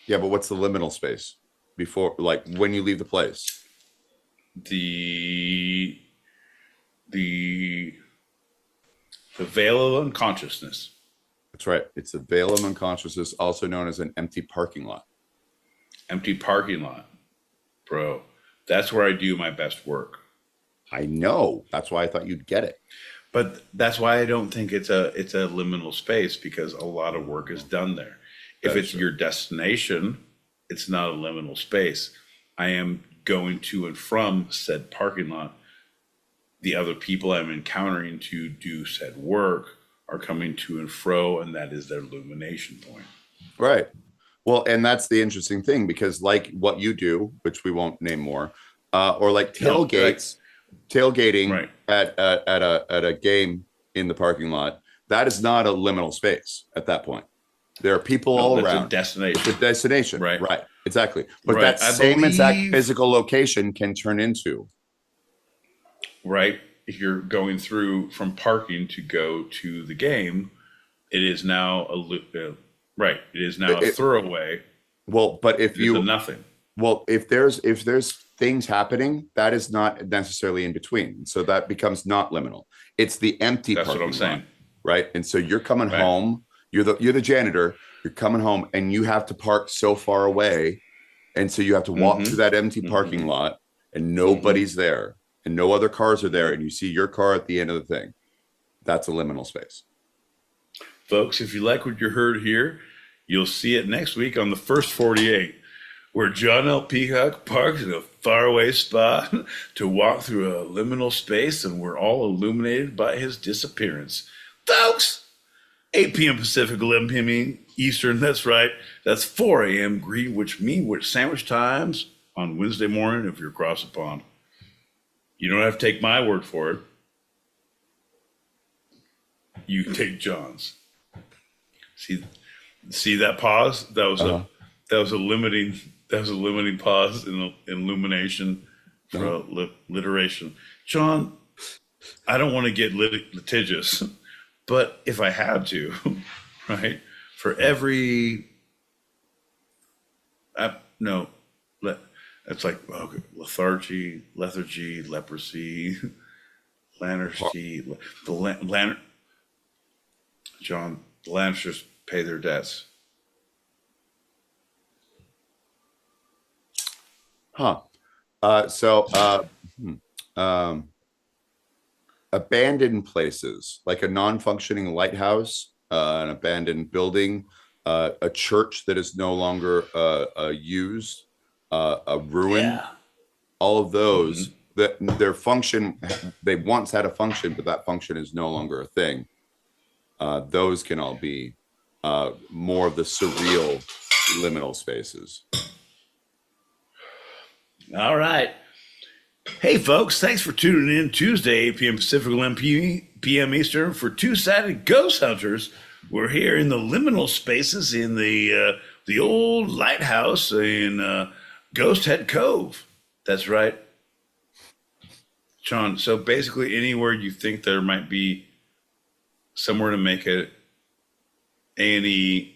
Yeah, but what's the liminal space before, like when you leave the place? The veil of unconsciousness. That's right. It's a veil of unconsciousness, also known as an empty parking lot. Empty parking lot, bro. That's where I do my best work. I know. That's why I thought you'd get it. But that's why I don't think it's a liminal space, because a lot of work is done there. If it's your destination, it's not a liminal space. I am going to and from said parking lot. The other people I'm encountering to do said work are coming to and fro, and that is their illumination point. Right. Well, and that's the interesting thing, because like what you do, which we won't name more, or like tailgating right. at a game in the parking lot, that is not a liminal space at that point. There are people all around. A destination. It's a destination. Right. Right. Exactly. But Right. that same exact physical location can turn into. Right. If you're going through from parking to go to the game, it is now right. It is now a throwaway. Well, but if you nothing. Well, if there's things happening, that is not necessarily in between. So that becomes not liminal. It's the empty That's parking what I'm saying. lot, right? And so you're coming Right. home. You're the janitor. You're coming home, and you have to park so far away, and so you have to walk through that empty parking lot, and nobody's there, and no other cars are there, and you see your car at the end of the thing. That's a liminal space. Folks, if you like what you heard here, you'll see it next week on the first 48, where John L. Peacock parks in a faraway spot to walk through a liminal space, and we're all illuminated by his disappearance. Folks, 8 p.m. Pacific, 11 p.m. Eastern, that's right. That's 4 a.m. Greenwich sandwich times on Wednesday morning if you're across the pond. You don't have to take my word for it. You can take John's. See that pause? That was a limiting pause in illumination for alliteration. John, I don't want to get litigious, but if I had to, right? For every it's like lethargy, leprosy, lanarchy, John, the Lannisters pay their debts. Abandoned places, like a non-functioning lighthouse, an abandoned building, a church that is no longer used, a ruin, all of those that their function, they once had a function, but that function is no longer a thing. Those can all be more of the surreal liminal spaces. All right. Hey, folks, thanks for tuning in Tuesday, 8 p.m. Pacific, 11 p.m. Eastern for Two-Sided Ghost Hunters. We're here in the liminal spaces in the old lighthouse in Ghost Head Cove. That's right. Sean, so basically anywhere you think there might be somewhere to make it A&E,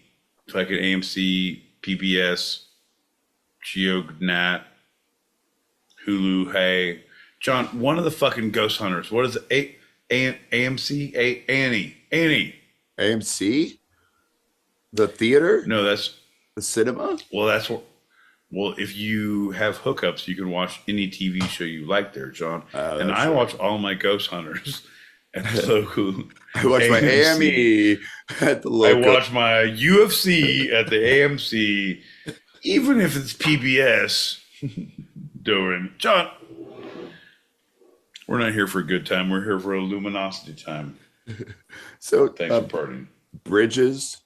like an AMC, PBS, GeoNat, Hulu, hey. John, one of the fucking Ghost Hunters. What is it? AMC? A&E. AMC? The theater? No, that's... The cinema? Well, that's what... Well, if you have hookups, you can watch any TV show you like there, John. And I watch all my Ghost Hunters at the local... I watch my AME at the local... I watch my UFC at the AMC, even if it's PBS. Doing John, we're not here for a good time. We're here for a luminosity time. So thanks for partying. Bridges,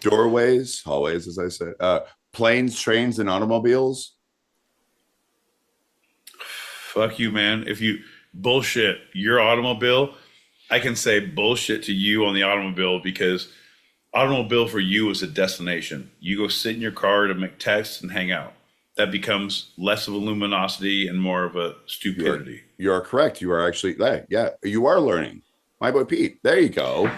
doorways, hallways, as I said, planes, trains, and automobiles. Fuck you, man. If you bullshit your automobile, I can say bullshit to you on the automobile, because automobile for you is a destination. You go sit in your car to make texts and hang out. That becomes less of a luminosity and more of a stupidity. You are correct. You are actually, yeah, you are learning. My boy Pete. There you go.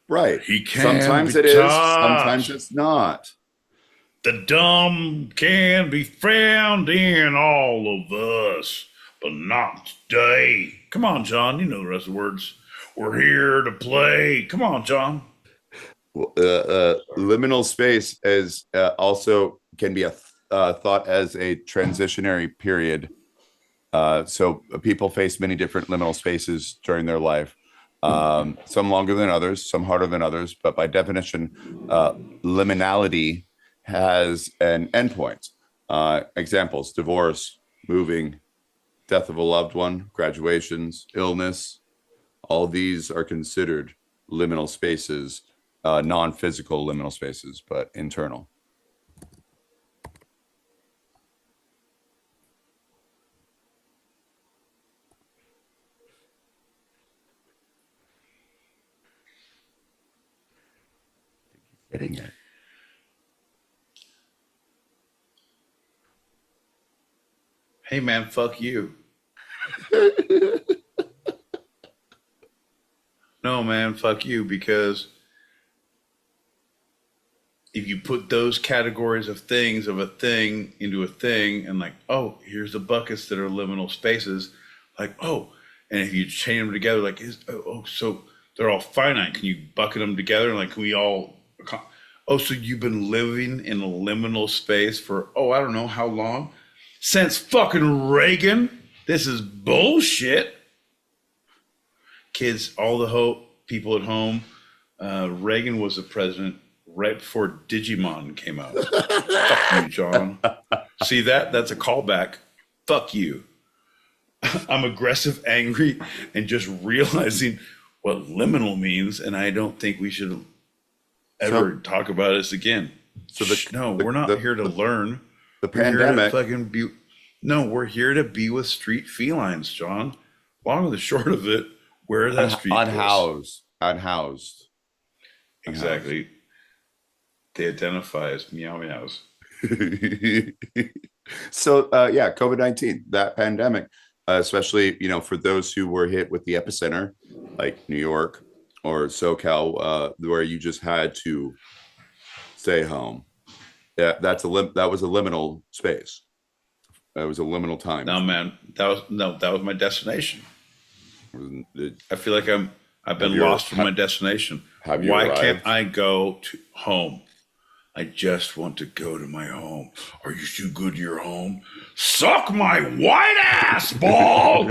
Right. He can sometimes it taught. is, sometimes it's not. The dumb can be found in all of us, but not today. Come on, John. You know the rest of the words. We're here to play. Come on, John. Liminal space is also can be thought as a transitionary period. So people face many different liminal spaces during their life. Some longer than others, some harder than others, but by definition, liminality has an endpoint. Examples: divorce, moving, death of a loved one, graduations, illness. All these are considered liminal spaces, non-physical liminal spaces, but internal. Getting it. Hey man, fuck you. No man, fuck you, because if you put those categories of things of a thing into a thing and like, oh, here's the buckets that are liminal spaces, like, oh, and if you chain them together, like, so they're all finite. Can you bucket them together? And like, can we all, oh, so you've been living in a liminal space for, oh, I don't know how long? Since fucking Reagan. This is bullshit. Kids, all the hope, people at home, Reagan was the president right before Digimon came out. Fuck you, John. See that? That's a callback. Fuck you. I'm aggressive, angry, and just realizing what liminal means, and I don't think we should ever talk about this again. So we're not here to learn. The pandemic. We're here to be with street felines, John. Long and the short of it, where that street unhoused. Exactly. They identify as meow meows. So COVID-19, that pandemic, especially for those who were hit with the epicenter, like New York or SoCal, where you just had to stay home. Yeah, that was a liminal space. That was a liminal time. No, man, that was my destination. I feel like I've been lost from my destination. Why can't I go to home? I just want to go to my home. Are you too good to your home? Suck my white ass ball.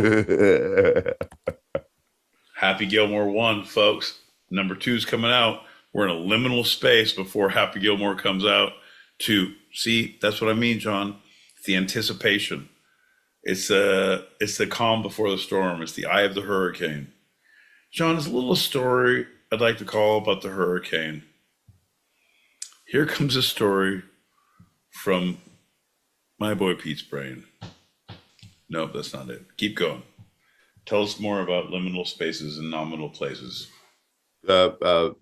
Happy Gilmore 1, folks. Number 2 is coming out. We're in a liminal space before Happy Gilmore comes out. 2. See, that's what I mean, John. It's the anticipation. It's the calm before the storm. It's the eye of the hurricane. John, there's a little story I'd like to call about the hurricane. Here comes a story from my boy Pete's brain. Nope, that's not it. Keep going. Tell us more about liminal spaces and nominal places.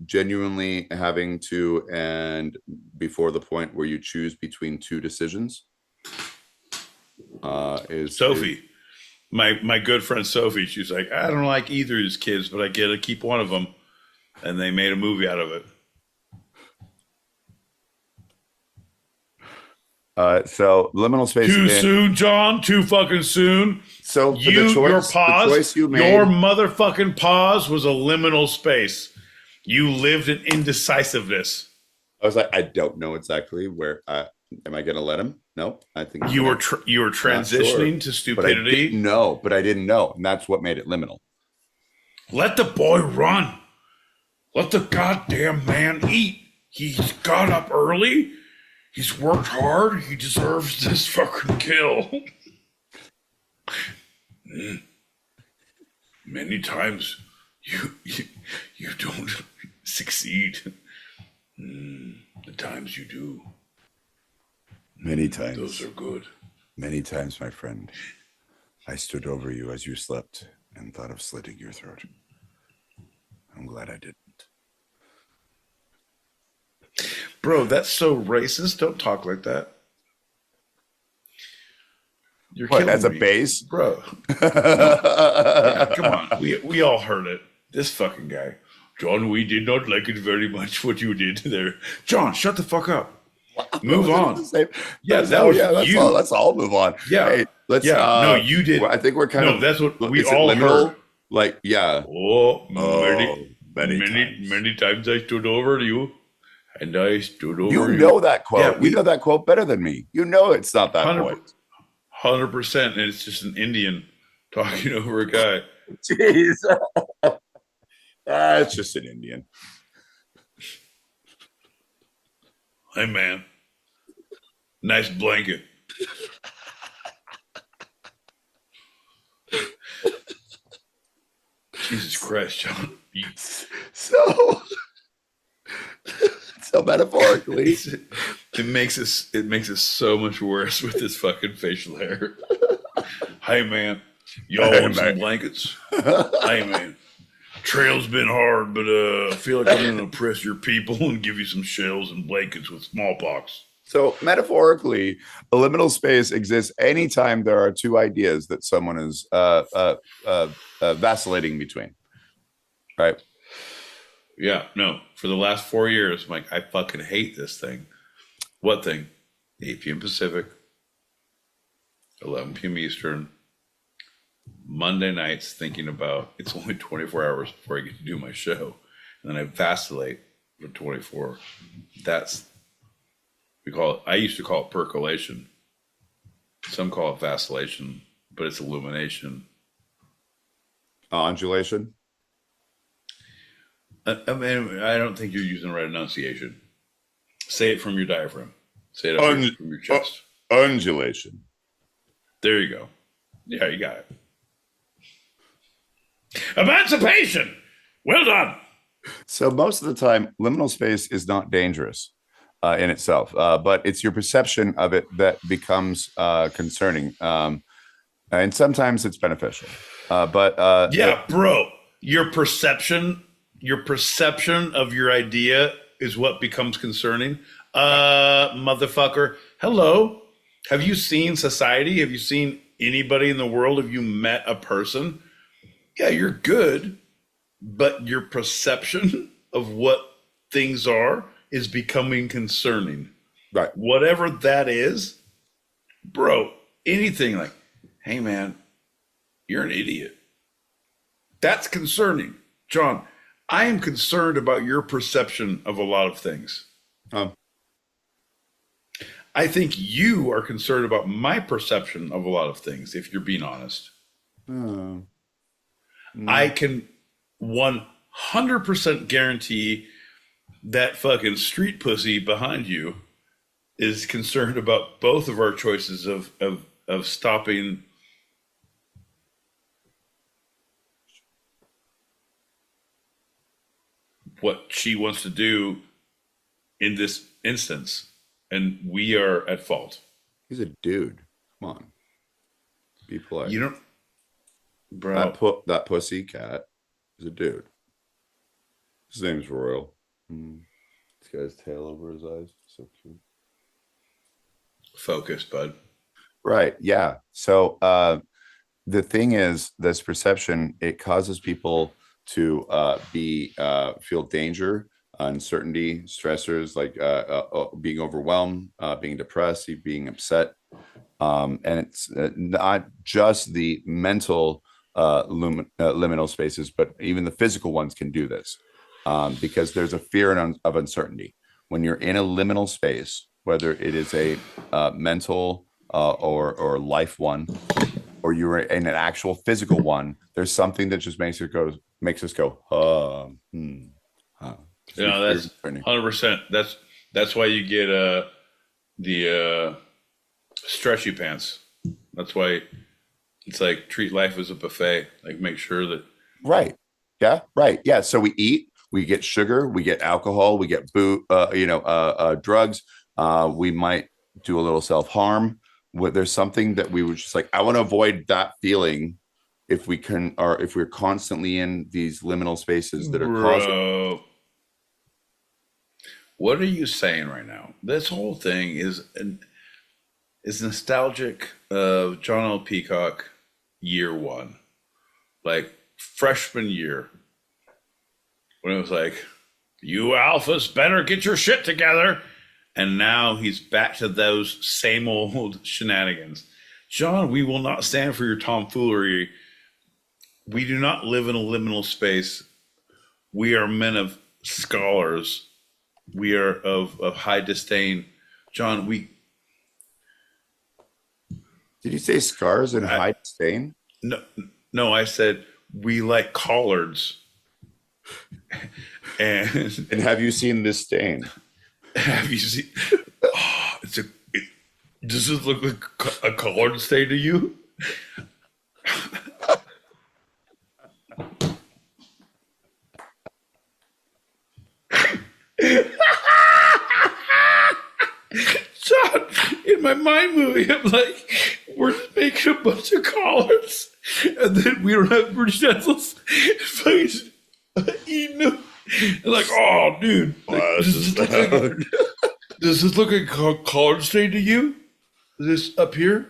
Genuinely having to, and before the point where you choose between two decisions. Is Sophie, my good friend Sophie. She's like, I don't like either of these kids, but I get to keep one of them, and they made a movie out of it. So liminal space. Too soon, John. Too fucking soon. So your pause, your motherfucking pause was a liminal space. You lived in indecisiveness. I was like, I don't know exactly where. Am I going to let him? No, I think you were transitioning to stupidity. But I didn't know, and that's what made it liminal. Let the boy run. Let the goddamn man eat. He's got up early. He's worked hard. He deserves this fucking kill. Many times you don't succeed. The times you do. Many times. Those are good. Many times, my friend. I stood over you as you slept and thought of slitting your throat. I'm glad I didn't. Bro, that's so racist. Don't talk like that. You're what, killing as a me. base? Bro. Yeah, come on. We all heard it. This fucking guy. John, we did not like it very much what you did there. John, shut the fuck up. Move on. Yeah, that's you. All. Let's all move on. Yeah. Hey, let's. No, you did. I think we're kind of. That's what we all heard. Like, yeah. Oh, Many times I stood over you, and I stood over You know that quote. Yeah, you know that quote better than me. You know it's not that 100%, point. 100%, and it's just an Indian talking over a guy. Jeez. It's just an Indian. Hey, man. Nice blanket. Jesus Christ, John. So metaphorically, it makes it so much worse with this fucking facial hair. Hey, man. Y'all want some blankets? Hey, man. Trail's been hard, but I feel like I'm going to oppress your people and give you some shells and blankets with smallpox. So metaphorically, a liminal space exists anytime there are two ideas that someone is vacillating between. Right? Yeah, no. For the last 4 years, I'm like, I fucking hate this thing. What thing? 8 p.m. Pacific, 11 p.m. Eastern. Monday nights thinking about it's only 24 hours before I get to do my show. And then I vacillate for 24. I used to call it percolation. Some call it vacillation, but it's illumination. Undulation. I mean, I don't think you're using the right enunciation. Say it from your diaphragm. Say it from your chest. Undulation. There you go. Yeah, you got it. Emancipation! Well done! So most of the time, liminal space is not dangerous in itself, but it's your perception of it that becomes concerning. And sometimes it's beneficial. Bro, your perception of your idea is what becomes concerning. Motherfucker. Hello. Have you seen society? Have you seen anybody in the world? Have you met a person? Yeah, you're good, but your perception of what things are is becoming concerning. Right. Whatever that is, bro, anything like, hey, man, you're an idiot. That's concerning. John, I am concerned about your perception of a lot of things. I think you are concerned about my perception of a lot of things, if you're being honest. I can 100% guarantee that fucking street pussy behind you is concerned about both of our choices of stopping what she wants to do in this instance, and we are at fault. He's a dude. Come on. Be polite. You don't, bro. That pussy cat is a dude. His name's Royal. This guy's tail over his eyes. So cute. Focus, bud. Right. Yeah. So the thing is, this perception, it causes people to feel danger, uncertainty, stressors like being overwhelmed, being depressed, being upset. And it's not just the mental liminal spaces, but even the physical ones can do this because there's a fear of uncertainty. When you're in a liminal space, whether it is a mental or life one, or you're in an actual physical one, there's something that just makes us go, Yeah, that's 100%. That's why you get the stretchy pants. That's why it's like treat life as a buffet. Like make sure that right. Yeah, right. Yeah. So we eat, we get sugar, we get alcohol, we get drugs. We might do a little self-harm. There's something that we would just like, I want to avoid that feeling if we can, or if we're constantly in these liminal spaces that are causing. What are you saying right now? This whole thing is nostalgic of John L. Peacock year one, like freshman year, when it was like, you alphas better get your shit together. And now he's back to those same old shenanigans. John, we will not stand for your tomfoolery. We do not live in a liminal space We are men of scholars. We are of high disdain. John, Did you say scars and high disdain? no, I said we like collards. And have you seen this stain? have you seen? Oh, does this look like a collard stain to you? John, in my mind movie, I'm like, we're just making a bunch of collards, and then we don't have British utensils. Fucking eating them. And like, oh, dude, like, does this look like a collard stain to you? This up here?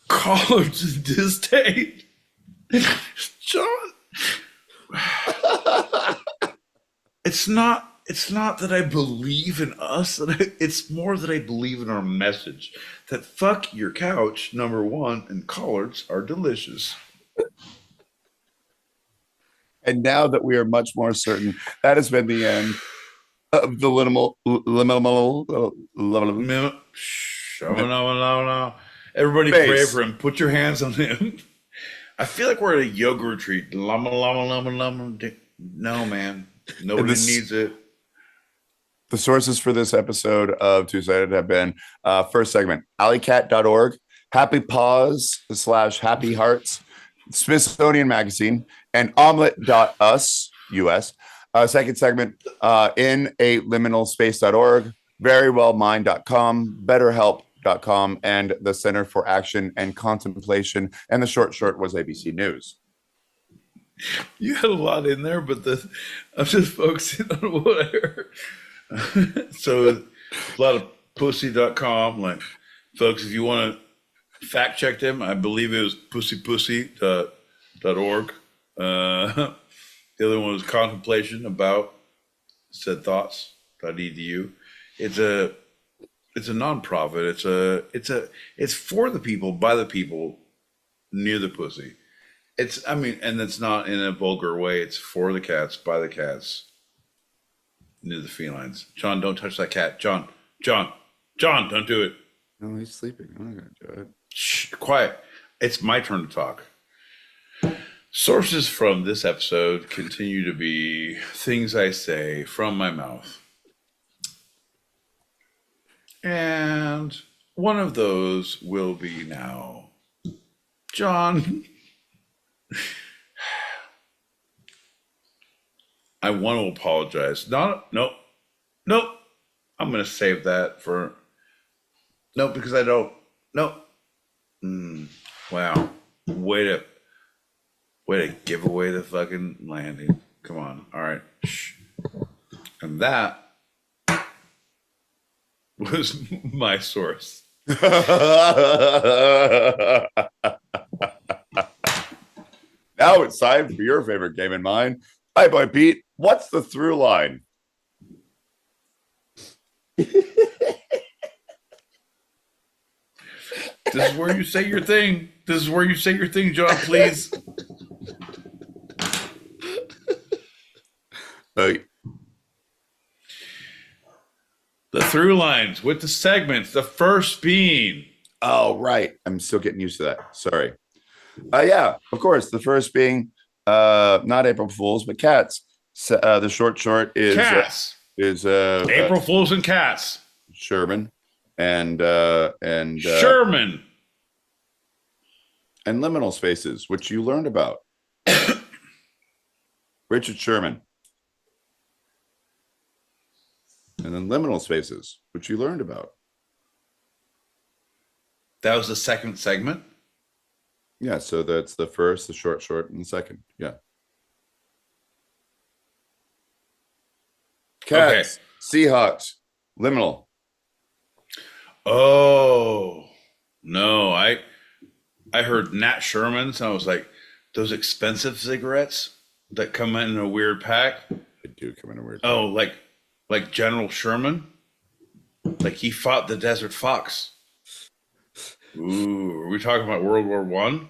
Collards and disdain. John. It's not that I believe in us. It's more that I believe in our message. That fuck your couch, number one, and collards are delicious. And now that we are much more certain, that has been the end of the Liminal. Everybody Base. pray for him. Put your hands on him. I feel like we're at a yoga retreat. Lama, lama, lama, lama. No, man. Nobody needs it. The sources for this episode of Two-Sided have been first segment, alleycat.org, Happy Paws / Happy Hearts, Smithsonian Magazine, and omelet.us, US. Second segment, in a liminal space.org, verywellmind.com, betterhelp.com, and the Center for Action and Contemplation. And the short was ABC News. You had a lot in there, but I'm just focusing on what I heard. So a lot of pussy.com. Like, folks, if you want to fact check them, I believe it was pussypussy.org. The other one was contemplation about said thoughts.edu. It's a nonprofit. It's for the people, by the people, near the pussy. And it's not in a vulgar way. It's for the cats, by the cats, near the felines. John, don't touch that cat. John, don't do it. No, he's sleeping. I'm not going to do it. Shh, quiet. It's my turn to talk. Sources from this episode continue to be things I say from my mouth. And one of those will be now. John, I want to apologize. Nope. I'm going to save that for... Nope, because I don't... Nope. Wow. Way to give away the fucking landing. Come on. All right. Shh. And that was my source. Now it's time for your favorite game in mind. Hi, boy Pete. What's the through line? This is where you say your thing. John, please. The through lines with the segments. The first being. Oh, right. I'm still getting used to that. Sorry. Yeah, of course. The first being not April Fools, but cats. The short is cats. April Fools and cats. Sherman and Sherman and liminal spaces, which you learned about. Richard Sherman. And then liminal spaces, which you learned about. That was the second segment? Yeah, so that's the first, the short, and the second. Yeah. Cats, okay. Seahawks, liminal. Oh, no. I heard Nat Sherman's, and I was like, those expensive cigarettes that come in a weird pack? They do come in a weird pack. Oh, like General Sherman? Like he fought the Desert Fox. Ooh, are we talking about World War I?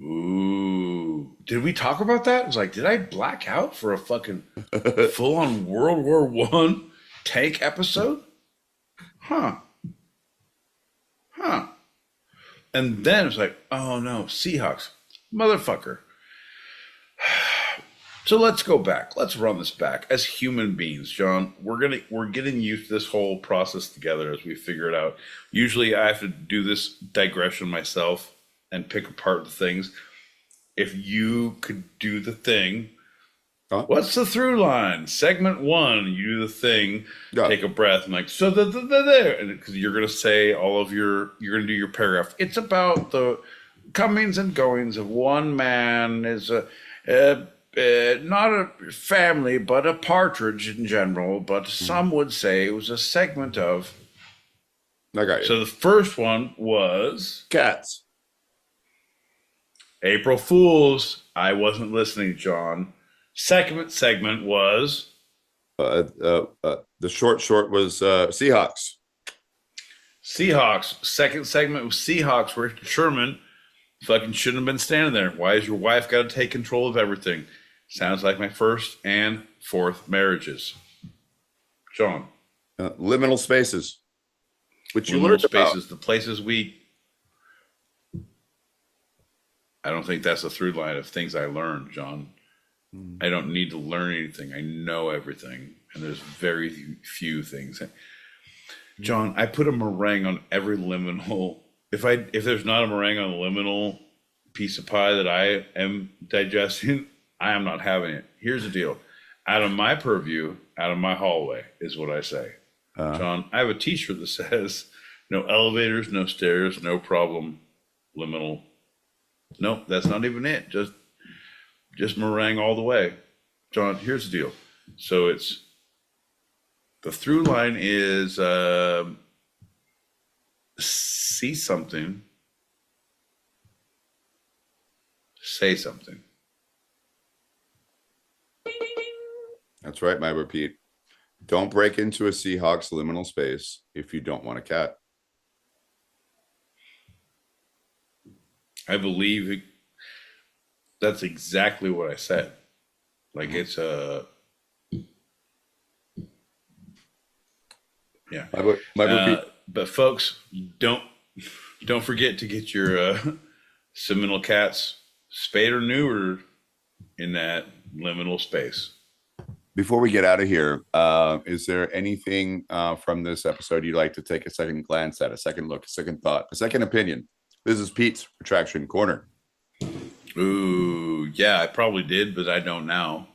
Ooh. did we talk about that? I was like, did I black out for a fucking full-on World War One tank episode? Huh. And then it's like, oh no, Seahawks, motherfucker. So let's go back. Let's run this back as human beings, John. We're getting used to this whole process together as we figure it out. Usually, I have to do this digression myself and pick apart the things. If you could do the thing, what's the through line? Segment 1, you do the thing, take a breath, and like, so there, because you're gonna say you're gonna do your paragraph. It's about the comings and goings of one man is not a family, but a partridge in general. But some would say it was a segment of. I got you. So the first one was cats. April Fools. I wasn't listening, John. Second segment was the short was Seahawks. Seahawks. Second segment was Seahawks, where Sherman fucking shouldn't have been standing there. Why has your wife got to take control of everything? Sounds like my first and fourth marriages. John. Liminal spaces. Which you Liminal learned spaces, about. the places we... I don't think that's a through line of things I learned, John. I don't need to learn anything. I know everything. And there's very few things. John, I put a meringue on every liminal. If there's not a meringue on the liminal piece of pie that I am digesting, I am not having it. Here's the deal. Out of my purview, out of my hallway is what I say. John, I have a t-shirt that says, no elevators, no stairs, no problem, liminal. Nope, that's not even it. Just meringue all the way. John, here's the deal. So it's, the through line is see something, say something. That's right, my repeat. Don't break into a Seahawks liminal space if you don't want a cat. I believe that's exactly what I said. Like it's a yeah. My repeat. But folks, don't forget to get your seminal cats spayed or neutered in that liminal space. Before we get out of here, is there anything from this episode you'd like to take a second glance at, a second look, a second thought, a second opinion? This is Pete's Retraction Corner. Ooh, yeah, I probably did, but I don't now.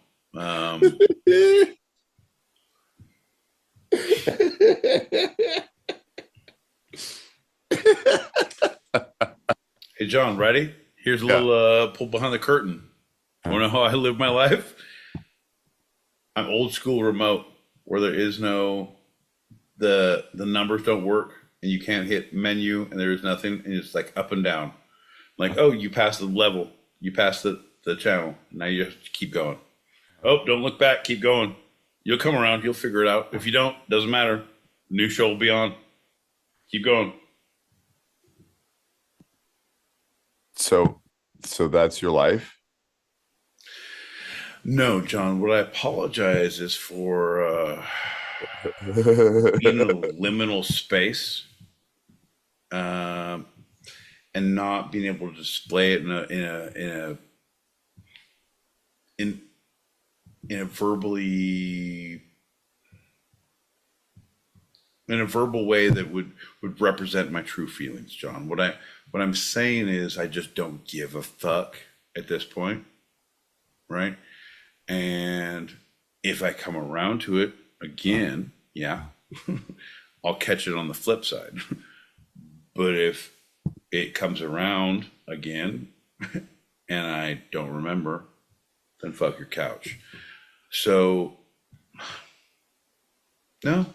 Hey, John, ready? Here's a little pull behind the curtain. You want to know how I live my life? I'm old school remote, where there is no, the numbers don't work and you can't hit menu and there is nothing and it's like up and down. Like, oh, you passed the level, you passed the channel. Now you have to keep going. Oh, don't look back, keep going. You'll come around, you'll figure it out. If you don't, doesn't matter. New show will be on. Keep going. So that's your life? No, John, what I apologize is for being in a liminal space and not being able to display it in a verbal way that would represent my true feelings, John. What I'm saying is I just don't give a fuck at this point, right? And if I come around to it again, yeah, I'll catch it on the flip side. But if it comes around again and I don't remember, then fuck your couch. So, no.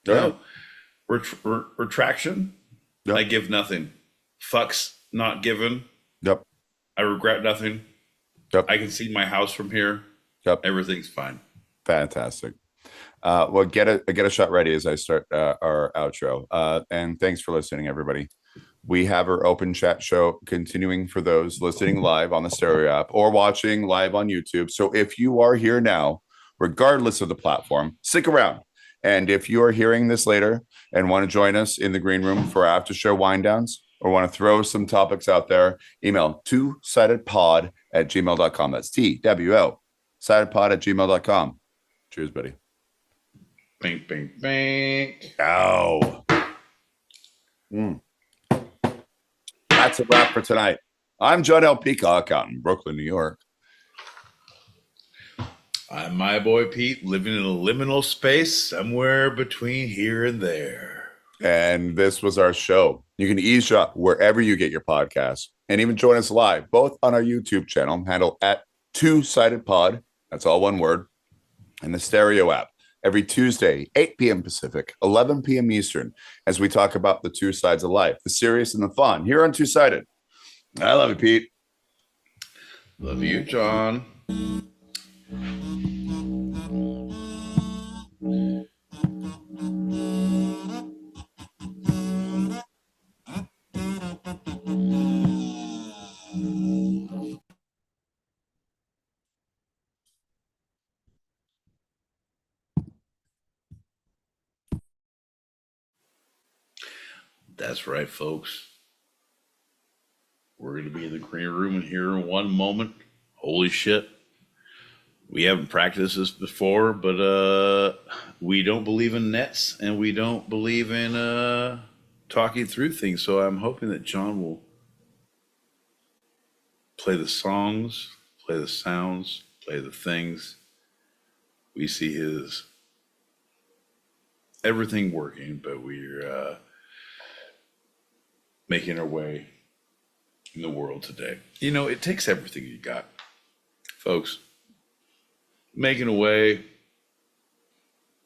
No. Retraction, I give nothing. Fucks not given. Yep. I regret nothing. Yep. I can see my house from here. Yep. Everything's fine. Fantastic. Well, get a shot ready as I start our outro. And thanks for listening, everybody. We have our open chat show continuing for those listening live on the Stereo app or watching live on YouTube. So if you are here now, regardless of the platform, stick around. And if you are hearing this later and want to join us in the green room for after show wind downs or want to throw some topics out there, email twosidedpod@gmail.com. That's TWO sidedpod@gmail.com. Cheers, buddy. Bink, bink, bink. Ow. That's a wrap for tonight. I'm John L. Peacock out in Brooklyn, New York. I'm my boy Pete, living in a liminal space somewhere between here and there. And this was our show. You can eavesdrop wherever you get your podcasts and even join us live, both on our YouTube channel, handle @2sidedpod. That's all one word. And the Stereo app every Tuesday, 8 p.m. Pacific, 11 p.m. Eastern, as we talk about the two sides of life, the serious and the fun, here on Two Sided. I love you, Pete. Love you, John. That's right, folks. We're going to be in the green room here in one moment. Holy shit. We haven't practiced this before, but we don't believe in nets and we don't believe in talking through things. So I'm hoping that John will play the songs, play the sounds, play the things. We see his everything working, but we're making our way in the world today. You know, it takes everything you got, folks. Making a way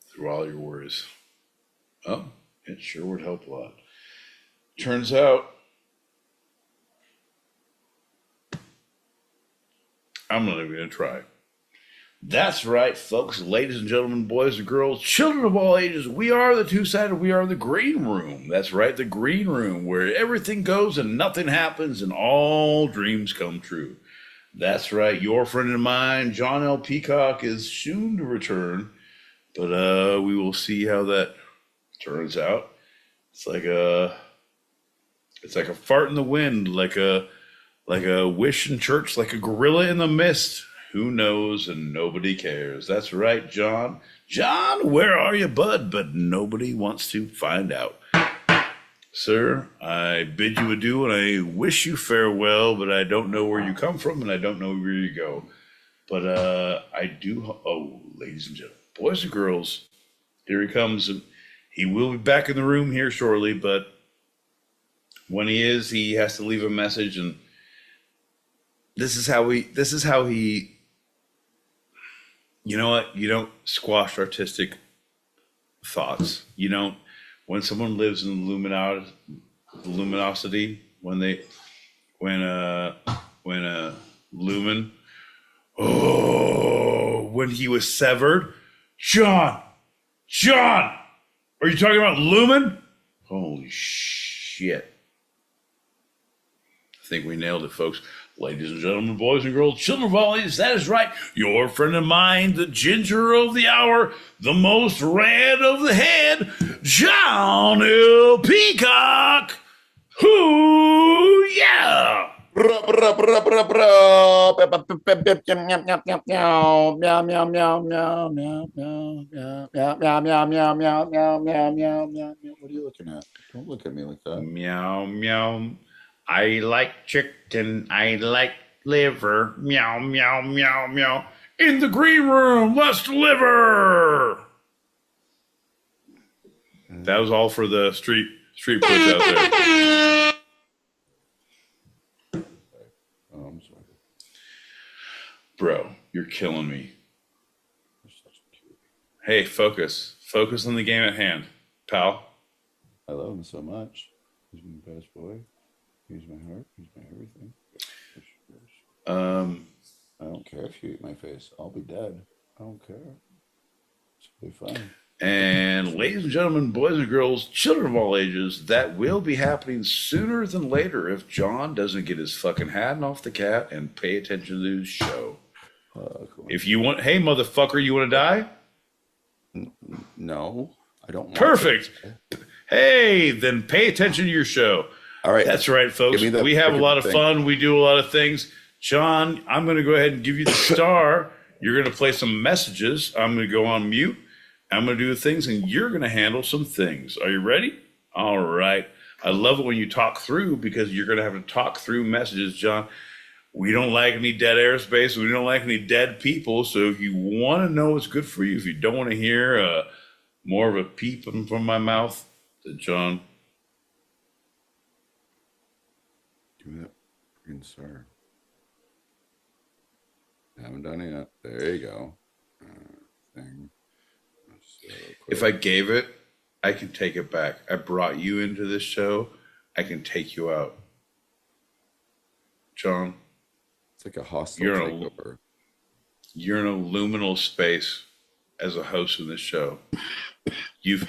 through all your worries. Oh, it sure would help a lot. Turns out, I'm not even going to try. That's right, folks, ladies and gentlemen, boys and girls, children of all ages, we are the Two-Sided, we are the green room. That's right, the green room, where everything goes and nothing happens and all dreams come true. That's right, your friend and mine, John L. Peacock, is soon to return, but we will see how that turns out. It's like a fart in the wind, like a wish in church, like a gorilla in the mist. Who knows and nobody cares. That's right, John. John, where are you, bud? But nobody wants to find out. Sir, I bid you adieu and I wish you farewell, but I don't know where you come from and I don't know where you go. But I do. Oh, ladies and gentlemen, boys and girls, here he comes. And he will be back in the room here shortly, but when he is, he has to leave a message. And this is how he, you know what? You don't squash artistic thoughts. You don't, when someone lives in luminosity, when Lumen, when he was severed, John, are you talking about Lumen? Holy shit. I think we nailed it, folks. Ladies and gentlemen, boys and girls, children of all ages, that is right. Your friend of mine, the ginger of the hour, the most red of the head, John L. Peacock. Hoo, yeah. What are you looking at? Don't look at me like that. Meow, meow. I like chicken. I like liver. Meow, meow, meow, meow. In the green room, let's deliver. That was all for the street push out there. Oh, I'm sorry. Bro, you're killing me. Hey, focus. Focus on the game at hand, pal. I love him so much. He's my best boy. He's my heart. He's my everything. I don't care if you eat my face. I'll be dead. I don't care. It's really fun. And ladies and gentlemen, boys and girls, children of all ages, that will be happening sooner than later if John doesn't get his fucking hat off the cat and pay attention to the show. Cool. If you want, hey, motherfucker, you want to die? No, I don't want Perfect. Hey, then pay attention to your show. All right. That's right, folks. We have a lot of fun. We do a lot of things. John, I'm going to go ahead and give you the star. You're going to play some messages. I'm going to go on mute. I'm going to do the things, and you're going to handle some things. Are you ready? All right. I love it when you talk through because you're going to have to talk through messages, John. We don't like any dead airspace. We don't like any dead people. So if you want to know what's good for you, if you don't want to hear more of a peep from my mouth, then John. Give me that green star. Haven't done it yet. There you go. Thing. So if I gave it, I can take it back. I brought you into this show. I can take you out. John. It's like a hostile takeover. You're in a luminal space as a host in this show. You've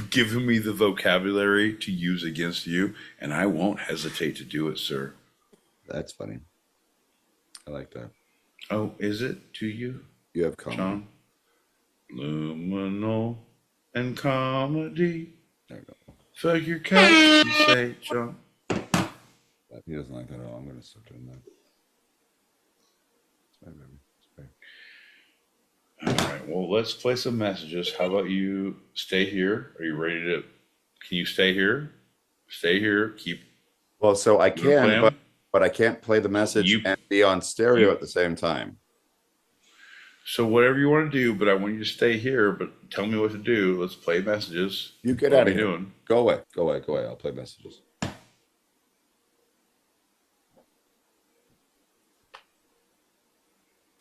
given me the vocabulary to use against you, and I won't hesitate to do it, sir. That's funny. I like that. Oh, is it to you? You have comedy. John? Luminal and comedy. There we go. Fuck your cat, you say, John. He doesn't like that at all. I'm going to start doing that. It's my baby. It's all right, well, let's play some messages. How about you stay here? Are you ready to? Can you stay here? Stay here. Keep. Well, so I can, but I can't play the message and be on stereo at the same time. So whatever you want to do, but I want you to stay here. But tell me what to do. Let's play messages. You get out of here. Doing? Go away. Go away. Go away. I'll play messages.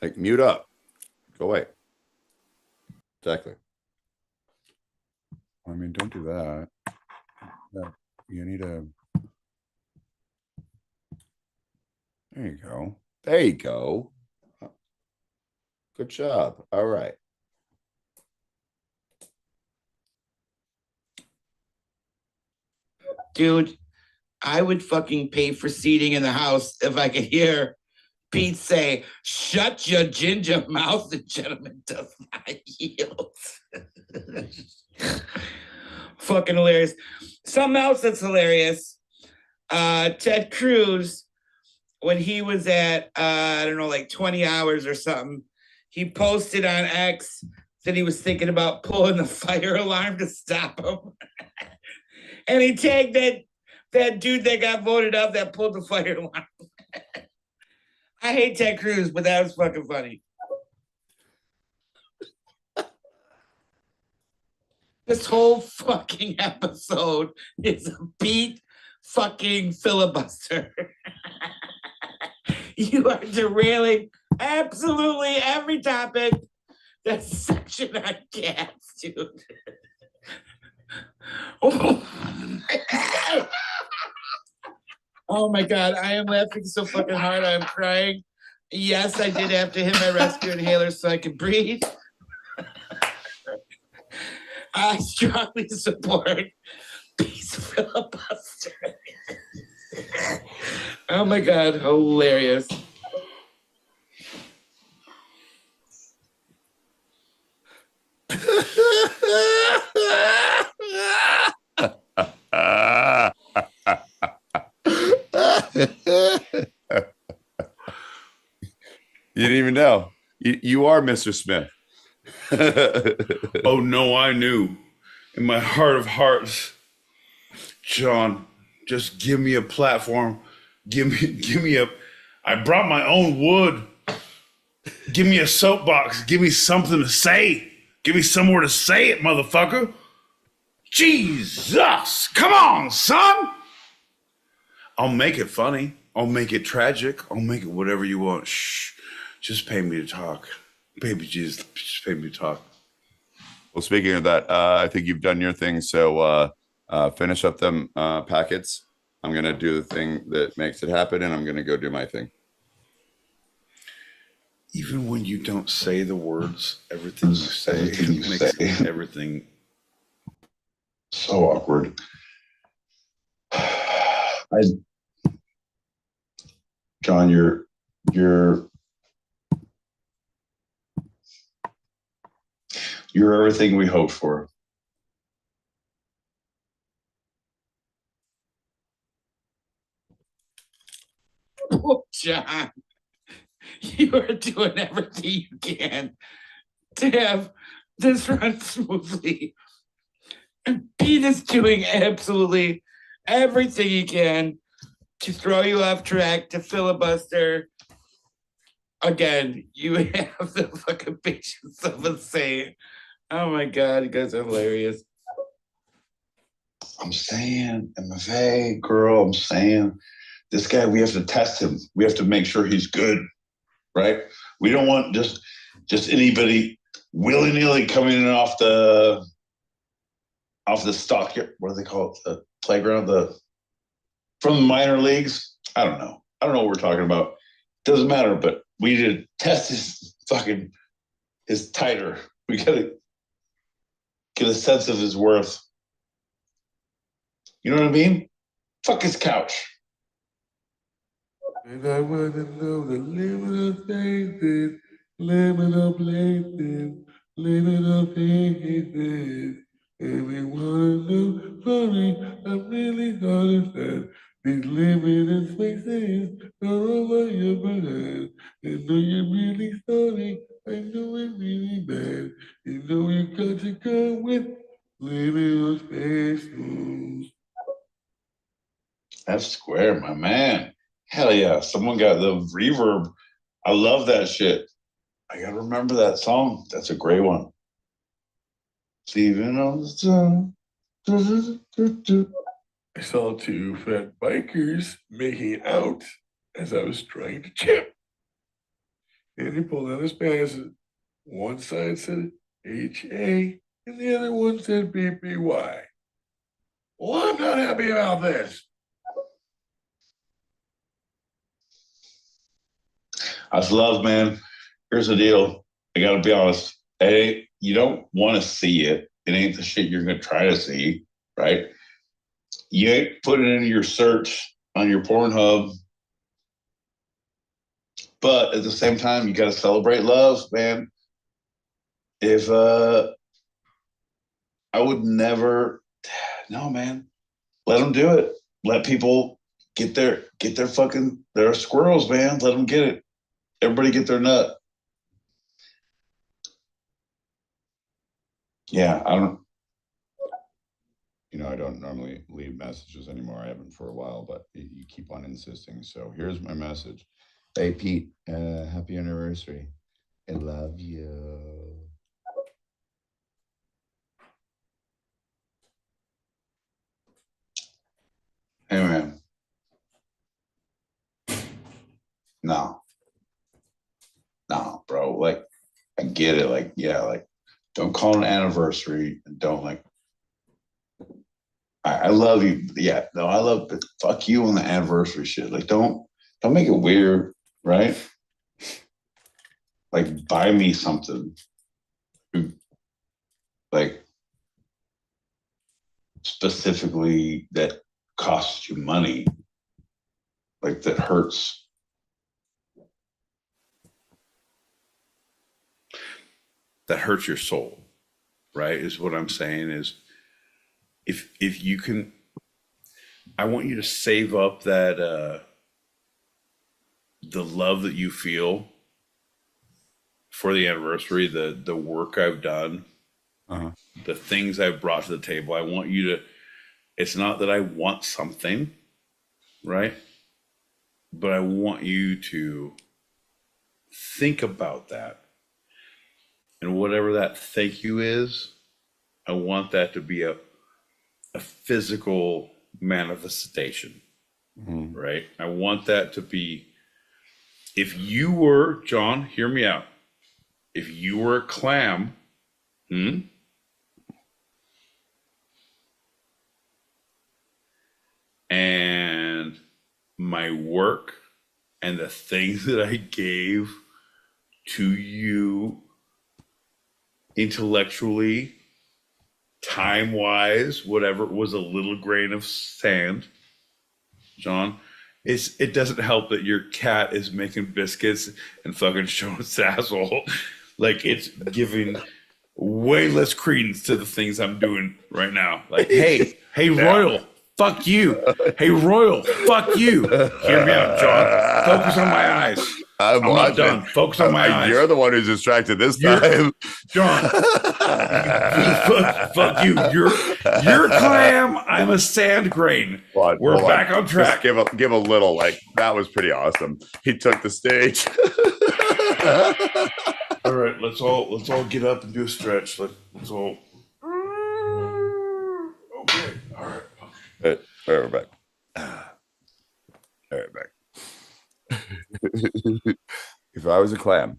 Like mute up. Go away. Exactly. I mean, don't do that. You need a. There you go. There you go. Good job. All right. Dude, I would fucking pay for seating in the house if I could hear Pete say, "Shut your ginger mouth, the gentleman does not yield." Fucking hilarious. Something else that's hilarious. Ted Cruz, when he was at, I don't know, like 20 hours or something, he posted on X that he was thinking about pulling the fire alarm to stop him. And he tagged that dude that got voted up that pulled the fire alarm. I hate Ted Cruz, but that was fucking funny. This whole fucking episode is a beat fucking filibuster. You are derailing absolutely every topic that's section on cats, dude. Oh my God, I am laughing so fucking hard, I'm crying. Yes, I did have to hit my rescue inhaler so I could breathe. I strongly support peace filibuster. Oh my God, hilarious. You didn't even know. You are Mr. Smith. Oh no, I knew in my heart of hearts, John, just give me a platform. Give me a, I brought my own wood. Give me a soapbox. Give me something to say. Give me somewhere to say it, motherfucker. Jesus, come on, son. I'll make it funny. I'll make it tragic. I'll make it whatever you want. Shh, just pay me to talk. Baby Jesus, just pay me to talk. Well, speaking of that, I think you've done your thing. So finish up them packets. I'm going to do the thing that makes it happen, and I'm going to go do my thing. Even when you don't say the words, everything you say makes everything So awkward. John, you're everything we hoped for. Oh, John, you are doing everything you can to have this run smoothly. And Pete is doing absolutely everything he can to throw you off track, to filibuster. Again, you have the fucking patience of a saint. Oh my God, you guys are hilarious. I'm saying, MFA, girl, I'm saying, this guy, we have to test him. We have to make sure he's good, right? We don't want just anybody willy-nilly coming in off the stock. What do they call it? The playground, from the minor leagues. I don't know what we're talking about. Doesn't matter, but we need to test his titer. We gotta get a sense of his worth. You know what I mean? Fuck his couch. And I want to know the liminal places, liminal places, liminal places. And we want to know, sorry, I'm really hard to understand. These limited spaces are over your brain. I know you're really sorry, I know it's really bad. You know you got to go with liminal spaces. That's square, my man. Hell yeah. Someone got the reverb. I love that shit. I gotta remember that song. That's a great one. Leaving on the sun. I saw two fat bikers making out as I was trying to chip. And he pulled out his pants. One side said HA, and the other one said BBY. Well, I'm not happy about this. That's love, man. Here's the deal. I gotta be honest. A, you don't want to see it. It ain't the shit you're gonna try to see, right? You ain't putting it in your search on your Pornhub. But at the same time, you gotta celebrate love, man. If I would never, no, man. Let them do it. Let people get their fucking, they're squirrels, man. Let them get it. Everybody get their nut. Yeah, I don't normally leave messages anymore. I haven't for a while, but you keep on insisting. So here's my message. Hey, Pete, happy anniversary. I love you. Hey, man. No, bro. Like, I get it. Like, yeah, like, don't call it an anniversary and don't like, I love you. Yeah, no, I love, but fuck you on the anniversary shit. Like, don't make it weird, right? Like, buy me something. Like, specifically that costs you money. Like, that hurts. that hurts your soul, right? Is what I'm saying is if you can, I want you to save up that the love that you feel for the anniversary, the work I've done, the things I've brought to the table. I want you to, it's not that I want something, right? But I want you to think about that. And whatever that thank you is, I want that to be a physical manifestation, right? I want that to be, if you were, John, hear me out. If you were a clam, and my work and the things that I gave to you intellectually, time wise, whatever, was a little grain of sand, John. It doesn't help that your cat is making biscuits and fucking showing its asshole. Like, it's giving way less credence to the things I'm doing right now. Like, hey, Royal, fuck you. Hey, Royal, fuck you. Hear me out, John. Focus on my eyes. I'm not done. Focus on my eyes. You're the one who's distracted this time. John, fuck you. You're a clam. I'm a sand grain. We're back on track. Just give a little, like, that was pretty awesome. He took the stage. All right, let's all get up and do a stretch. Let's all. Okay. All right. All right, we're back. All right, back. If I was a clam.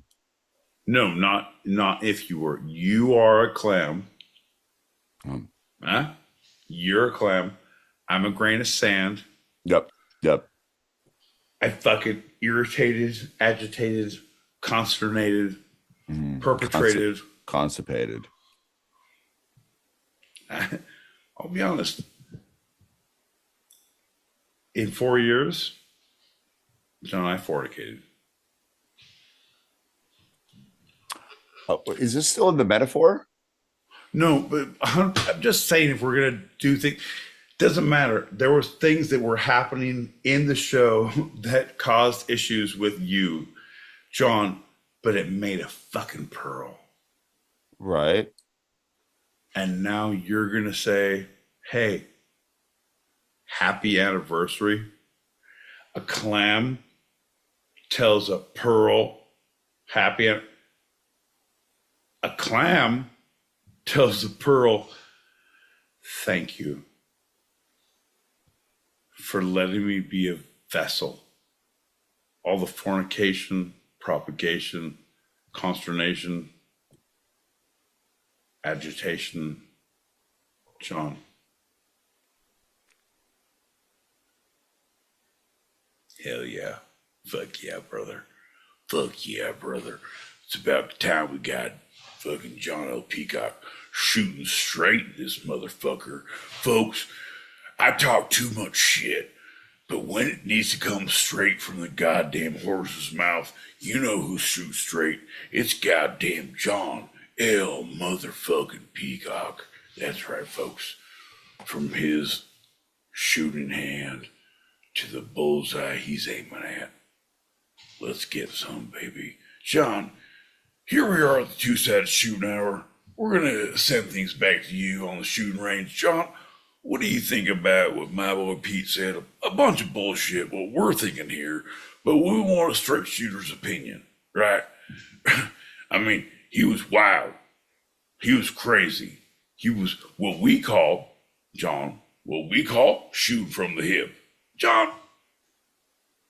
No, not if you were. You are a clam. Huh? You're a clam. I'm a grain of sand. Yep. I fucking irritated, agitated, consternated, perpetrated. Constipated. I'll be honest. In 4 years, John and I fornicated. Is this still in the metaphor? No, but I'm just saying, if we're gonna do things, doesn't matter. There was things that were happening in the show that caused issues with you, John, but it made a fucking pearl. Right. And now you're gonna say, hey, happy anniversary. A clam tells a pearl a clam tells the pearl, thank you for letting me be a vessel. All the fornication, propagation, consternation, agitation, John. Hell yeah. Fuck yeah, brother. Fuck yeah, brother. It's about time we got fucking John L. Peacock shooting straight in this motherfucker. Folks, I talk too much shit, but when it needs to come straight from the goddamn horse's mouth, you know who shoots straight. It's goddamn John L. motherfucking Peacock. That's right, folks. From his shooting hand to the bullseye he's aiming at. Let's get some, baby. John, here we are at the two-sided shooting hour. We're going to send things back to you on the shooting range. John, what do you think about what my boy Pete said? A bunch of bullshit, what we're thinking here, but we want a straight shooter's opinion, right? I mean, he was wild. He was crazy. He was what we call, John, shooting from the hip. John,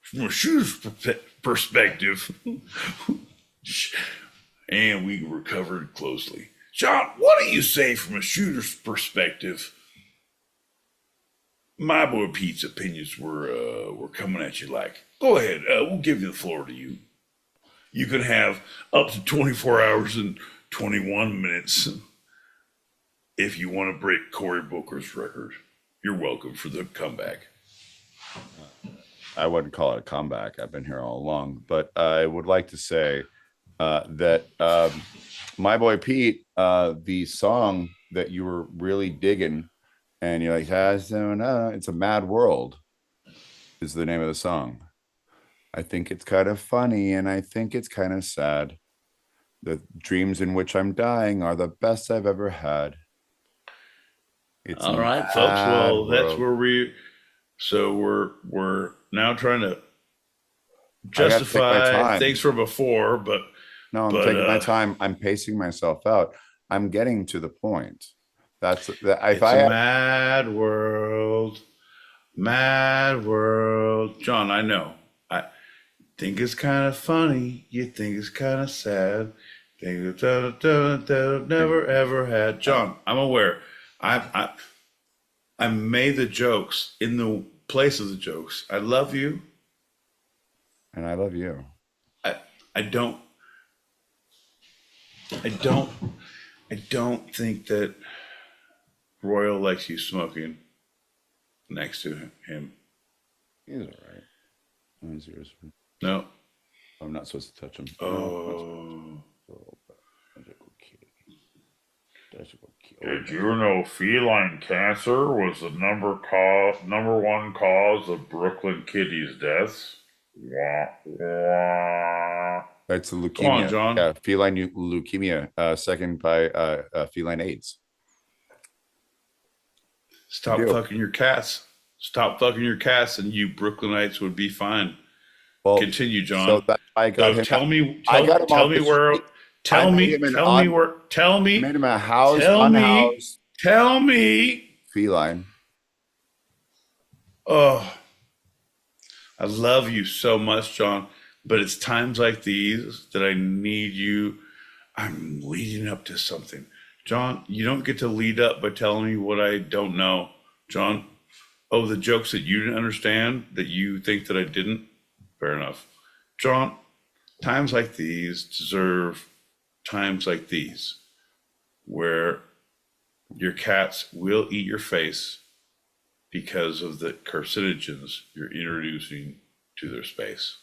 from a shooter's perspective, and we were covered closely. John, what do you say from a shooter's perspective? My boy Pete's opinions were coming at you like. Go ahead, we'll give you the floor to you. You can have up to 24 hours and 21 minutes if you want to break Cory Booker's record. You're welcome for the comeback. I wouldn't call it a comeback. I've been here all along, but I would like to say that my boy Pete, the song that you were really digging, and you're like, it's a Mad World, is the name of the song. I think it's kind of funny, and I think it's kind of sad. The dreams in which I'm dying are the best I've ever had. It's all right, folks. Well, that's where we're now trying to justify things from before, but no, I'm taking my time. I'm pacing myself out. I'm getting to the point. It's a mad world, John. I know. I think it's kind of funny. You think it's kind of sad. Think that never ever had. John, I'm aware. I made the jokes in the place of the jokes. I love you. And I love you. I don't I don't think that Royal likes you smoking next to him. He's all right. No, seriously. No. I'm not supposed to touch him. Oh. Did you know feline cancer was the number one cause of Brooklyn kiddies' deaths? Wah, wah. That's leukemia. Come on, John. Yeah, feline leukemia, second by feline AIDS. Stop fucking your cats. Stop fucking your cats, and you Brooklynites would be fine. Well, continue, John. So that I got him. Tell me. I got him Tell off me the where. street. Tell me. Tell me where. Tell me. Made him a house. Tell unhoused me. Tell me. Feline. Oh, I love you so much, John. But it's times like these that I need you. I'm leading up to something. John, you don't get to lead up by telling me what I don't know. John, oh, the jokes that you didn't understand, that you think that I didn't? Fair enough. John, times like these deserve times like these, where your cats will eat your face because of the carcinogens you're introducing to their space.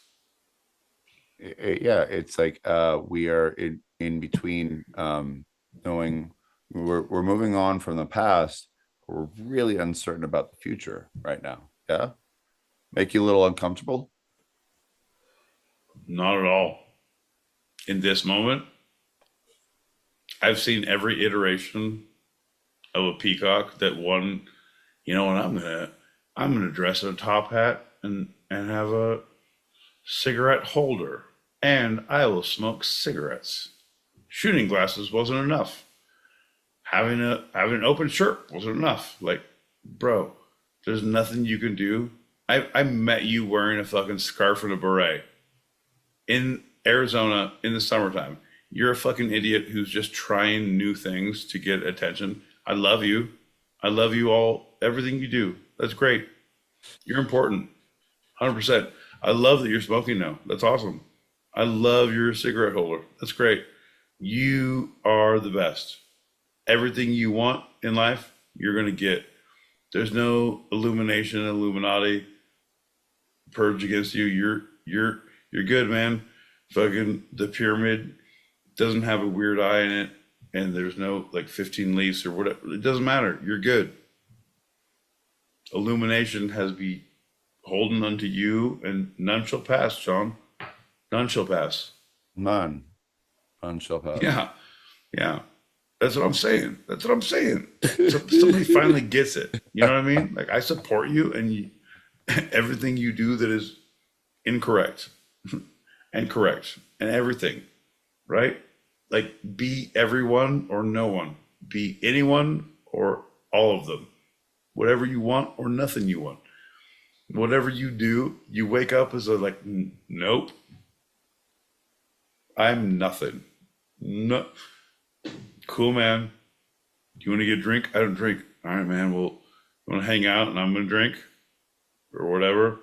Yeah, it's like we are in between knowing we're moving on from the past. We're really uncertain about the future right now. Yeah, make you a little uncomfortable? Not at all. In this moment, I've seen every iteration of a peacock that won. You know what? I'm gonna dress in a top hat and have a cigarette holder, and I will smoke cigarettes. Shooting glasses wasn't enough. Having an open shirt wasn't enough. Like, bro, there's nothing you can do. I met you wearing a fucking scarf and a beret in Arizona in the summertime. You're a fucking idiot who's just trying new things to get attention. I love you. I love you all, everything you do. That's great. You're important. 100%. I love that you're smoking now. That's awesome. I love your cigarette holder. That's great. You are the best. Everything you want in life, you're going to get. There's no illumination, Illuminati purge against you. You're good, man. Fucking the pyramid doesn't have a weird eye in it, and there's no like 15 leaves or whatever. It doesn't matter. You're good. Illumination has be holden unto you, and none shall pass, John. None shall pass. None shall pass. Yeah. That's what I'm saying. So somebody finally gets it. You know what I mean? Like, I support you, and everything you do that is incorrect and correct and everything, right? Like, be everyone or no one. Be anyone or all of them. Whatever you want or nothing you want. Whatever you do, you wake up as a like, nope. I'm nothing. No. Cool, man. Do you want to get a drink? I don't drink. All right, man. Well, you want to hang out and I'm going to drink or whatever?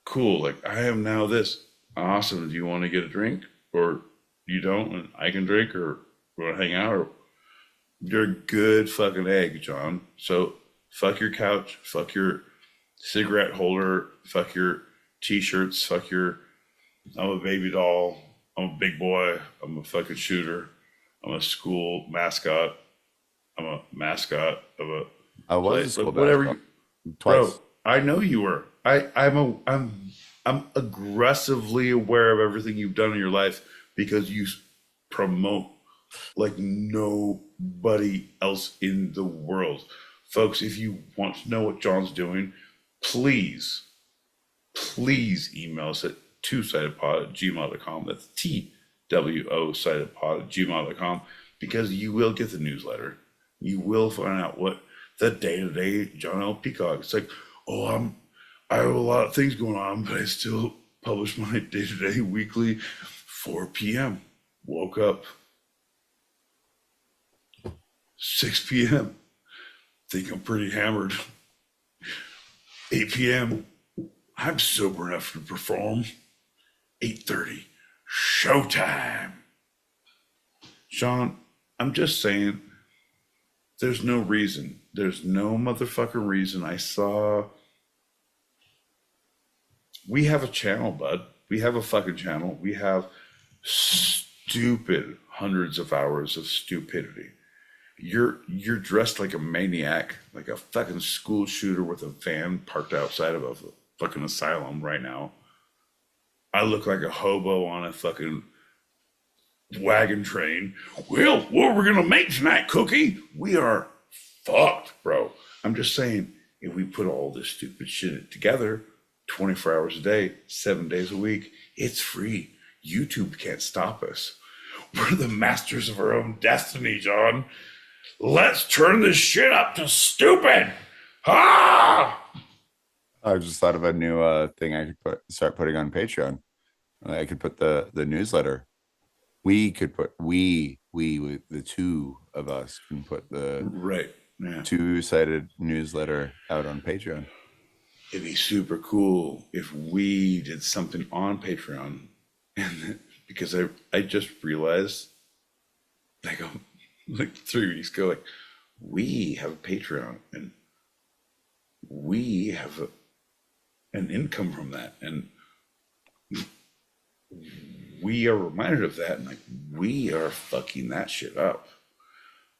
Cool. Like, I am now this. Awesome. Do you want to get a drink or you don't and I can drink, or you want to hang out? Or you're a good fucking egg, John. So fuck your couch. Fuck your cigarette holder. Fuck your t-shirts. Fuck your, I'm a baby doll. I'm a big boy. I'm a fucking shooter. I'm a school mascot. I'm a mascot of a I was place. a school Whatever mascot. Bro, Twice. I know you were. I'm aggressively aware of everything you've done in your life because you promote like nobody else in the world. Folks, if you want to know what John's doing, please email us at twosidedpod@gmail.com. That's TWO-sidedpod@gmail.com, because you will get the newsletter. You will find out what the day-to-day John L. Peacock. It's like, oh, I have a lot of things going on, but I still publish my day-to-day weekly 4 p.m. Woke up 6 p.m. Think I'm pretty hammered. 8 p.m. I'm sober enough to perform. 8:30, showtime. Sean, I'm just saying, there's no reason. There's no motherfucking reason. We have a channel, bud. We have a fucking channel. We have stupid hundreds of hours of stupidity. You're dressed like a maniac, like a fucking school shooter with a van parked outside of a fucking asylum right now. I look like a hobo on a fucking wagon train. Well, what we're gonna make tonight, Cookie? We are fucked, bro. I'm just saying, if we put all this stupid shit together, 24 hours a day, 7 days a week, it's free. YouTube can't stop us. We're the masters of our own destiny, John. Let's turn this shit up to stupid. Ah! I just thought of a new thing I could start putting on Patreon. I could put the newsletter. We could put the two of us can put the Right. Yeah. two-sided newsletter out on Patreon. It'd be super cool if we did something on Patreon, and because I just realized, like 3 weeks ago, like we have a Patreon and we have an income from that, and we are reminded of that, and like we are fucking that shit up.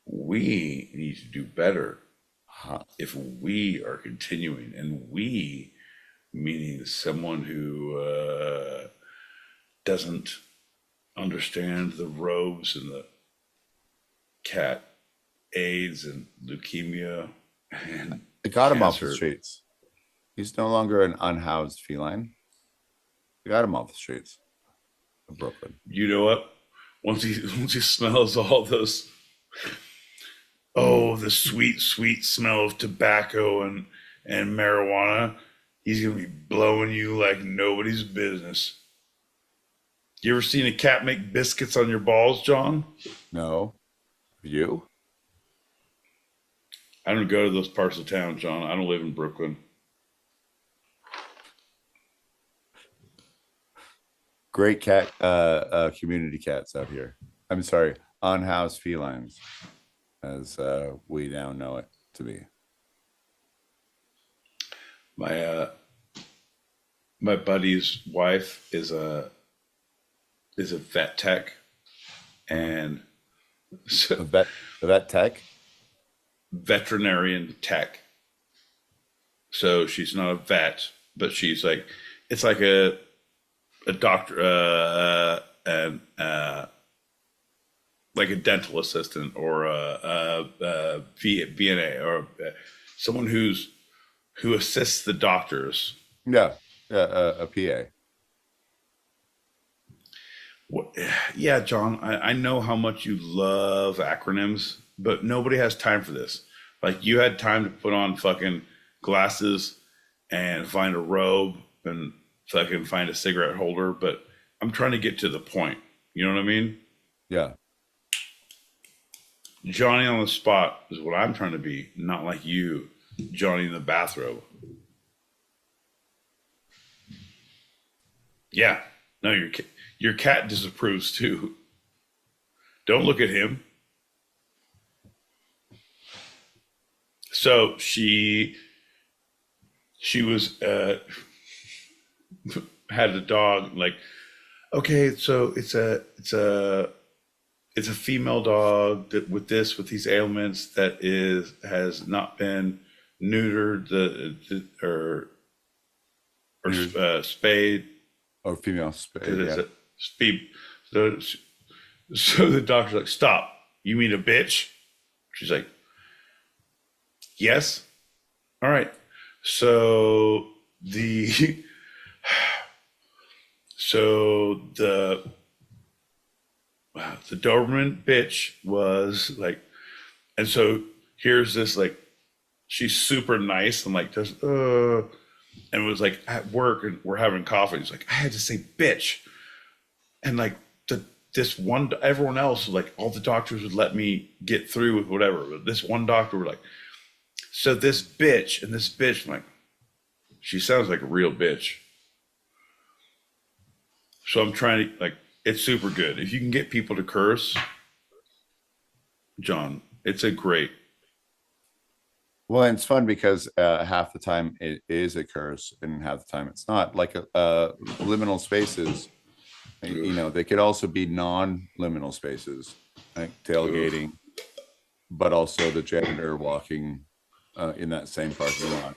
We need to do better if we are continuing, and we meaning someone who doesn't understand the robes and the cat AIDS and leukemia and I got him off the cancer. streets. He's no longer an unhoused feline. I got him off the streets of Brooklyn. You know what? Once he smells all those, the sweet smell of tobacco and marijuana, he's gonna be blowing you like nobody's business. You ever seen a cat make biscuits on your balls, John? No, you? I don't go to those parts of town, John. I don't live in Brooklyn. Great cat community cats out here. I'm sorry, unhoused felines, as we now know it to be. My buddy's wife is a vet tech, and so The vet tech. veterinarian tech. So she's not a vet, but she's like, it's like a doctor and like a dental assistant or a VNA or someone who assists the doctors. Yeah, a PA. Yeah, John, I know how much you love acronyms, but nobody has time for this. Like, you had time to put on fucking glasses and find a robe and fucking find a cigarette holder, but I'm trying to get to the point. You know what I mean? Yeah. Johnny on the spot is what I'm trying to be, not like you, Johnny in the bathrobe. Yeah, no, your cat disapproves too. Don't look at him. So she was had a dog, like, okay, so it's a female dog that with these ailments that has not been neutered or spayed. Or female spay. Yeah. Speed. So the doctor's like, stop. You mean a bitch? She's like, yes. All right. So the Doberman bitch was like, and so here's this, like, she's super nice and like does and was like at work and we're having coffee. He's like, I had to say bitch, and like everyone else, like all the doctors would let me get through with whatever, but this one doctor were like, so this bitch and this bitch, I'm like, she sounds like a real bitch. So I'm trying to, like, it's super good if you can get people to curse. John. It's a great. Well, and it's fun because half the time it is a curse, and half the time it's not. Like liminal spaces, you know, they could also be non-liminal spaces, like tailgating, but also the janitor walking in that same parking lot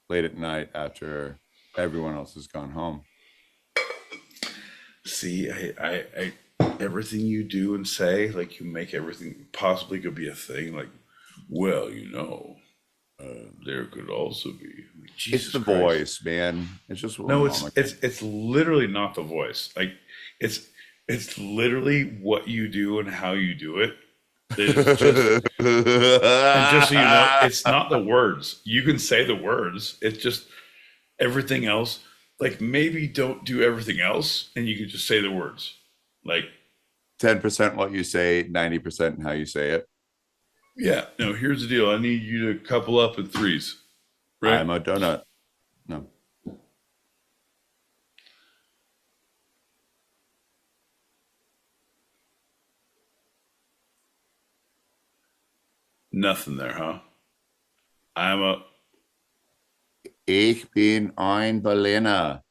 late at night after everyone else has gone home. See, I everything you do and say, like you make everything possibly could be a thing. Like, well, you know, there could also be. Like, Jesus It's the Christ. voice, man. It's just No, it's literally not the voice. Like, it's literally what you do and how you do it. It's just, and just so you know, it's not the words. You can say the words. It's just everything else. Like maybe don't do everything else, and you can just say the words. Like 10% what you say, 90% how you say it. yeah, no. Here's the deal. I need you to couple up in threes. Right? I'm a donut. No. Nothing there, huh? I'm a. Ich bin ein Berliner.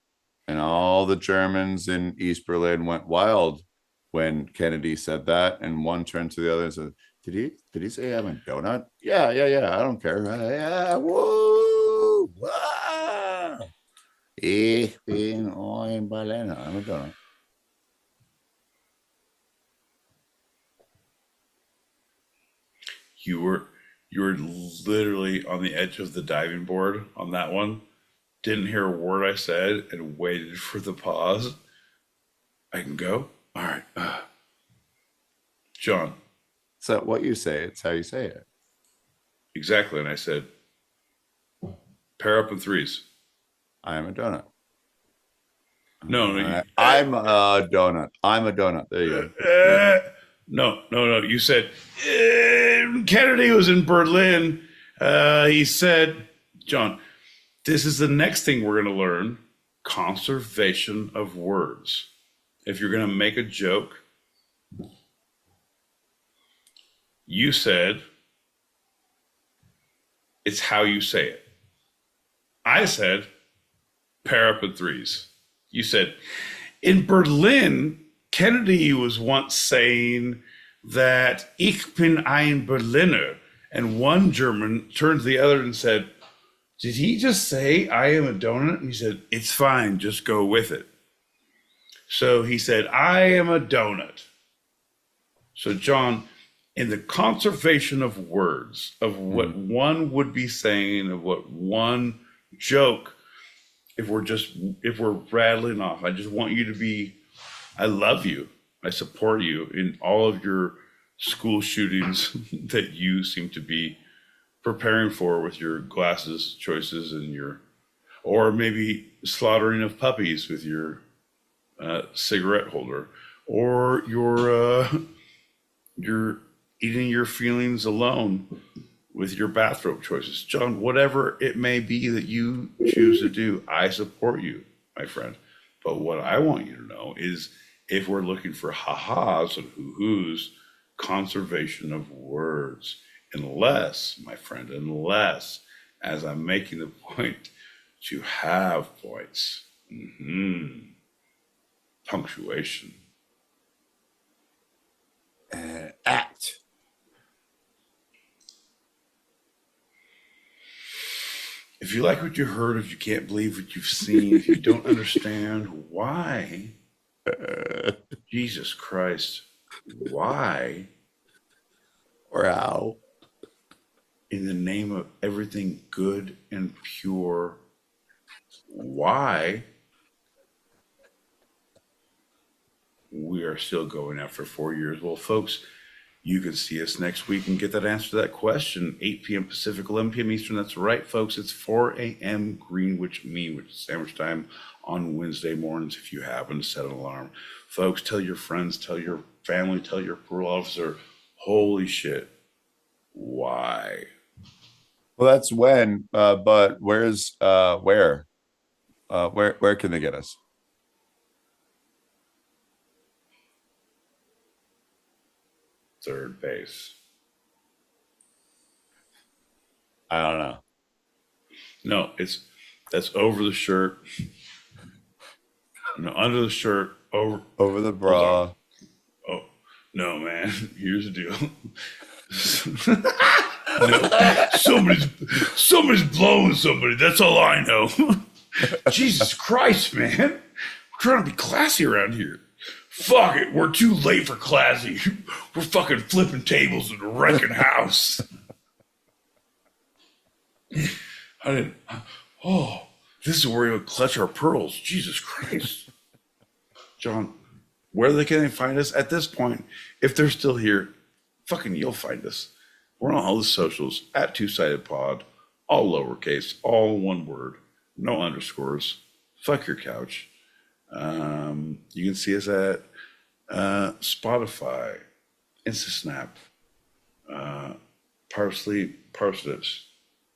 And all the Germans in East Berlin went wild when Kennedy said that. And one turned to the other and said, did he say I'm a donut? Yeah. I don't care. Yeah, whoa. Wow. Ich bin ein Berliner. I'm a donut. You were literally on the edge of the diving board on that one. Didn't hear a word I said and waited for the pause. I can go? All right. John. So what you say, it's how you say it. Exactly. And I said, pair up in threes. I am a donut. No, I'm a donut. I'm a donut. There you go. No. You said Kennedy was in Berlin. He said, John, this is the next thing we're going to learn: conservation of words. If you're going to make a joke, you said it's how you say it. I said pair up in threes. You said in Berlin, Kennedy was once saying that ich bin ein Berliner, and one German turned to the other and said, did he just say I am a donut? And he said, it's fine, just go with it. So he said, I am a donut. So John, in the conservation of words, of what one would be saying, of what one joke, if we're rattling off, I just want you to be, I love you. I support you in all of your school shootings that you seem to be preparing for with your glasses choices and or maybe slaughtering of puppies with your cigarette holder, or you're eating your feelings alone with your bathrobe choices. John, whatever it may be that you choose to do, I support you, my friend. But what I want you to know is if we're looking for ha-has and hoo-hoos, conservation of words. Unless, my friend, as I'm making the point, to have points. Punctuation. Act. If you like what you heard, if you can't believe what you've seen, if you don't understand why, Jesus Christ, why? Or how? In the name of everything good and pure, why we are still going after 4 years? Well, folks, you can see us next week and get that answer to that question. 8 p.m. Pacific, 11 p.m. Eastern. That's right, folks. It's 4 a.m. Greenwich Mean, which is sandwich time on Wednesday mornings if you happen to set an alarm. Folks, tell your friends, tell your family, tell your parole officer, holy shit, why? Well, that's when, but where's where can they get us? Third base. I don't know. No, that's over the shirt. No, under the shirt, over the bra. Oh, no, man. Here's the deal. No, somebody's blowing somebody. That's all I know. Jesus Christ, man. We're trying to be classy around here. Fuck it. We're too late for classy. We're fucking flipping tables and wrecking house. Oh, this is where we would clutch our pearls. Jesus Christ. John, where can they find us at this point? If they're still here, fucking you'll find us. We're on all the socials at Two Sided Pod, all lowercase, all one word, no underscores. Fuck your couch. You can see us at Spotify, InstaSnap, Parsley, Parsnips.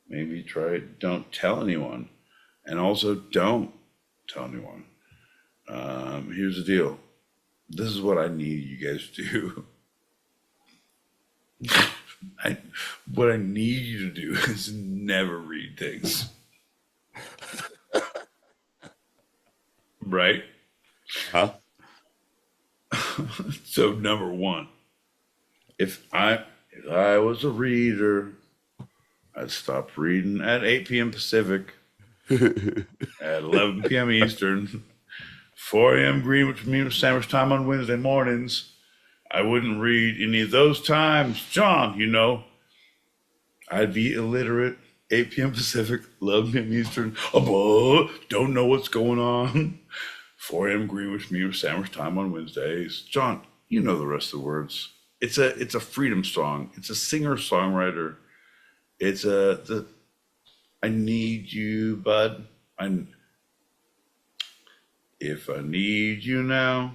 Maybe try it. Don't tell anyone. And also don't tell anyone. Here's the deal. This is what I need you guys to do. What I need you to do is never read things. Right? Huh? So number one, if I was a reader, I'd stop reading at 8 p.m. Pacific, at 11 p.m. Eastern, 4 a.m. Greenwich Mean Sandwich time on Wednesday mornings. I wouldn't read any of those times. John, I'd be illiterate, 8 p.m. Pacific, 11 p.m. Eastern. Don't know what's going on. 4 a.m. Greenwich Mean Sandwich time on Wednesdays. John, you know the rest of the words. It's a freedom song. It's a singer-songwriter. It's I need you, bud. If I need you now.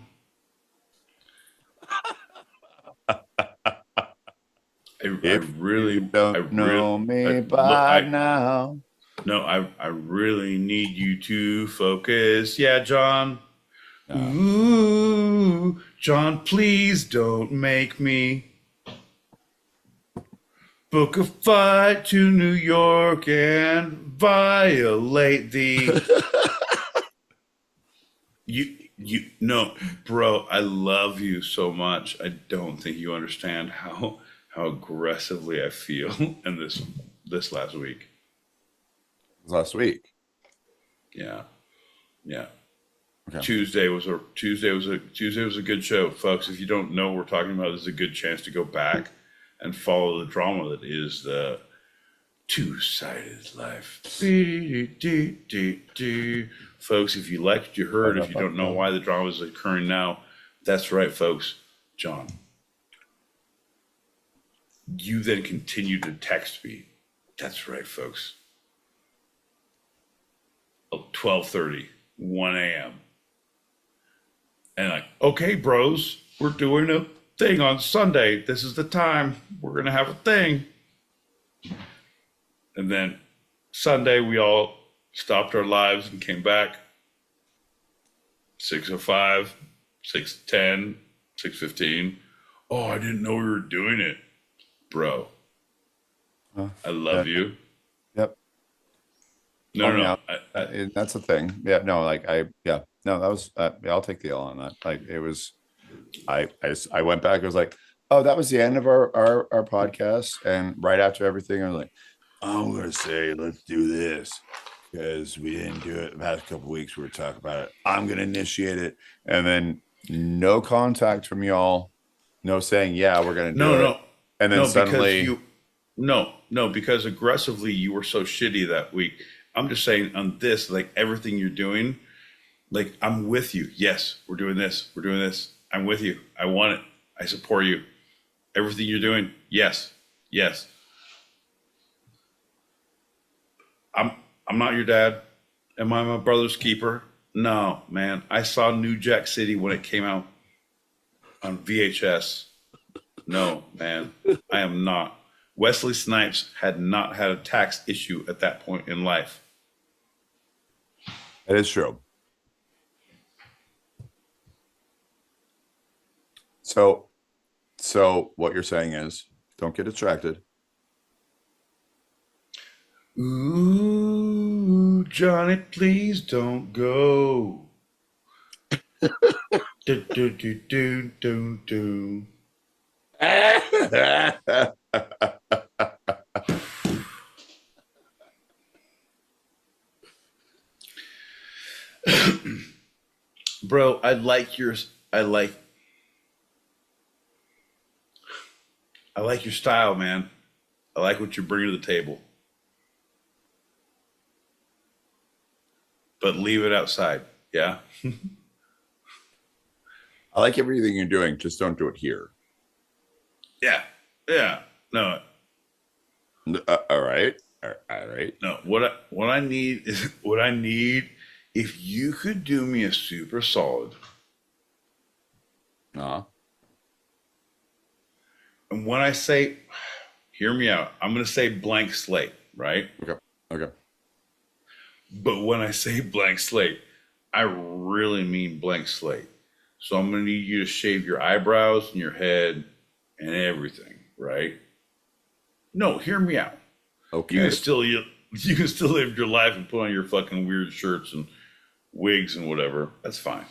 I really don't know me by now. No, I really need you to focus. Yeah, John. Ooh, John, please don't make me book a flight to New York and violate the. No, bro, I love you so much. I don't think you understand how aggressively I feel in this last week. Last week. Yeah. Okay. Tuesday was a good show, folks. If you don't know what we're talking about, this is a good chance to go back and follow the drama that is the two-sided life. Folks, if you liked what you heard, if you don't know why the drama is occurring now, that's right, folks. John, you then continue to text me. That's right, folks. 12:30, 1 a.m. And like, okay, bros, we're doing a thing on Sunday. This is the time. We're going to have a thing. And then Sunday, we all stopped our lives and came back. 6:05, 6:10, 6:15. Oh, I didn't know we were doing it. Bro, I love you. Yep. No. That's the thing. Yeah, no, that was, I'll take the L on that. Like, it was, I went back, I was like, oh, that was the end of our podcast. And right after everything, I was like, I'm going to say, let's do this because we didn't do it the past couple of weeks. We were talking about it. I'm going to initiate it. And then no contact from y'all. No saying, yeah, we're going to do it. No. And then suddenly. Because aggressively you were so shitty that week. I'm just saying on this, like everything you're doing, like I'm with you. Yes, we're doing this. We're doing this. I'm with you. I want it. I support you. Everything you're doing. Yes. I'm not your dad. Am I my brother's keeper? No, man. I saw New Jack City when it came out on VHS. No, man. I am not. Wesley Snipes had not had a tax issue at that point in life. That is true. So what you're saying is, don't get distracted. Ooh, Johnny, please don't go. Do, do, do, do, do, do. Bro, I like yours. I like your style, man. I like what you're bringing to the table. But leave it outside. Yeah. I like everything you're doing. Just don't do it here. Yeah. Yeah. No. All right. All right. No. What I need is what I need. If you could do me a super solid, and when I say, hear me out, I'm going to say blank slate, right? Okay. But when I say blank slate, I really mean blank slate. So I'm going to need you to shave your eyebrows and your head and everything, right? No, hear me out. Okay. You can still live your life and put on your fucking weird shirts and wigs and whatever. That's fine.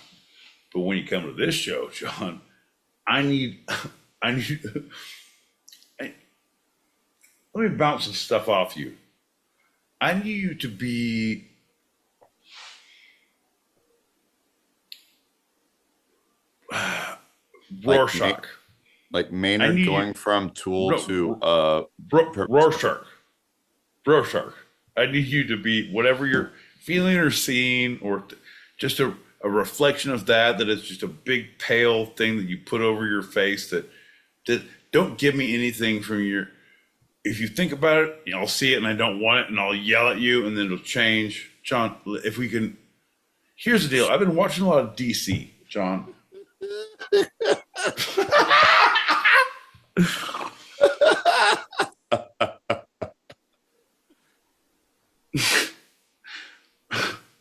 But when you come to this show, John, I need let me bounce some stuff off you. I need you to be Rorschach. Like Maynard going from Tool to Rorschach. Rorschach. I need you to be whatever you're feeling or seeing, or just a reflection of that is just a big pale thing that you put over your face that don't give me anything from your. If you think about it, I'll see it and I don't want it and I'll yell at you and then it'll change. John, if we can, here's the deal. I've been watching a lot of DC, John.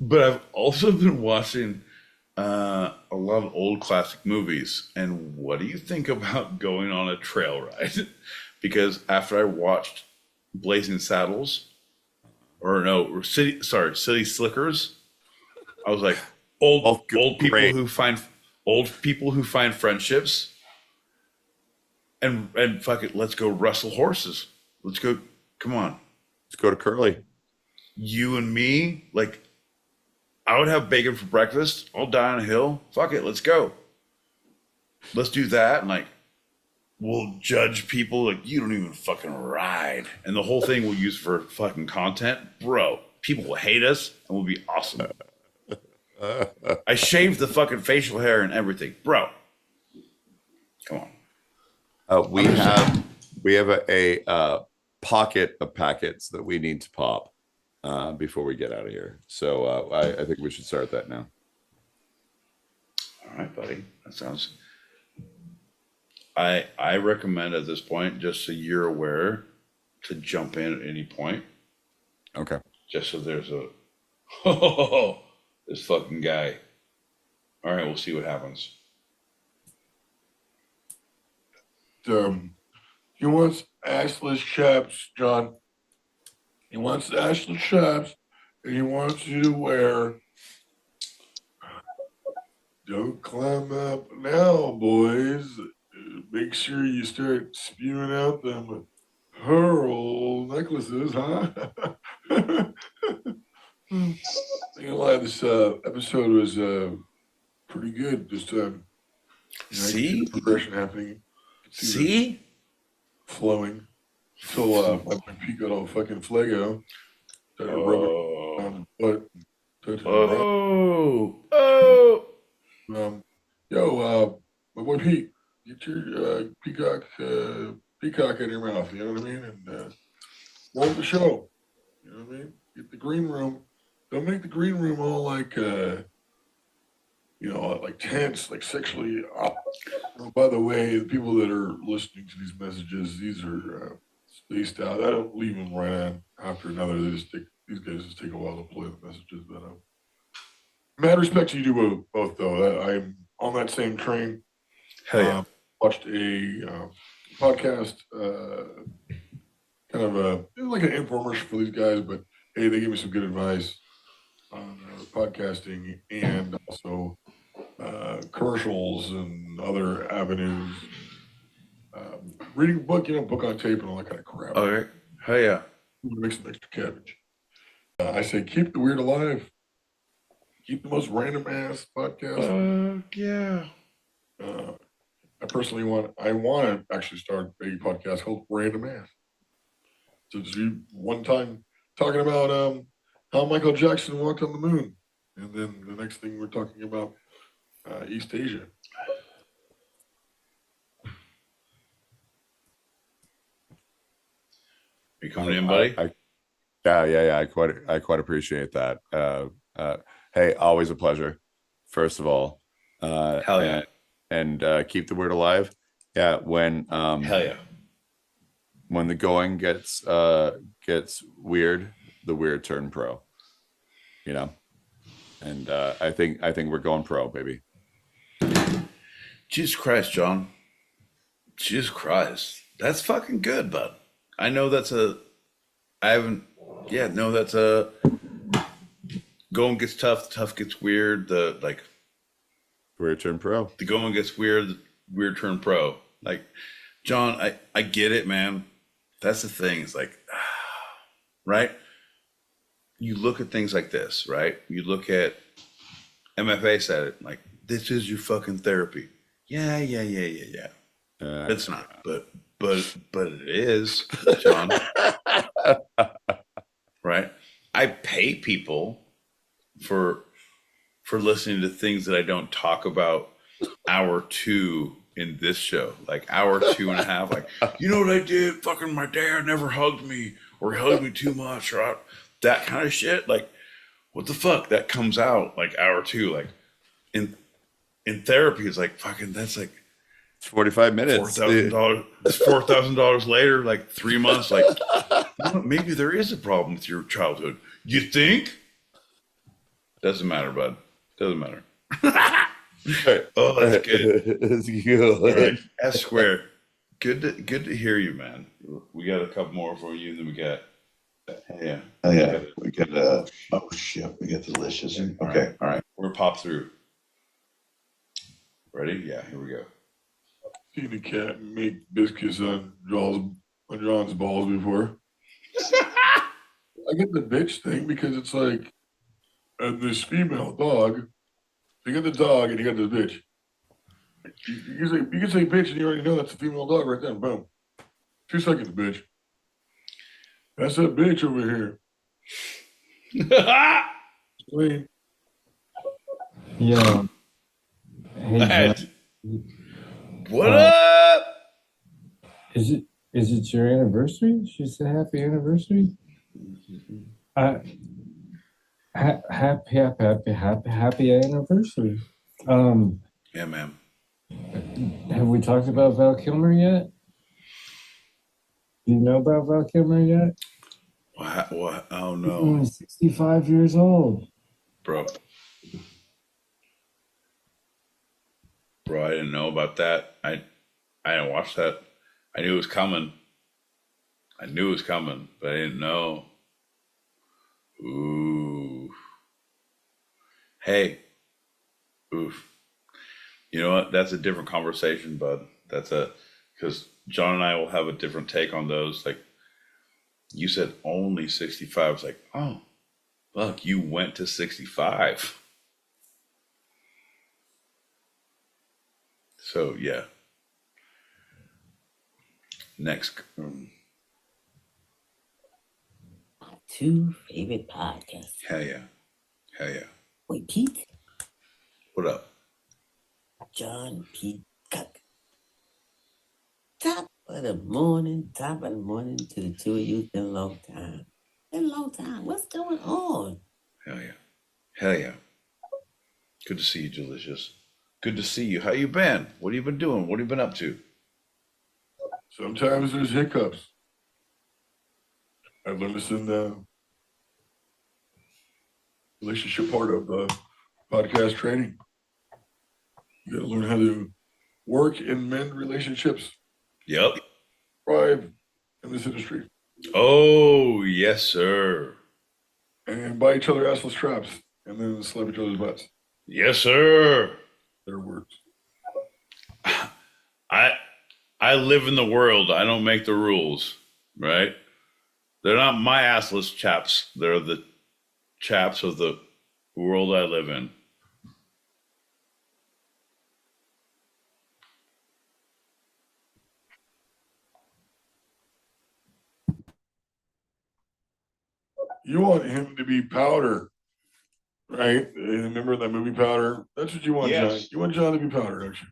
But I've also been watching a lot of old classic movies. And what do you think about going on a trail ride? Because after I watched Blazing Saddles, City Slickers, I was like, old people who find friendships, and fuck it, let's go wrestle horses. Let's go. Come on, let's go to Curly. You and me, like, I would have bacon for breakfast. I'll die on a hill. Fuck it, let's go. Let's do that, and like, we'll judge people like you don't even fucking ride, and the whole thing we'll use for fucking content, bro. People will hate us, and we'll be awesome. I shaved the fucking facial hair and everything, bro. Come on. We have a pocket of packets that we need to pop before we get out of here. So I think we should start that now. All right, buddy. That sounds. I recommend at this point, just so you're aware, to jump in at any point. Okay. Just so there's a this fucking guy. All right, we'll see what happens. He wants assless chaps, John. He wants assless chaps, and he wants you to wear. Don't climb up now, boys. Make sure you start spewing out them pearl necklaces, huh? I'm not gonna lie, this episode was pretty good this time. See? Progression happening. See? Flowing. Until my pee got all fucking flago. Started rubbing on his butt. My boy Pete, get your peacock in your mouth, you know what I mean? And roll the show. You know what I mean? Get the green room. Don't make the green room all like like tense, like sexually. By the way, the people that are listening to these messages, these are spaced out. I don't leave them right on after another. These guys just take a while to play the messages. But mad respect to you do both though. I'm on that same train. Hell yeah. Watched a podcast kind of a like an infomercial for these guys, but hey, they gave me some good advice on podcasting and also commercials and other avenues. Reading a book, book on tape and all that kind of crap. Okay. Hell yeah. Make some extra cabbage. I say keep the weird alive. Keep the most random ass podcast. Yeah. I personally want to actually start a podcast called Random Ass. So just be one time talking about how Michael Jackson walked on the moon, and then the next thing we're talking about East Asia. You coming in, buddy? Yeah. I quite appreciate that. Hey, always a pleasure. First of all, Hell yeah. And keep the word alive. Yeah, when Hell yeah. when the going gets weird, the weird turn pro. And I think we're going pro, baby. Jesus Christ, John. Jesus Christ. That's fucking good, bud. I know that's going gets tough, tough gets weird, Weird turn pro. the going gets weird, weird turn pro. Like, John, I get it, man. That's the thing. It's like, right? You look at things like this, right? You look at MFA said it, like, this is your fucking therapy. Yeah. It's not, but it is, John. Right? I pay people for listening to things that I don't talk about hour 2 in this show, like hour 2.5. Like, you know what I did? Fucking my dad never hugged me, or he hugged me too much, or that kind of shit. Like, what the fuck? That comes out like hour 2. Like in therapy, it's like fucking. That's like 45 minutes. $4,000. It's $4,000 later, like 3 months. Like, maybe there is a problem with your childhood. You think? Doesn't matter, bud. Doesn't matter. Oh, that's good. That's good. All right. S square. Good to hear you, man. We got a couple more for you, and then we got. Yeah. Oh yeah, we got oh shit, we got delicious. Okay, all right. We're pop through. Ready? Yeah, here we go. Seen a cat make biscuits on John's balls before. I get the bitch thing because it's like this female dog. You got the dog and you got this bitch. You can say bitch and you already know that's a female dog right there. Boom. 2 seconds, bitch. That's that bitch over here. Clean. Yeah. Hey, John, What up? is it your anniversary? She said happy anniversary. Happy anniversary. Yeah, man. Have we talked about Val Kilmer yet? Do you know about Val Kilmer yet? What? Oh He's no, only 65 years old. bro. Bro, I didn't know about that. I didn't watch that. I knew it was coming. But I didn't know. Ooh. Hey. Oof. You know what? That's a different conversation, bud. Because John and I will have a different take on those. Like, you said only 65. I was like, oh, look, you went to 65. So, yeah. Next. 2 favorite podcasts. Hell yeah. Wait, Pete? What up? John Pete Cook. Top of the morning to the two of you. It's been a long time. What's going on? Hell yeah. Good to see you, Delicious. Good to see you. How you been? What have you been doing? What have you been up to? Sometimes there's hiccups. I've learned this in the relationship part of podcast training. You got to learn how to work and mend relationships. Yep. Thrive in this industry. Oh, yes, sir. And buy each other assless traps and then slap each other's butts. Yes, sir. Their words. I I live in the world. I don't make the rules, right? They're not my assless chaps. They're the chaps of the world I live in. You want him to be Powder, right? Remember that movie Powder? That's what you want, Yes. John. You want John to be Powder, don't you?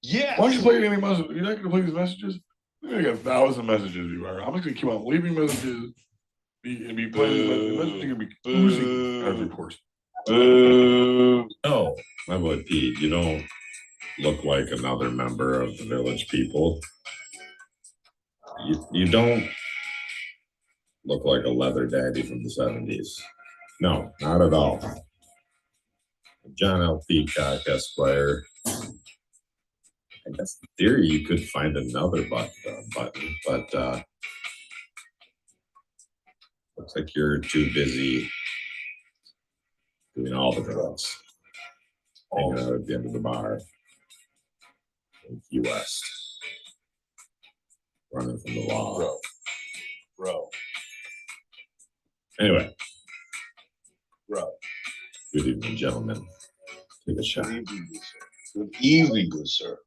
Yes. Why don't you play any messages? You're not going to play these messages? I got 1,000 messages. You are. I'm just going to keep on leaving messages and be playing these messages. Are going to be oozing out of your pores. No, my boy Pete, you don't look like another member of the village people. You don't look like a leather daddy from the 70s. No, not at all. John L. Peacock, Esquire. I guess in theory you could find another button, but looks like you're too busy doing all the drugs. Hanging out at the end of the bar in Key West. Running from the law. Bro. Anyway. Bro. Good evening, gentlemen. Take a shot. Good evening, good sir.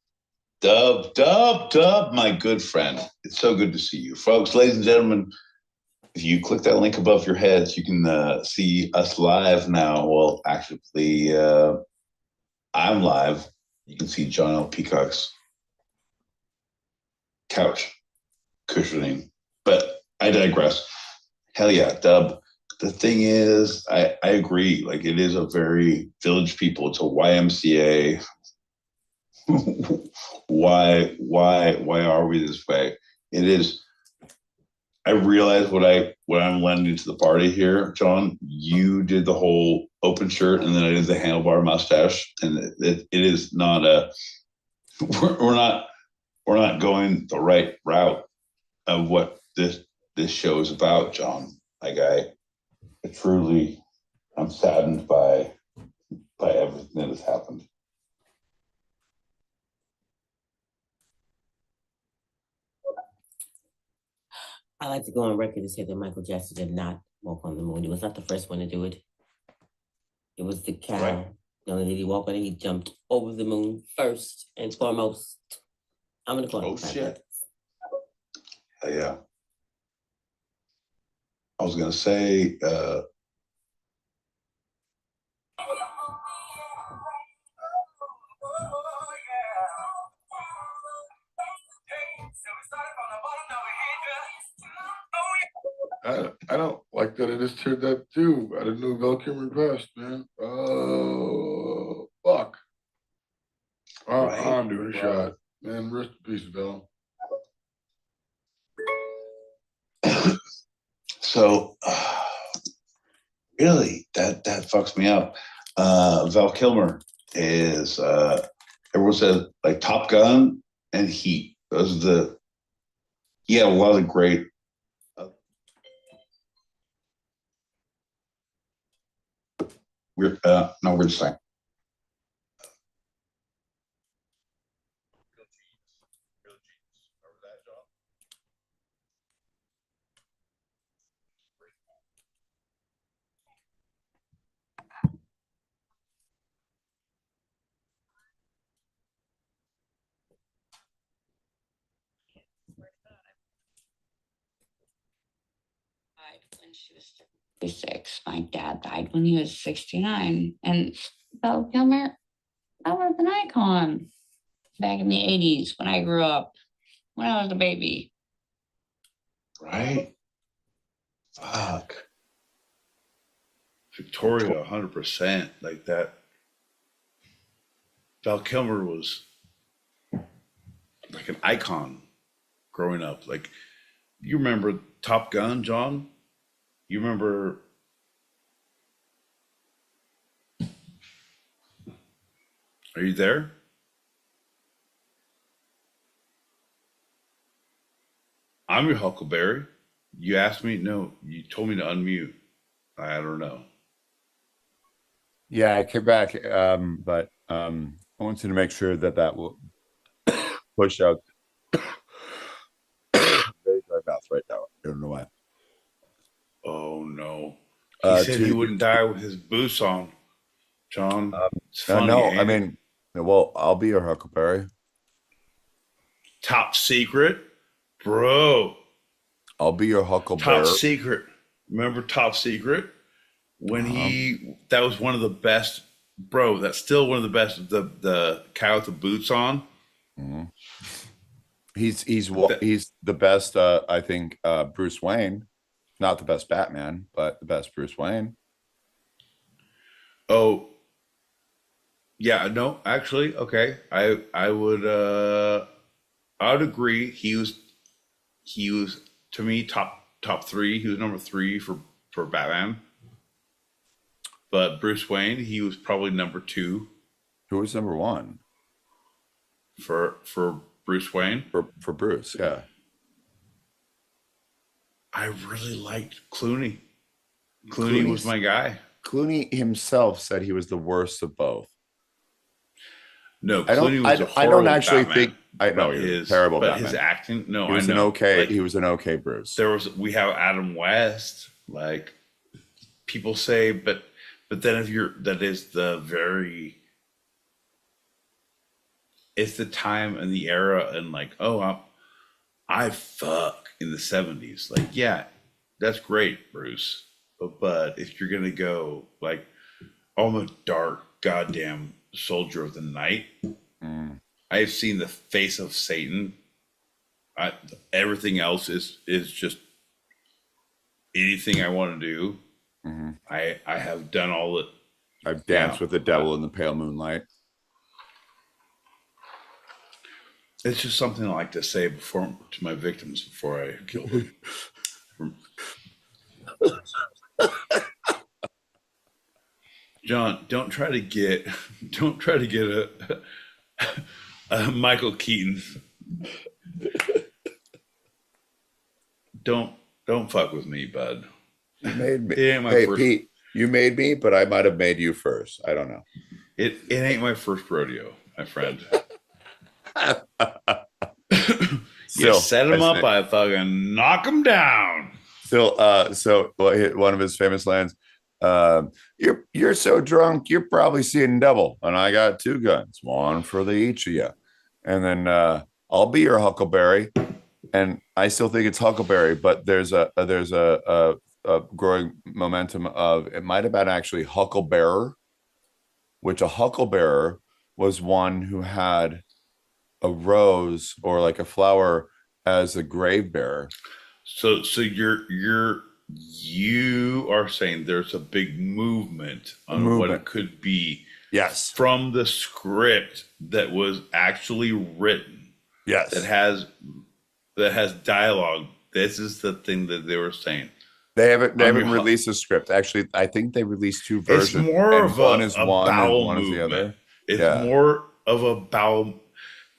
Dub, my good friend. It's so good to see you. Folks, ladies and gentlemen, if you click that link above your heads, you can see us live now. Well, actually, I'm live. You can see John L. Peacock's couch cushioning. But I digress. Hell yeah, Dub. The thing is, I agree. Like, it is a very Village People. It's a YMCA. Why are we this way? It is. I realize what I'm lending to the party here, John. You did the whole open shirt, and then I did the handlebar mustache, and it is not a. We're not going the right route of what this show is about, John. Like I'm saddened by everything that has happened. I like to go on record and say that Michael Jackson did not walk on the moon. He was not the first one to do it. It was the cow. Right. Not only did he walk on it, he jumped over the moon first and foremost. I'm gonna call it. Oh shit! Yeah. I was gonna say. I don't like that I just heard that too. I didn't know Val Kilmer passed, man. Oh, fuck. I'm doing a shot. Man, rest in peace, Val. So, really, that fucks me up. Val Kilmer is everyone says like Top Gun and Heat. Those are a lot of great. We're just saying. When she was 36. My dad died when he was 69. And Val Kilmer, that was an icon back in the 80s when I grew up, when I was a baby. Right? Fuck. Victoria, 100%. Like that. Val Kilmer was like an icon growing up. Like, you remember Top Gun, John? You remember? Are you there? I'm your Huckleberry. You asked me? No, you told me to unmute. I don't know. Yeah, I came back, but I wanted to make sure that will push out. Very dry mouth right now. I don't know why. Oh no. He said he wouldn't die with his boots on. John, it's funny. No, ain't I it? mean, well, I'll be your Huckleberry. Top Secret, bro. I'll be your Huckleberry. Top Secret. Remember Top Secret? When that was one of the best, bro. That's still one of the best. The guy with the boots on. Mm-hmm. He's the best. I think Bruce Wayne, not the best Batman, but the best Bruce Wayne. Oh, yeah. No, actually, okay. I would agree. He was to me top three. He was number 3 for Batman. But Bruce Wayne, he was probably number 2. Who was number 1? For Bruce Wayne? For Bruce, yeah. I really liked Clooney. Clooney was my guy. Clooney himself said he was the worst of both. No, Clooney was a horrible I don't actually Batman, think I know he was terrible. But Batman. his acting, no, he was I know. he was an okay Bruce. We have Adam West, like people say, but then it's the time and the era and like, oh, I fuck in the 70s. Like, yeah, that's great, Bruce. But if you're gonna go like, I'm a dark goddamn soldier of the night. I've seen the face of Satan. Everything else is just anything I want to do. Mm-hmm. I have done all it. I've danced with the devil in the pale moonlight. It's just something I like to say to my victims before I kill them. John, don't try to get a Michael Keaton. Don't fuck with me, bud. You made me. It ain't my hey, first. Pete, you made me, but I might have made you first. I don't know. It ain't my first rodeo, my friend. You set him up, I fucking knock him down. So one of his famous lines, you're so drunk, you're probably seeing double. And I got 2 guns, one for each of you. And then I'll be your Huckleberry. And I still think it's Huckleberry, but there's a growing momentum of it might have been actually Hucklebearer, which a Hucklebearer was one who had a rose or like a flower as a grave bearer. So you are saying there's a big movement on what it could be. Yes. From the script that was actually written. Yes. That has dialogue. This is the thing that they were saying. They haven't released a script. Actually, I think they released 2 versions. It's more of one is a one bowel and one movement. is the other. It's more of a bowel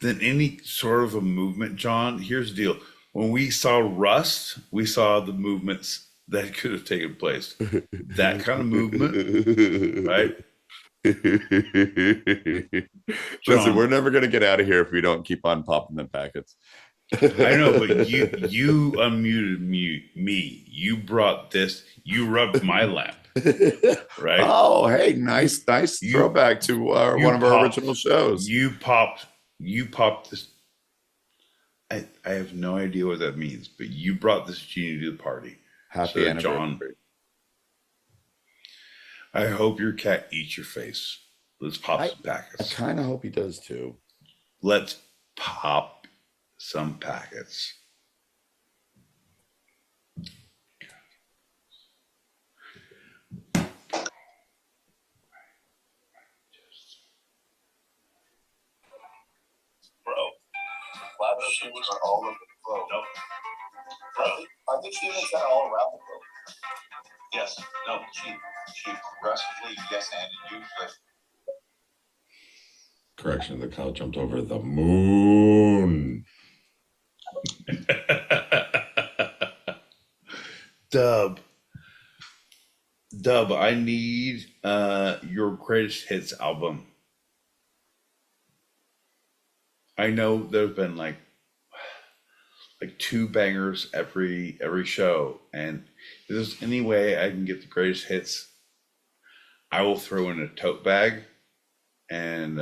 than any sort of a movement, John. Here's the deal. When we saw Rust, we saw the movements that could have taken place. That kind of movement, right? Listen, we're never going to get out of here if we don't keep on popping them packets. I know, but you unmuted me. You brought this. You rubbed my lamp, right? Oh, hey, nice throwback to one of our original shows. You popped this. I have no idea what that means, but you brought this genie to the party. Happy anniversary. John, I hope your cat eats your face. Let's pop some packets. I kind of hope he does too. Let's pop some packets. She was all over the globe. Nope. Really? I think she was all around the globe. Yes. No, she progressively yes-handed you, but Correction, the cow jumped over the moon. Dub. Dub, I need your greatest hits album. I know there's been like two bangers every show, and if there's any way I can get the greatest hits, I will throw in a tote bag, and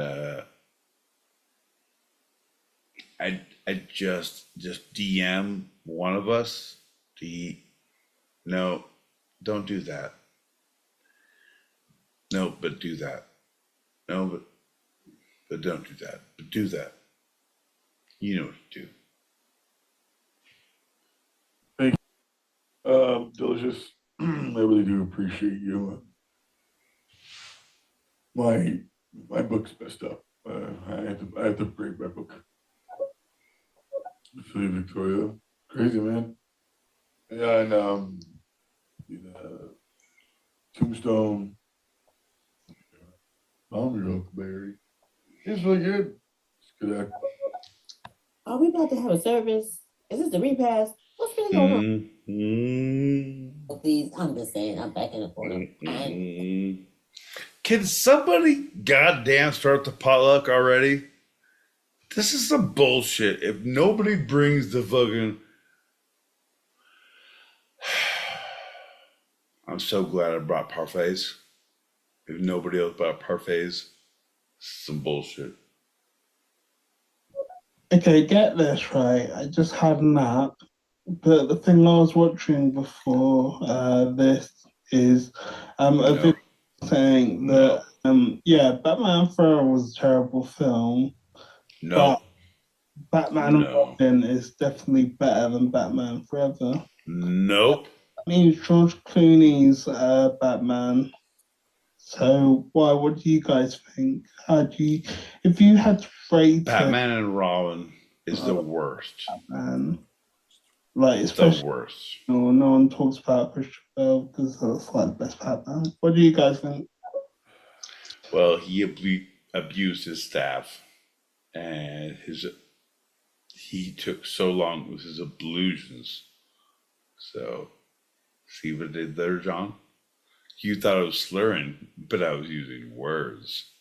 I just DM one of us. No, don't do that. No, but do that. No, but don't do that. But do that. You know what to do. Delicious. I really do appreciate you. My book's messed up. I have to break my book. Philly Victoria, crazy man. Yeah, and Tombstone, Your Huckleberry. It's really good. It's good act. Are we about to have a service? Is this the repast? What's really going on? Oh, please, I'm just saying, I'm back in the corner. Can somebody goddamn start the potluck already? This is some bullshit. If nobody brings the fucking... I'm so glad I brought parfaits. If nobody else brought parfaits, some bullshit. Okay, get this right. I just had a nap, but the thing I was watching before this is a video saying that Batman Forever was a terrible film. No. But Batman and Robin is definitely better than Batman Forever. Nope. That means George Clooney's Batman. So what do you guys think? If you had to rate Batman and Robin is the worst. Batman, like It's especially the worst. no one talks about Christian Bale because that's like the best Batman. What do you guys think? Well, he abused his staff, and he took so long with his ablutions. So, see what I did there, John? You thought I was slurring, but I was using words.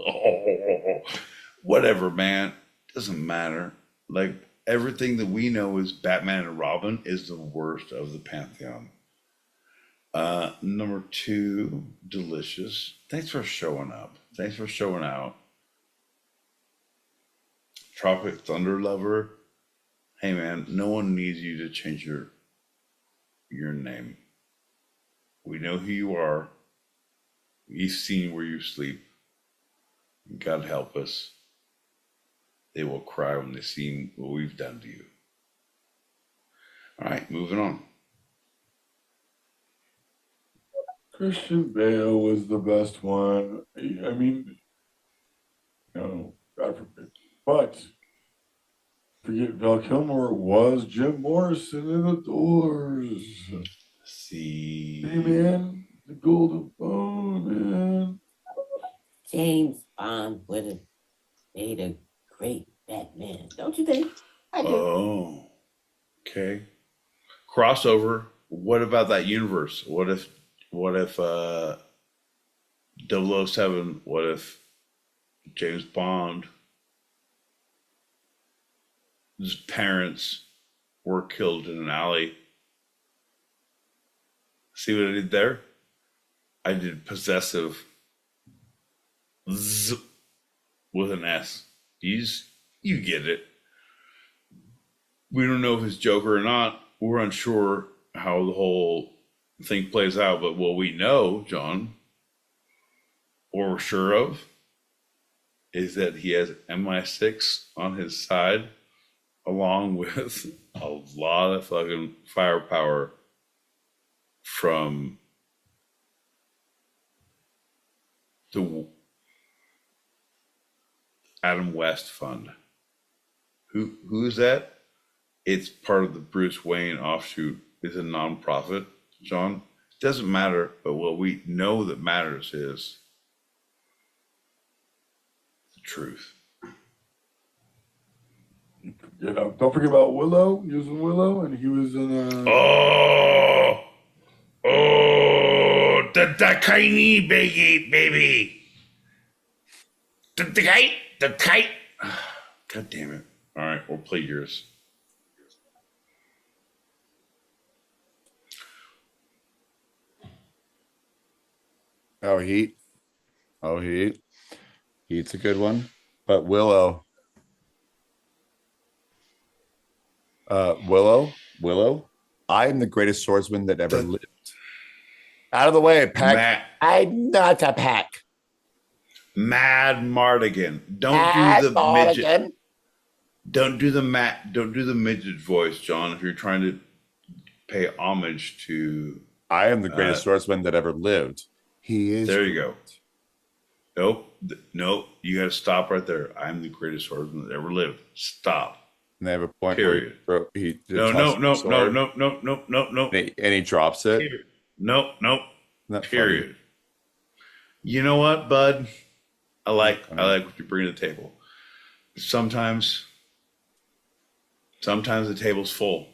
Oh, whatever, man. Doesn't matter. Like, everything that we know is Batman and Robin is the worst of the Pantheon. Number 2, Delicious. Thanks for showing up. Thanks for showing out. Tropic Thunder Lover. Hey, man, no one needs you to change your name. We know who you are. We've seen where you sleep. God help us. They will cry when they see what we've done to you. All right, moving on. Christian Bale was the best one. I mean, no, God forbid. But forget Val Kilmer was Jim Morrison in The Doors. See, hey man, the Golden Bone, man. James Bond would have made a great Batman, don't you think? I do. Oh, okay. Crossover. What about that universe? What if 007? What if James Bond? His parents were killed in an alley. See what I did there? I did possessive Z with an S. You get it. We don't know if it's Joker or not. We're unsure how the whole thing plays out, but what we know, John, what we're sure of, is that he has MI6 on his side, along with a lot of fucking firepower from the Adam West Fund. Who is that? It's part of the Bruce Wayne offshoot. It's a nonprofit, John. It doesn't matter, but what we know that matters is the truth. You know, don't forget about Willow. He was in Willow, and he was in. Oh, the tiny baby. The kite. God damn it. All right, we'll play yours. Oh, Heat. Oh, Heat. Heat's a good one. But Willow. Willow. I am the greatest swordsman that ever lived. Out of the way, Pack. I'm not a Pack. Mad Mardigan. Don't do the midget. Don't do the midget voice, John, if you're trying to pay homage to I am the greatest swordsman that ever lived. He is. There you go. Nope. You got to stop right there. I'm the greatest swordsman that ever lived. Stop. And they have a point. Period. No. And he drops it. Period. Nope. Period. Funny? You know what, bud? I like what you bring to the table. Sometimes the table's full.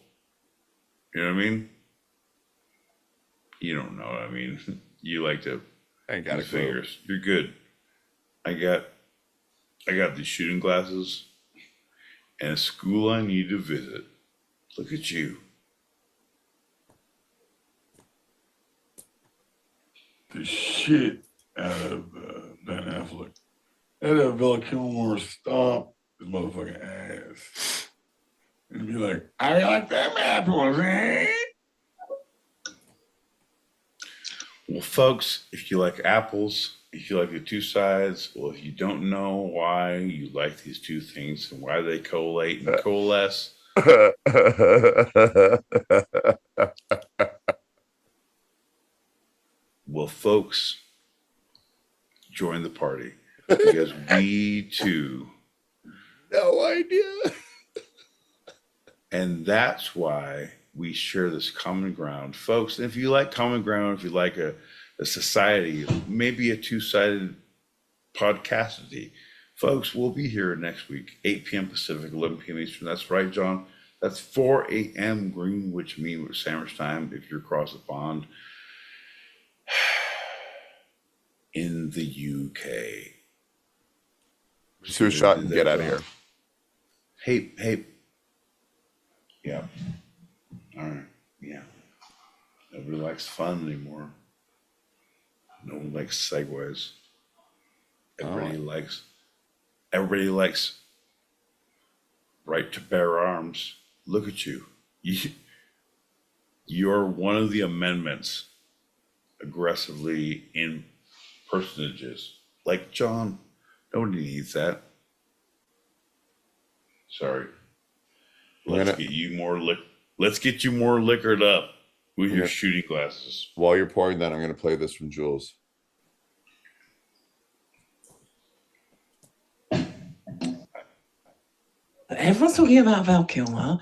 You know what I mean? You don't know what I mean. You like to use fingers. You're good. I got these shooting glasses and a school I need to visit. Look at you. The shit out of Ben Affleck. And Val Kilmer stomp his motherfucking ass. And be like, I like them apples, eh? Well, folks, if you like apples, if you like the two sides, well, if you don't know why you like these two things and why they collate and coalesce, well, folks, join the party because we too. No idea. And that's why we share this common ground. Folks, if you like common ground, if you like a society, maybe a two-sided podcastity, folks, we'll be here next week, 8 p.m. Pacific, 11 p.m. Eastern. That's right, John. That's 4 a.m. Greenwich Mean Sandwich time if you're across the pond in the UK. Do a shot and get out of here. Hey. Yeah. All right. Yeah. Nobody likes fun anymore. No one likes segues. Everybody likes right to bear arms. Look at you. You're one of the amendments aggressively in personages. Like John. Nobody needs that. Sorry. Let's get you more liquored up with your shooting glasses. While you're pouring that, I'm going to play this from Jules. Everyone's talking about Val Kilmer.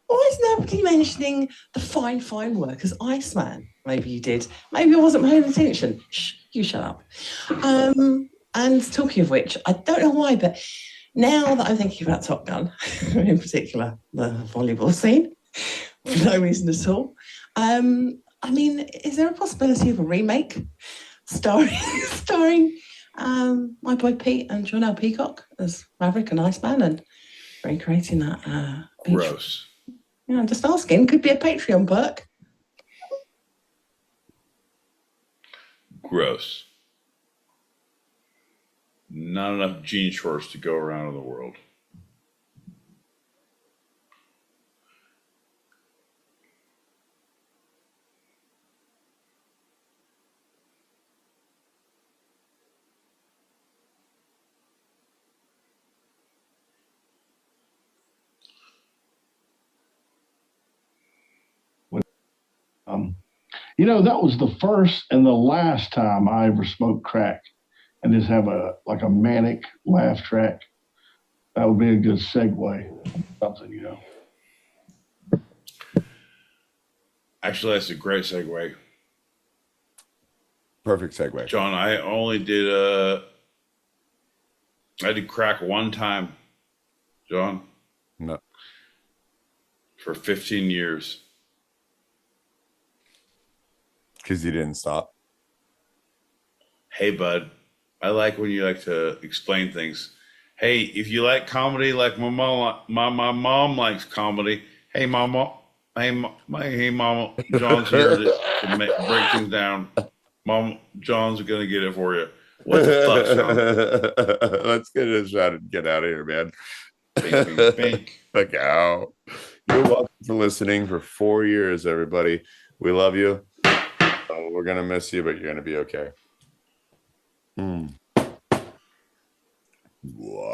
Why is nobody mentioning the fine work as Iceman? Maybe you did. Maybe I wasn't paying attention. Shh, you shut up. And talking of which, I don't know why, but now that I'm thinking about Top Gun, in particular, the volleyball scene, for no reason at all, I mean, is there a possibility of a remake starring my boy Pete and John L. Peacock as Maverick and Iceman and recreating that? Gross. Yeah, I'm just asking. Could be a Patreon perk. Gross. Not enough jean shorts to go around in the world. You know, that was the first and the last time I ever smoked crack and just have a manic laugh track. That would be a good segue. Something, you know. Actually, that's a great segue. Perfect segue. John, I only did I did crack one time. John? No. for 15 years. Because you didn't stop. Hey, bud, I like when you like to explain things. Hey, if you like comedy, like my mom likes comedy. Hey, mama. Hey, mama. John's here to break things down. Mom, John's gonna get it for you. What the fuck, Sean? Let's get a shot and get out of here, man. Bink, bink, bink. Look out. You're welcome for listening for 4 years, everybody. We love you. We're gonna miss you, but you're gonna be okay. What?